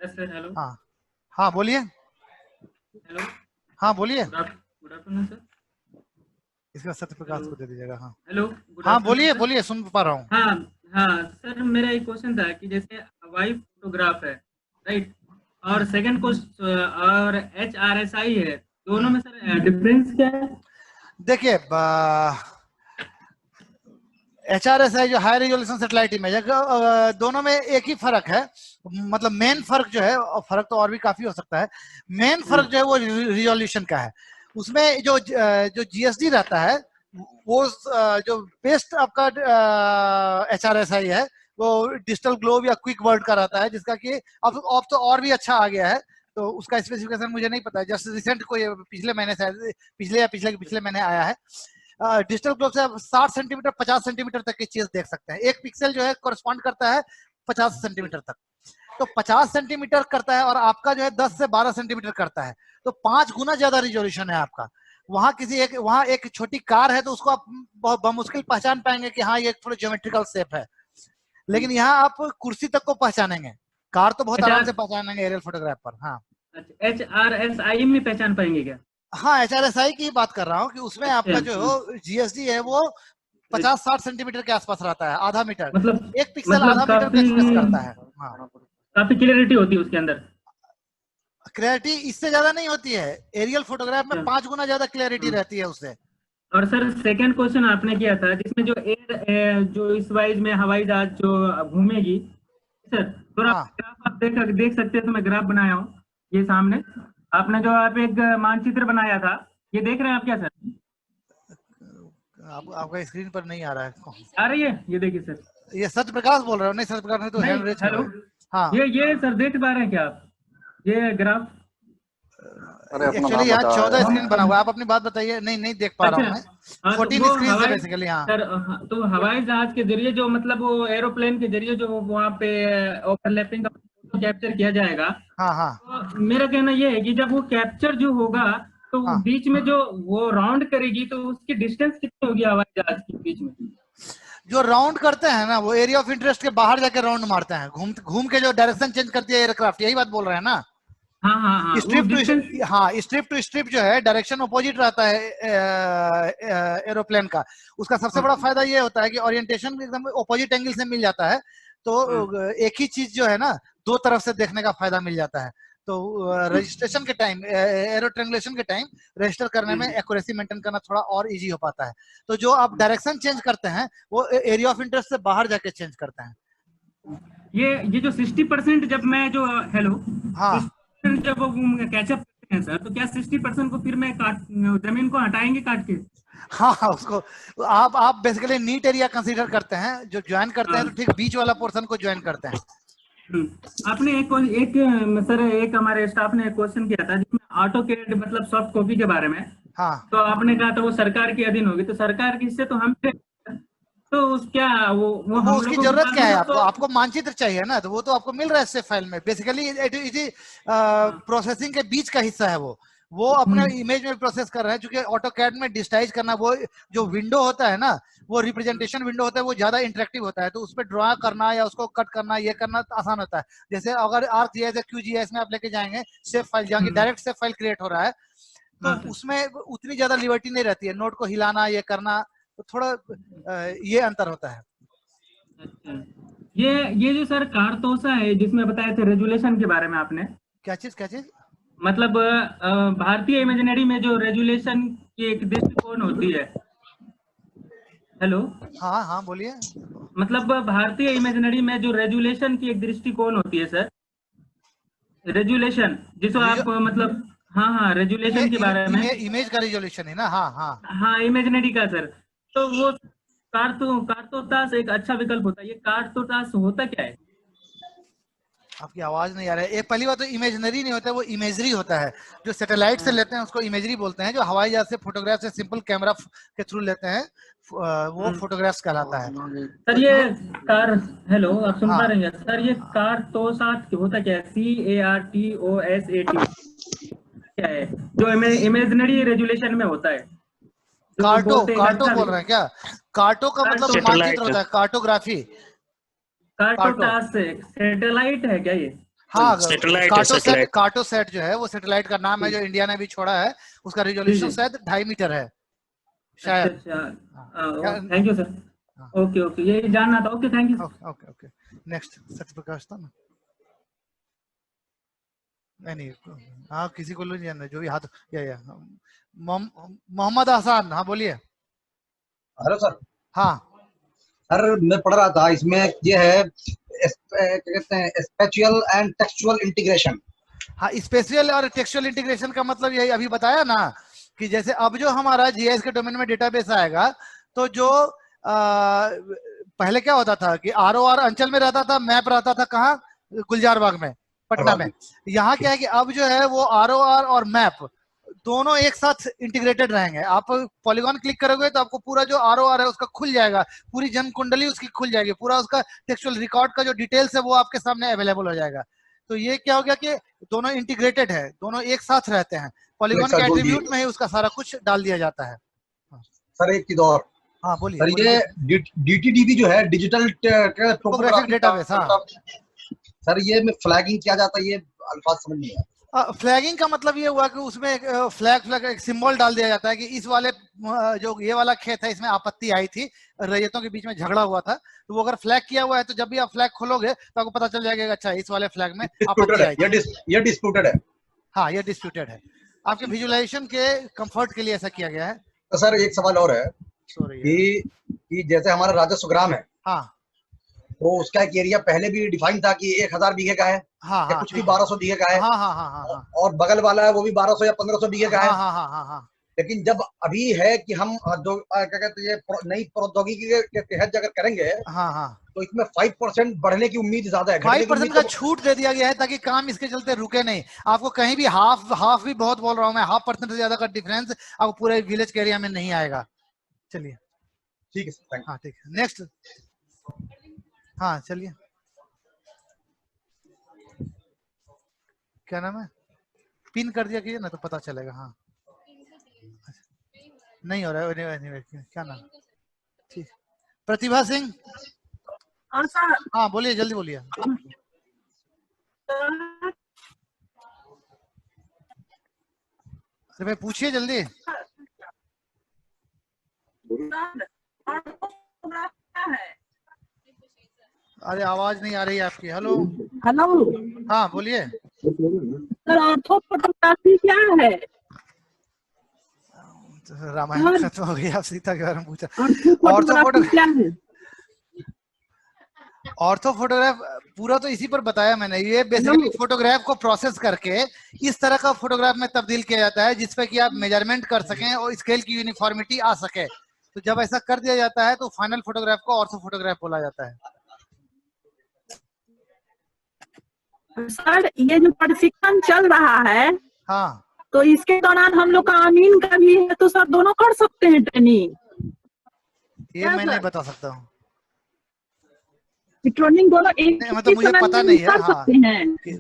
हेलो। हाँ हाँ बोलिए। हेलो। हाँ बोलिए। Good afternoon sir. इसका सत्यप्रकाश को दे दीजिएगा। हाँ हेलो। हाँ बोलिए बोलिए, सुन पा रहा हूँ। हाँ हाँ सर, मेरा एक क्वेश्चन था कि जैसे हवाई फोटोग्राफ है, राइट, और सेकंड और HRSI है, दोनों में सर डिफरेंस क्या है? देखिए HRSI जो हाई रेजोल्यूशन सैटेलाइट इमेज है, दोनों में एक ही फर्क है, मतलब मेन फर्क जो है, फर्क तो और भी काफी हो सकता है, मेन फर्क जो है वो रिजोल्यूशन का है। उसमें जो GSD रहता है, वो जो बेस्ट आपका HRSI है वो डिजिटल ग्लोब या क्विक वर्ल्ड का रहता है, जिसका कि अब तो और भी अच्छा आ गया है, तो उसका स्पेसिफिकेशन मुझे नहीं पता है, जस्ट रिसेंट को ये पिछले महीने से, पिछले महीने आया है। डिजिटल ग्लोब से 60 सेंटीमीटर 50 सेंटीमीटर तक की चीज देख सकते हैं। एक पिक्सल जो है कोरस्पॉन्ड करता है 50 सेंटीमीटर तक, तो 50 सेंटीमीटर करता है, और आपका जो है 10 से 12 सेंटीमीटर करता है, तो 5 गुना ज्यादा रिजोल्यूशन है आपका। वहां एक छोटी कार है तो उसको आप बहुत बमुश्किल पहचान पाएंगे कि हाँ ये थोड़ा ज्योमेट्रिकल शेप है, लेकिन यहाँ आप कुर्सी तक को पहचानेंगे, कार तो बहुत आराम से पहचानेंगे एरियल फोटोग्राफ पर। हाँ HRSI में पहचान पाएंगे क्या? हाँ HRSI की बात कर रहा हूँ कि उसमें आपका जो GSD है वो 50-60 सेंटीमीटर के आसपास रहता है, आधा मीटर, मतलब एक पिक्सल आधा मीटर का एक्सप्रेस करता है। हाँ काफी क्लियरिटी होती है उसके अंदर। क्लैरिटी इससे ज्यादा नहीं होती है, एरियल फोटोग्राफ में 5 गुना ज्यादा क्लैरिटी रहती है उससे। और सर सेकंड क्वेश्चन आपने किया था जिसमें जो एयर जो इस वाइज में हवाई जहाज जो घूमेगी, सर थोड़ा ग्राफ आप देख सकते हैं, तो मैं ग्राफ बनाया हूँ ये सामने, आपने जो आप एक मानचित्र बनाया था, ये देख रहे हैं आप क्या सर? आपका स्क्रीन पर नहीं आ रहा है। आ रही है, ये देखिए सर, ये सत्यप्रकाश बोल रहे हो? नहीं सत्यप्रकाश नहीं तो हैंड रेज। हेलो। हाँ ये सर देख पा रहे हैं क्या आप ये ग्राफ? एक्चुअली यहाँ 14 स्क्रीन बना हुआ है, आप अपनी बात बताइए। नहीं देख पा रहा हूँ मैं, 14 स्क्रीन है बेसिकली। हाँ सर, तो हवाई जहाज के जरिए जो मतलब वो एरोप्लेन के जरिए जो वहाँ पे ओवरलैपिंग का कैप्चर किया जाएगा। हाँ हाँ तो मेरा कहना ये है कि जब वो कैप्चर जो होगा तो बीच में जो वो राउंड करेगी तो उसकी डिस्टेंस कितनी होगी हवाई जहाज के बीच में? जो राउंड करते हैं ना वो एरिया ऑफ इंटरेस्ट के बाहर जाके राउंड मारते हैं, घूम घूम के जो डायरेक्शन चेंज करती है एयरक्राफ्ट, यही बात बोल रहे हैं ना? हाँ हाँ हाँ, स्ट्रिप टू स्ट्रिप जो है डायरेक्शन अपोजिट रहता है एरोप्लेन का। उसका सबसे बड़ा फायदा ये होता है कि ओरिएंटेशन एकदम अपोजिट एंगल से मिल जाता है, तो एक ही चीज जो है ना दो तरफ से देखने का फायदा मिल जाता है। तो रजिस्ट्रेशन के टाइम, एरो ट्रिंगुलेशन के टाइम रजिस्टर करने में एक्यूरेसी मेंटेन करना थोड़ा और इजी हो पाता है। तो जो आप डायरेक्शन चेंज करते हैं वो एरिया ऑफ इंटरेस्ट से बाहर जाके चेंज करते हैं। ये जो 60% जब मैं जो हेलो हाँ जब वो कैचअप करते हैं सर, तो क्या 60% को फिर मैं जमीन को हटाएंगे काट के? हाँ उसको आप बेसिकली नीट एरिया कंसीडर करते हैं, जो ज्वाइन करते हैं तो ठीक बीच वाला पोर्शन को ज्वाइन करते हैं। आपने एक सर एक हमारे स्टाफ ने एक क्वेश्चन किया था जिसमें ऑटोकैड मतलब सॉफ्ट कॉपी के बारे में। हाँ तो आपने कहा था वो सरकार के अधीन होगी, तो सरकार किससे, तो हम तो क्या वो उसकी जरूरत क्या है आपको? आपको मानचित्र चाहिए ना, तो वो तो आपको मिल रहा है इससे फाइल में। बेसिकली इट इज प्रोसेसिंग के बीच का हिस्सा है वो अपने इमेज में प्रोसेस कर रहे हैं। क्योंकि ऑटोकैड में डिजिटाइज करना, वो जो विंडो होता है ना, वो रिप्रेजेंटेशन विंडो होता है, वो ज्यादा इंटरेक्टिव होता है, तो उस पर ड्रॉ करना या उसको कट करना ये करना आसान होता है। जैसे अगर आर्कजीआईएस या क्यूजीआईएस में आप लेके जाएंगे सेव फाइल, जहाँ की डायरेक्ट सेव फाइल क्रिएट हो रहा है, तो उसमें उतनी ज्यादा लिबर्टी नहीं रहती है, नोट को हिलाना ये करना, तो थोड़ा ये अंतर होता है। ये जो सर कारतोसा है जिसमें बताए थे रेजुलेशन के बारे में आपने, क्या चीज? मतलब भारतीय इमेजिनरी में जो रेजुलेशन की एक दृष्टिकोण होती है। हेलो, हाँ बोलिए। मतलब भारतीय इमेजिनरी में जो रेजुलेशन की एक दृष्टिकोण होती है सर, रेजुलेशन जिसको आप मतलब हाँ रेजुलेशन के बारे में, इमेज का रेजुलेशन है ना? हाँ इमेजिनरी का सर। तो वो कार्टोटास एक अच्छा विकल्प होता है। ये कार्टोटास होता क्या है? आपकी आवाज नहीं आ रहा है। एक पहली बात तो इमेजिनरी नहीं होता है, वो इमेजरी होता है। जो सैटेलाइट से लेते हैं उसको इमेजरी बोलते हैं, जो हवाई जहाज से फोटोग्राफ से सिंपल कैमरा के थ्रू लेते हैं वो फोटोग्राफ्स कहलाता है। सर ये हेलो आप सुन पा रहे हैं सर? ये कार्टोसाट होता क्या है? CARTOSAT क्या है जो इमेजिनरी रेजुलेशन में होता है? कार्टो बोल रहे हैं क्या? कार्टो का मतलब मानचित्र होता है, कार्टोग्राफी। कार्टोटास सैटेलाइट है क्या ये? हाँ, कार्टोसैट जो है वो सैटेलाइट का नाम है जो इंडिया ने भी छोड़ा है। उसका रिजोल्यूशन शायद 2.5 मीटर है शायद। Thank you sir. ओके ये जानना था। Okay thank you. Okay next Satyaprakash था ना? नहीं हाँ किसी को नहीं जानना, जो भी हाथ या मोहम्मद हसन। हाँ बोलिए। Hello sir. हाँ सर मैं पढ़ रहा था, इसमें ये है क्या कहते हैं, स्पेशियल एंड टेक्सचुअल इंटीग्रेशन। हाँ, स्पेशियल और टेक्सचुअल इंटीग्रेशन का मतलब यही अभी बताया ना कि जैसे अब जो हमारा जीआईएस के डोमेन में डेटाबेस आएगा, तो जो पहले क्या होता था कि आरओआर अंचल में रहता था, मैप रहता था कहाँ? गुलजार बाग में, पटना में। यहाँ क्या है कि अब जो है वो आरओआर और मैप दोनों एक साथ इंटीग्रेटेड रहेंगे। आप पॉलीगॉन क्लिक करोगे तो आपको पूरा जो आरओआर है उसका खुल जाएगा, पूरी जन्म कुंडली उसकी खुल जाएगी, पूरा उसका टेक्सचुअल रिकॉर्ड का जो डिटेल्स है वो आपके सामने अवेलेबल हो जाएगा। तो ये क्या हो गया कि दोनों इंटीग्रेटेड है, दोनों एक साथ रहते हैं। पॉलीगॉन के एट्रीब्यूट में ही उसका सारा कुछ डाल दिया जाता है। सर एक चीज और। हाँ बोलिए। सर ये डीटीडीबी जो है, डिजिटल टोपोग्राफिक डेटाबेस। हाँ सर ये में फ्लैगिंग किया जाता है, ये अल्फाज समझ नहीं आया। फ्लैगिंग का मतलब ये हुआ कि उसमें फ्लैग एक सिंबल डाल दिया जाता है कि इस वाले जो ये वाला खेत है इसमें आपत्ति आई थी, रैयतों के बीच में झगड़ा हुआ था, तो वो अगर फ्लैग किया हुआ है तो जब भी आप फ्लैग खोलोगे तो आपको पता चल जाएगा अच्छा इस वाले फ्लैग में आपत्ति आई थी। ये डिस्प्यूटेड है। हाँ ये डिस्प्यूटेड है। आपके विजुअलाइजेशन के कंफर्ट के लिए ऐसा किया गया है। तो सर एक सवाल और है कि जैसे हमारा राजस्व ग्राम है, हाँ तो उसका एक एरिया पहले भी डिफाइन था कि 1000 बीघे का है, हाँ कुछ भी 1200 बीघे का है। हाँ और बगल वाला है वो भी 1200 या 1500 बीघे का है। हाँ। लेकिन जब अभी है कि हम जो क्या कहते हैं नई प्रौद्योगिकी के तहत अगर करेंगे, तो इसमें 5% बढ़ने की उम्मीद ज्यादा है। 5% का छूट दे दिया गया है ताकि काम इसके चलते रुके नहीं। आपको कहीं भी हाफ भी बहुत बोल रहा हूँ मैं, 0.5% से ज्यादा का डिफरेंस आपको पूरे विलेज के एरिया में नहीं आएगा। चलिए ठीक है सर। हाँ ठीक है नेक्स्ट। हाँ चलिए क्या नाम है? पिन कर दिया कीजिए ना तो पता चलेगा। हाँ नहीं हो रहा है। क्या नाम? ठीक प्रतिभा सिंह। हाँ सर। हाँ बोलिए, जल्दी बोलिए। अरे भाई पूछिए जल्दी। अरे आवाज नहीं आ रही है आपकी। Hello hello. हाँ बोलिए। सर ऑर्थो फोटोग्राफी क्या है? रामायण खत्म हो गई, आप सीता के बारे में पूछा। ऑर्थो फोटोग्राफ पूरा तो इसी पर बताया मैंने। ये बेसिकली फोटोग्राफ को प्रोसेस करके इस तरह का फोटोग्राफ में तब्दील किया जाता है जिसपे कि आप मेजरमेंट कर सकें और स्केल की यूनिफॉर्मिटी आ सके। तो जब ऐसा कर दिया जाता है तो फाइनल फोटोग्राफ को ऑर्थो फोटोग्राफ बोला जाता है। सर ये जो प्रशिक्षण चल रहा है, हाँ, तो इसके दौरान हम लोग का अमीन का भी है, तो सर दोनों कर सकते हैं ट्रेनिंग? ये मैं नहीं बता सकता हूँ। ट्रेनिंग दोनों एक मतलब मुझे पता नहीं है। कर सकते हैं।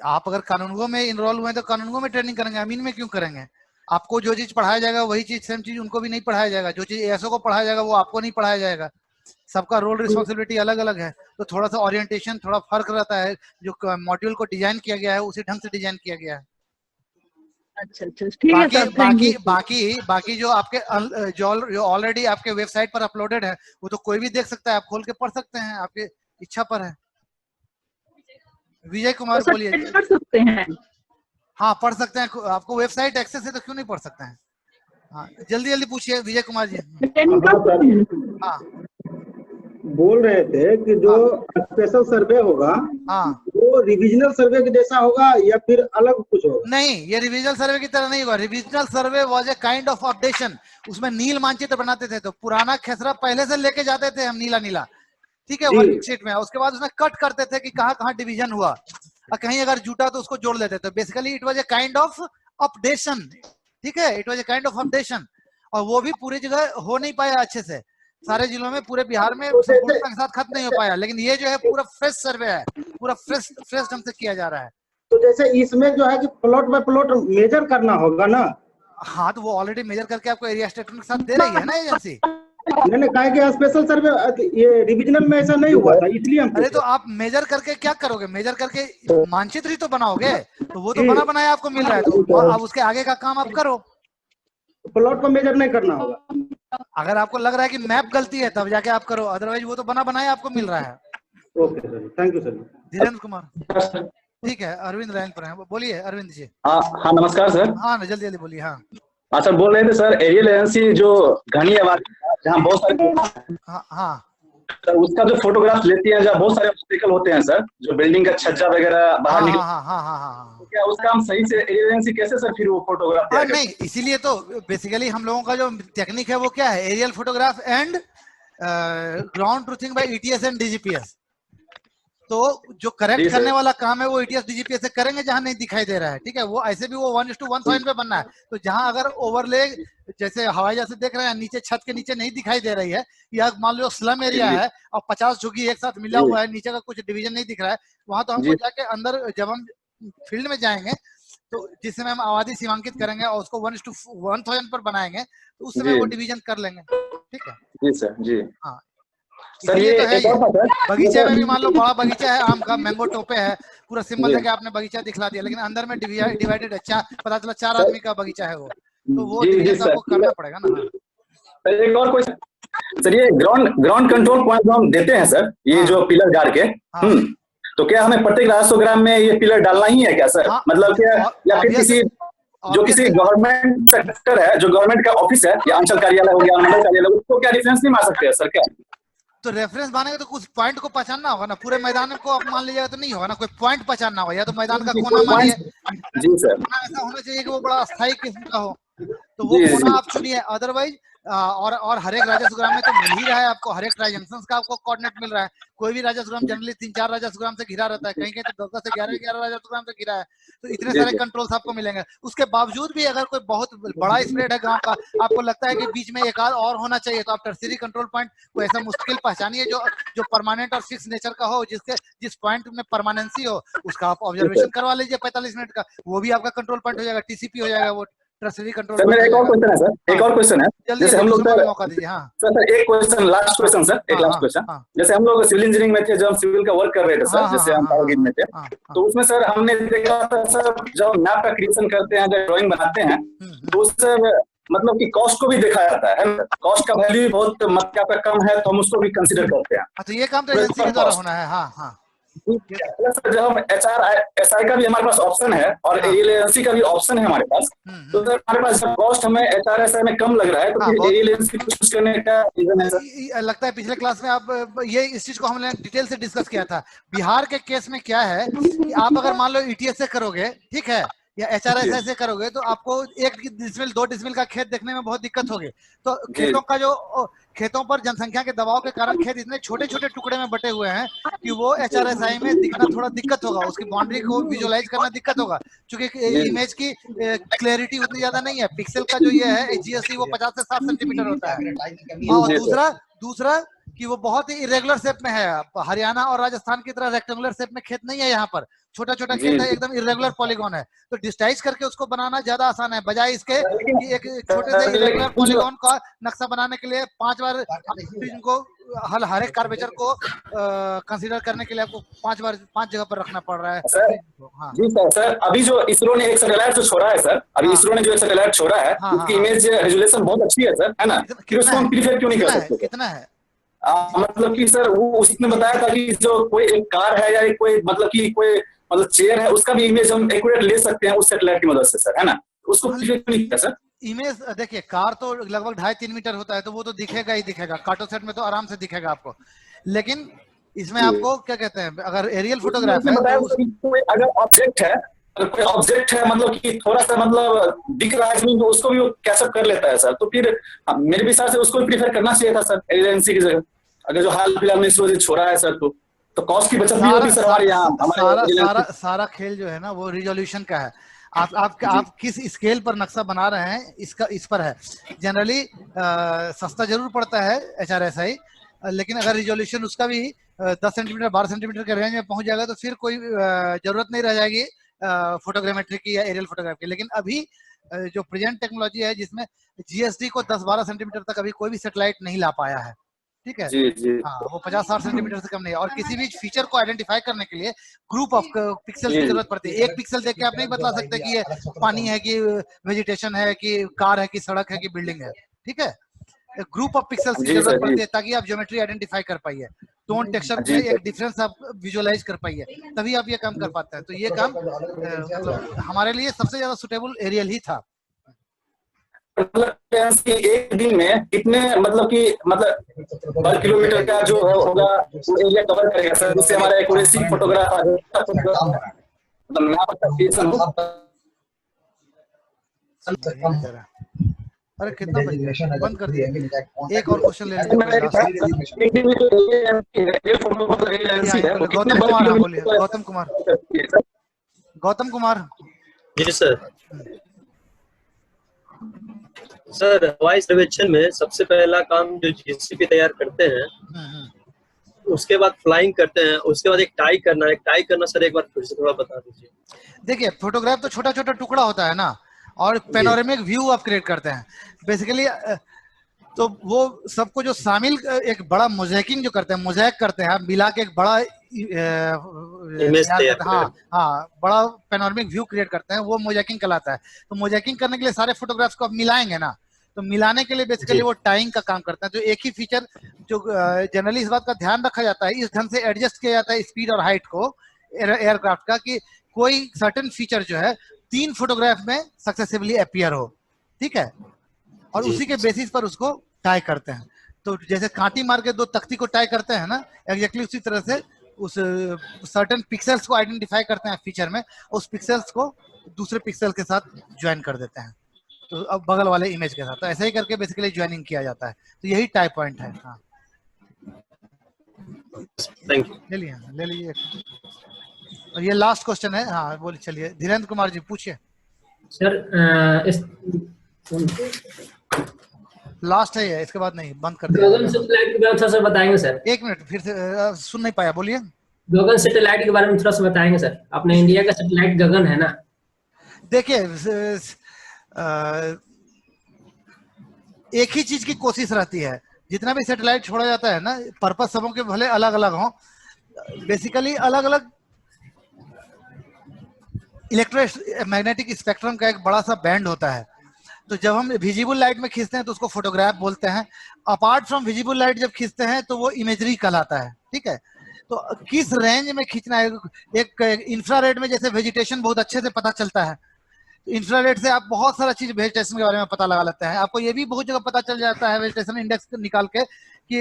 आप अगर कानूनगो में इनरोल हुए तो कानूनगो में ट्रेनिंग करेंगे, अमीन में क्यों करेंगे? आपको जो चीज पढ़ाया जाएगा वही चीज, सेम चीज उनको भी नहीं पढ़ाया जाएगा। जो चीज एएसओ को पढ़ाया जाएगा वो आपको नहीं पढ़ाया जाएगा। सबका रोल रिस्पॉन्सिबिलिटी अलग अलग है, तो थोड़ा सा ओरिएंटेशन थोड़ा फर्क रहता है। जो मॉड्यूल को डिजाइन किया गया है उसी ढंग से डिजाइन किया गया है। अच्छा ठीक है सर। बाकी जो आपके जो ऑलरेडी आपके वेबसाइट पर अपलोडेड है वो तो कोई भी देख सकता है, आप खोल के पढ़ सकते हैं, आपके इच्छा पर है। विजय कुमार बोलिए। पढ़ सकते हैं? हाँ पढ़ सकते हैं, आपको वेबसाइट एक्सेस है तो क्यों नहीं पढ़ सकते हैं। हाँ जल्दी जल्दी पूछिए विजय कुमार जी। हाँ बोल रहे थे कि जो स्पेशल सर्वे होगा वो रिविजनल सर्वे के जैसा होगा या फिर अलग कुछ होगा? नहीं, ये रिविजनल सर्वे की तरह नहीं होगा। Revisional survey was a kind of updation. उसमें नील मानचित्र बनाते थे, तो पुराना खेसरा पहले से लेके जाते थे हम नीला नीला, ठीक है, वर्कशीट में। उसके बाद उसमें कट करते थे कि कहाँ कहाँ डिवीजन हुआ, और कहीं अगर जुटा तो उसको जोड़ लेते थे। Basically it was a kind of updation, ठीक है, it was a kind of updation. और वो भी पूरी जगह हो नहीं पाया अच्छे से, सारे जिलों में, पूरे बिहार में संपूर्णता के साथ खत्म नहीं हो पाया। लेकिन ये जो है पूरा फ्रेश सर्वे है, पूरा फ्रेश ढंग से किया जा रहा है। तो जैसे इसमें जो है कि प्लॉट बाय प्लॉट मेजर करना होगा ना? हाँ तो वो ऑलरेडी मेजर करके आपको एरिया स्टेटमेंट के साथ दे रही है ना एजेंसी। नहीं कहा कि स्पेशल सर्वे ये रिविजनल में ऐसा नहीं हुआ था, इसलिए हम। अरे तो आप मेजर करके क्या करोगे? मेजर करके मानचित्र ही तो बनाओगे, तो वो तो बना बनाया आपको मिल रहा है, तो अब उसके आगे का काम आप करो। प्लॉट को मेजर नहीं करना होगा। अगर आपको लग रहा है कि मैप गलती है तब जाके आप करो, अदरवाइज वो तो बना बनाया आपको मिल रहा है। Okay sir, thank you sir. Dhirendra Kumar ठीक है, अरविंद लाइन पर है, बोलिए अरविंद जी। हाँ नमस्कार सर। हाँ जल्दी जल्दी बोलिए। हाँ सर बोल रहे थे सर, एरियल एजेंसी जो घनी आबादी जहाँ बहुत सारे हाँ सर उसका जो फोटोग्राफ लेती है, जहाँ बहुत सारे ऑब्स्टिकल होते हैं सर, जो बिल्डिंग का छज्जा वगैरह बाहर निकल, तो क्या उसका हम सही से एरियल एजेंसी कैसे सर फिर वो फोटोग्राफ? नहीं, इसीलिए तो बेसिकली हम लोगों का जो टेक्निक है वो क्या है, aerial photograph and ground truthing by ETS and DGPS. तो जो करेक्ट करने वाला काम है वो ईटीएस डीजीपीएस से करेंगे जहां नहीं दिखाई दे रहा है, ठीक है। वो ऐसे भी वो 1:1000 पे बनना है, तो जहां अगर ओवरले जैसे हवाई जहाज से देख रहे हैं नीचे छत के नीचे नहीं दिखाई दे रही है, या मान लो स्लम एरिया है और 50 झुग्गी एक साथ मिला हुआ है, नीचे का कुछ डिवीजन नहीं दिख रहा है, वहां तो हमको जाके अंदर जब हम फील्ड में जाएंगे तो जिस समय हम आबादी सीमांकित करेंगे और उसको 1:1000 पर बनाएंगे तो उस समय वो डिवीजन कर लेंगे, ठीक है। जी सर जी। हाँ सर ये तो है बगीचे में भी मान लो बड़ा बगीचा है आम का, मैंगो टोपे है, पूरा सिंबल देके आपने बगीचा दिखला दिया, लेकिन अंदर में डिवाइडेड है, पता चला 4 आदमी का बगीचा है वो, तो वो डिवीजन आपको करना पड़ेगा ना। सर एक और क्वेश्चन सर, ये ग्राउंड कंट्रोल पॉइंट जो हम देते हैं सर, ये जो पिलर गाड़ के, तो क्या हमें प्रत्येक राजस्व ग्राम में ये पिलर डालना ही है क्या सर? मतलब क्या, या फिर किसी गवर्नमेंट सेक्टर है, जो गवर्नमेंट का ऑफिस है या अंचल कार्यालय हो गया, मंडल कार्यालय, उसको क्या रेफरेंस नहीं मार सकते हैं सर क्या? तो रेफरेंस मानेंगे तो कुछ पॉइंट को पहचानना होगा ना, पूरे मैदान को आप मान लीजिएगा तो नहीं होगा ना, कोई पॉइंट पहचानना होगा, या तो मैदान का कोना मानिए। जी सर। ऐसा होना चाहिए कि वो बड़ा अस्थायी किस्म का हो, तो वो कोना आप चुनिए। अदरवाइज और हर एक राजस्व ग्राम में तो मिल ही रहा है आपको, हर एक ट्राई जंक्शन का आपको कोऑर्डिनेट मिल रहा है। कोई भी राजस्व ग्राम जनरली 3-4 राजस्व ग्राम से घिरा रहता है, कहीं कहीं तो 10 से 11 राजस्व ग्राम से घिरा है, तो इतने सारे कंट्रोल्स आपको मिलेंगे। उसके बावजूद भी अगर कोई बहुत बड़ा स्प्रेड है गांव का, आपको लगता है कि बीच में एक आध और होना चाहिए, तो आप टर्शियरी कंट्रोल पॉइंट को ऐसा मुश्किल पहचानिए जो परमानेंट और फिक्स नेचर का हो, जिस पॉइंट में परमानेंसी हो, उसका आप ऑब्जर्वेशन करवा लीजिए 45 मिनट का, वो भी आपका कंट्रोल पॉइंट हो जाएगा, टीसीपी हो जाएगा वो, टर्सरी कंट्रोल। सर मेरा एक और क्वेश्चन है सर, एक और क्वेश्चन है। जैसे हम लोग मौका दीजिए। हाँ सर एक क्वेश्चन, लास्ट क्वेश्चन सर, एक लास्ट क्वेश्चन। जैसे हम लोग सिविल इंजीनियरिंग में थे, जब हम सिविल का वर्क कर रहे थे सर, जैसे हम पावर ग्रिड में थे, तो उसमें सर हमने देखा था सर, जब मैप का क्रिएशन करते हैं, जब ड्राइंग बनाते हैं, तो उससे मतलब कि कॉस्ट को भी देखा जाता है। कॉस्ट का वैल्यू बहुत मतलब का कम है, तो हम उसको भी कंसीडर करते हैं। अच्छा, ये काम तो एजेंसी के द्वारा होना है। हाँ हाँ सर, जब हम HRSI का भी हमारे पास ऑप्शन है और एजेंसी का भी ऑप्शन है हमारे पास, तो सर हमारे पास जब कॉस्ट हमें HRSI में कम लग रहा है, तो फिर एजेंसी चूज करने का रीजन है सर। लगता है पिछले क्लास में आप ये इस चीज को हमने डिटेल से डिस्कस किया था। बिहार के केस में क्या है कि आप अगर मान लो ETS से करोगे, ठीक है, या HRSI से करोगे, तो आपको 1 डिसमिल 2 डिसमिल का खेत देखने में बहुत दिक्कत होगी। तो खेतों का जो खेतों पर जनसंख्या के दबाव के कारण खेत इतने छोटे छोटे टुकड़े में बटे हुए हैं कि वो HRSI में दिखना थोड़ा दिक्कत होगा, उसकी बाउंड्री को विजुअलाइज करना दिक्कत होगा, क्योंकि इमेज की क्लैरिटी उतनी ज्यादा नहीं है। पिक्सल का जो ये है HGSC वो 50 से 60 सेंटीमीटर होता है। और दूसरा कि वो बहुत ही इरेगुलर शेप में है। हरियाणा और राजस्थान की तरह रेक्टेंगुलर शेप में खेत नहीं है, यहाँ पर छोटा छोटा खेत है, एकदम इरेगुलर पॉलीगॉन है। तो डिस्टाइज करके उसको बनाना ज्यादा आसान है, बजाय इसके कि एक छोटे से इरेगुलर पॉलीगॉन का नक्शा बनाने के लिए 5 बार को हर एक कार्वेचर को कंसीडर करने के लिए आपको 5 जगह पर रखना पड़ रहा है। हाँ जी सर, अभी जो इसरो ने एक सैटेलाइट जो छोड़ा है सर, अभी इसरो ने जो एक सैटेलाइट छोड़ा है, उसकी इमेज रेजोल्यूशन बहुत अच्छी है सर, है ना? फिर उसको हम प्रीफर क्यों नहीं कर सकते? कितना है? मतलब कि सर वो उसने बताया था कि जो कोई एक कार है या कोई मतलब कि कोई मतलब चेयर है, उसका भी इमेज हम एक्यूरेट ले सकते हैं उस सैटेलाइट की मदद से सर, है ना? उसको प्रीफर क्यों नहीं किया सर? इमेज देखिए, कार तो लगभग 2.5-3 मीटर होता है, तो वो तो दिखेगा ही दिखेगा, कार्टोसेट में तो आराम से दिखेगा आपको। लेकिन इसमें आपको क्या कहते हैं, अगर एरियल फोटोग्राफ है, अगर ऑब्जेक्ट है, कोई ऑब्जेक्ट है मतलब कि थोड़ा सा मतलब दिख रहा है तो उसको भी वो कैप्चर कर लेता है सर, तो फिर मेरे विचार से उसको भी प्रीफर करना चाहिए था सर एजेंसी की जगह। अगर जो हाल फिलहाल में इसरो छोड़ा है सर, तो कॉस्ट की बचत भी होगी सर हमारे यहाँ। सारा खेल जो है ना वो रिजोल्यूशन का है। आप किस स्केल पर नक्शा बना रहे हैं, इस पर है। जनरली सस्ता जरूर पड़ता है HRSI, लेकिन अगर रिजोल्यूशन उसका भी 10 सेंटीमीटर 12 सेंटीमीटर के रेंज में पहुंच जाएगा, तो फिर कोई जरूरत नहीं रह जाएगी फोटोग्रामेट्री की या एरियल फोटोग्राफी की। लेकिन अभी जो प्रेजेंट टेक्नोलॉजी है, जिसमें GSD को 10-12 सेंटीमीटर तक अभी कोई भी सैटेलाइट नहीं ला पाया है, ठीक है जी। हाँ, वो 50-60 सेंटीमीटर से कम नहीं है। और किसी भी फीचर को आइडेंटिफाई करने के लिए ग्रुप ऑफ पिक्सल की जरूरत पड़ती है। एक पिक्सल देख के आप नहीं बता सकते कि ये पानी है कि वेजिटेशन है कि कार है कि सड़क है कि बिल्डिंग है, ठीक है। ग्रुप ऑफ पिक्सल्स की जरूरत पड़ती है ताकि आप ज्योमेट्री आइडेंटिफाई कर पाइए, टोन टेक्सचर में एक डिफरेंस आप विजुअलाइज कर पाइए, तभी आप ये काम कर पाते हैं। तो ये काम मतलब हमारे लिए सबसे ज्यादा सुटेबल एरियल ही था। मतलब एक दिन में कितने मतलब कि मतलब 12 किलोमीटर का जो होगा वो एरिया कवर करेगा सर, जिससे हमारा एक्यूरेसी फोटोग्राफ आ जाए। अरे कितना बंद कर दिया। एक और क्वेश्चन ले लीजिए। गौतम कुमार जी सर। सर हवाई सर्वेक्षण में सबसे पहला काम जो GCP तैयार करते हैं, उसके बाद फ्लाइंग करते हैं, उसके बाद एक टाई करना सर एक बार फिर से थोड़ा बता दीजिए। देखिए, फोटोग्राफ तो छोटा छोटा टुकड़ा होता है ना, और पेनोरेमिक व्यू आप क्रिएट करते हैं बेसिकली। तो वो सबको जो शामिल एक बड़ा मोज़ेकिंग जो करते हैं, मोज़ेक करते हैं, आप मिला के एक बड़ा बड़ा पेनोरेमिक व्यू क्रिएट करते हैं, वो मोज़ेकिंग कहलाता है। तो मोज़ेकिंग करने के लिए सारे फोटोग्राफ्स को आप मिलाएंगे ना, तो मिलाने के लिए बेसिकली वो टाइंग का काम करता है। तो एक ही फीचर जो जनरली इस बात का ध्यान रखा जाता है, इस ढंग से एडजस्ट किया जाता है स्पीड और हाइट को एयरक्राफ्ट का, कि कोई सर्टेन फीचर जो है 3 फोटोग्राफ में सक्सेसिवली अपीयर हो, ठीक है, और उसी के बेसिस पर उसको टाई करते हैं। तो जैसे कांटी मार के 2 तख्ती को टाई करते हैं ना, एग्जैक्टली उसी तरह से उस सर्टेन पिक्सेल्स को आइडेंटिफाई करते हैं फीचर में, उस पिक्सेल्स को दूसरे पिक्सल के साथ ज्वाइन कर देते हैं, तो अब बगल वाले इमेज के साथ। तो ऐसे ही करके बेसिकली ज्वाइनिंग किया जाता है। तो यही टाई पॉइंट है। हाँ, ले लीजिए। और ये लास्ट क्वेश्चन है। हाँ बोलिए, चलिए धीरेन्द्र कुमार जी पूछिए सर। लास्ट है ये, इसके बाद नहीं, बंद कर दिया। गगन सैटेलाइट के बारे में थोड़ा सा बताएंगे सर? 1 मिनट, फिर से सुन नहीं पाया, बोलिए। गगन सैटेलाइट के बारे में थोड़ा सा बताएंगे सर? अपने इंडिया का सैटेलाइट गगन है ना? देखिए, एक ही चीज की कोशिश रहती है। जितना भी सैटेलाइट छोड़ा जाता है ना, पर्पस सबों के भले अलग अलग हों, बेसिकली अलग अलग इलेक्ट्रोमैग्नेटिक स्पेक्ट्रम का एक बड़ा सा बैंड होता है। तो जब हम विजिबल लाइट में खींचते हैं तो उसको फोटोग्राफ बोलते हैं। अपार्ट फ्रॉम विजिबल लाइट जब खींचते हैं तो वो इमेजरी कहलाता है। ठीक है, तो किस रेंज में खींचना है। एक इंफ्रारेड में जैसे वेजिटेशन बहुत अच्छे से पता चलता है, तो इंफ्रारेड से आप बहुत सारा चीज वेजिटेशन के बारे में पता लगा लेते हैं। आपको ये भी बहुत जगह पता चल जाता है वेजिटेशन इंडेक्स निकाल के कि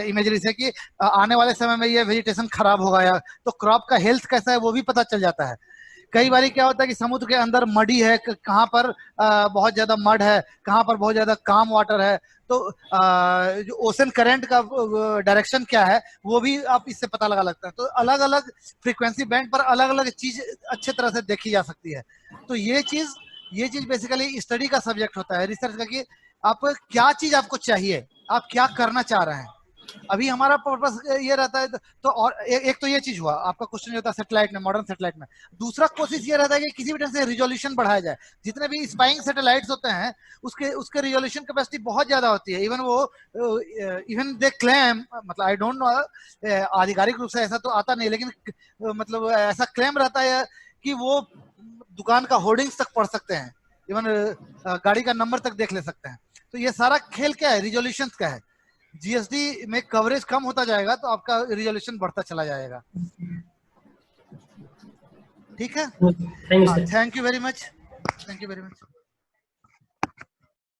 इमेजरी से कि आने वाले समय में ये वेजिटेशन खराब होगा, या तो क्रॉप का हेल्थ कैसा है वो भी पता चल जाता है। कई बार क्या होता है कि समुद्र के अंदर मडी है, कहाँ पर बहुत ज्यादा मड है, कहाँ पर बहुत ज्यादा काम वाटर है, तो जो ओशन करंट का डायरेक्शन क्या है वो भी आप इससे पता लगा लगता है। तो अलग अलग फ्रीक्वेंसी बैंड पर अलग अलग चीज अच्छे तरह से देखी जा सकती है। तो ये चीज बेसिकली स्टडी का सब्जेक्ट होता है, रिसर्च का, कि आप क्या चीज आपको चाहिए, आप क्या करना चाह रहे हैं। अभी हमारा पर्पस ये रहता है तो और एक तो ये चीज हुआ आपका क्वेश्चन जो होता है सेटेलाइट में, मॉडर्न सेटेलाइट में। दूसरा कोशिश ये रहता है कि किसी भी ढंग से रिजोल्यूशन बढ़ाया जाए। जितने भी स्पाइंग सेटेलाइट्स होते हैं उसके रिजोल्यूशन कैपेसिटी बहुत ज्यादा होती है। इवन दे क्लेम, मतलब आई डोंट नो आधिकारिक रूप से ऐसा तो आता नहीं, लेकिन मतलब ऐसा क्लेम रहता है कि वो दुकान का होर्डिंग्स तक पढ़ सकते हैं, इवन गाड़ी का नंबर तक देख ले सकते हैं। तो ये सारा खेल क्या है, रिजोल्यूशन का है। जीएसडी में कवरेज कम होता जाएगा तो आपका रिजोल्यूशन बढ़ता चला जाएगा। ठीक है, thank you very much, thank you very much.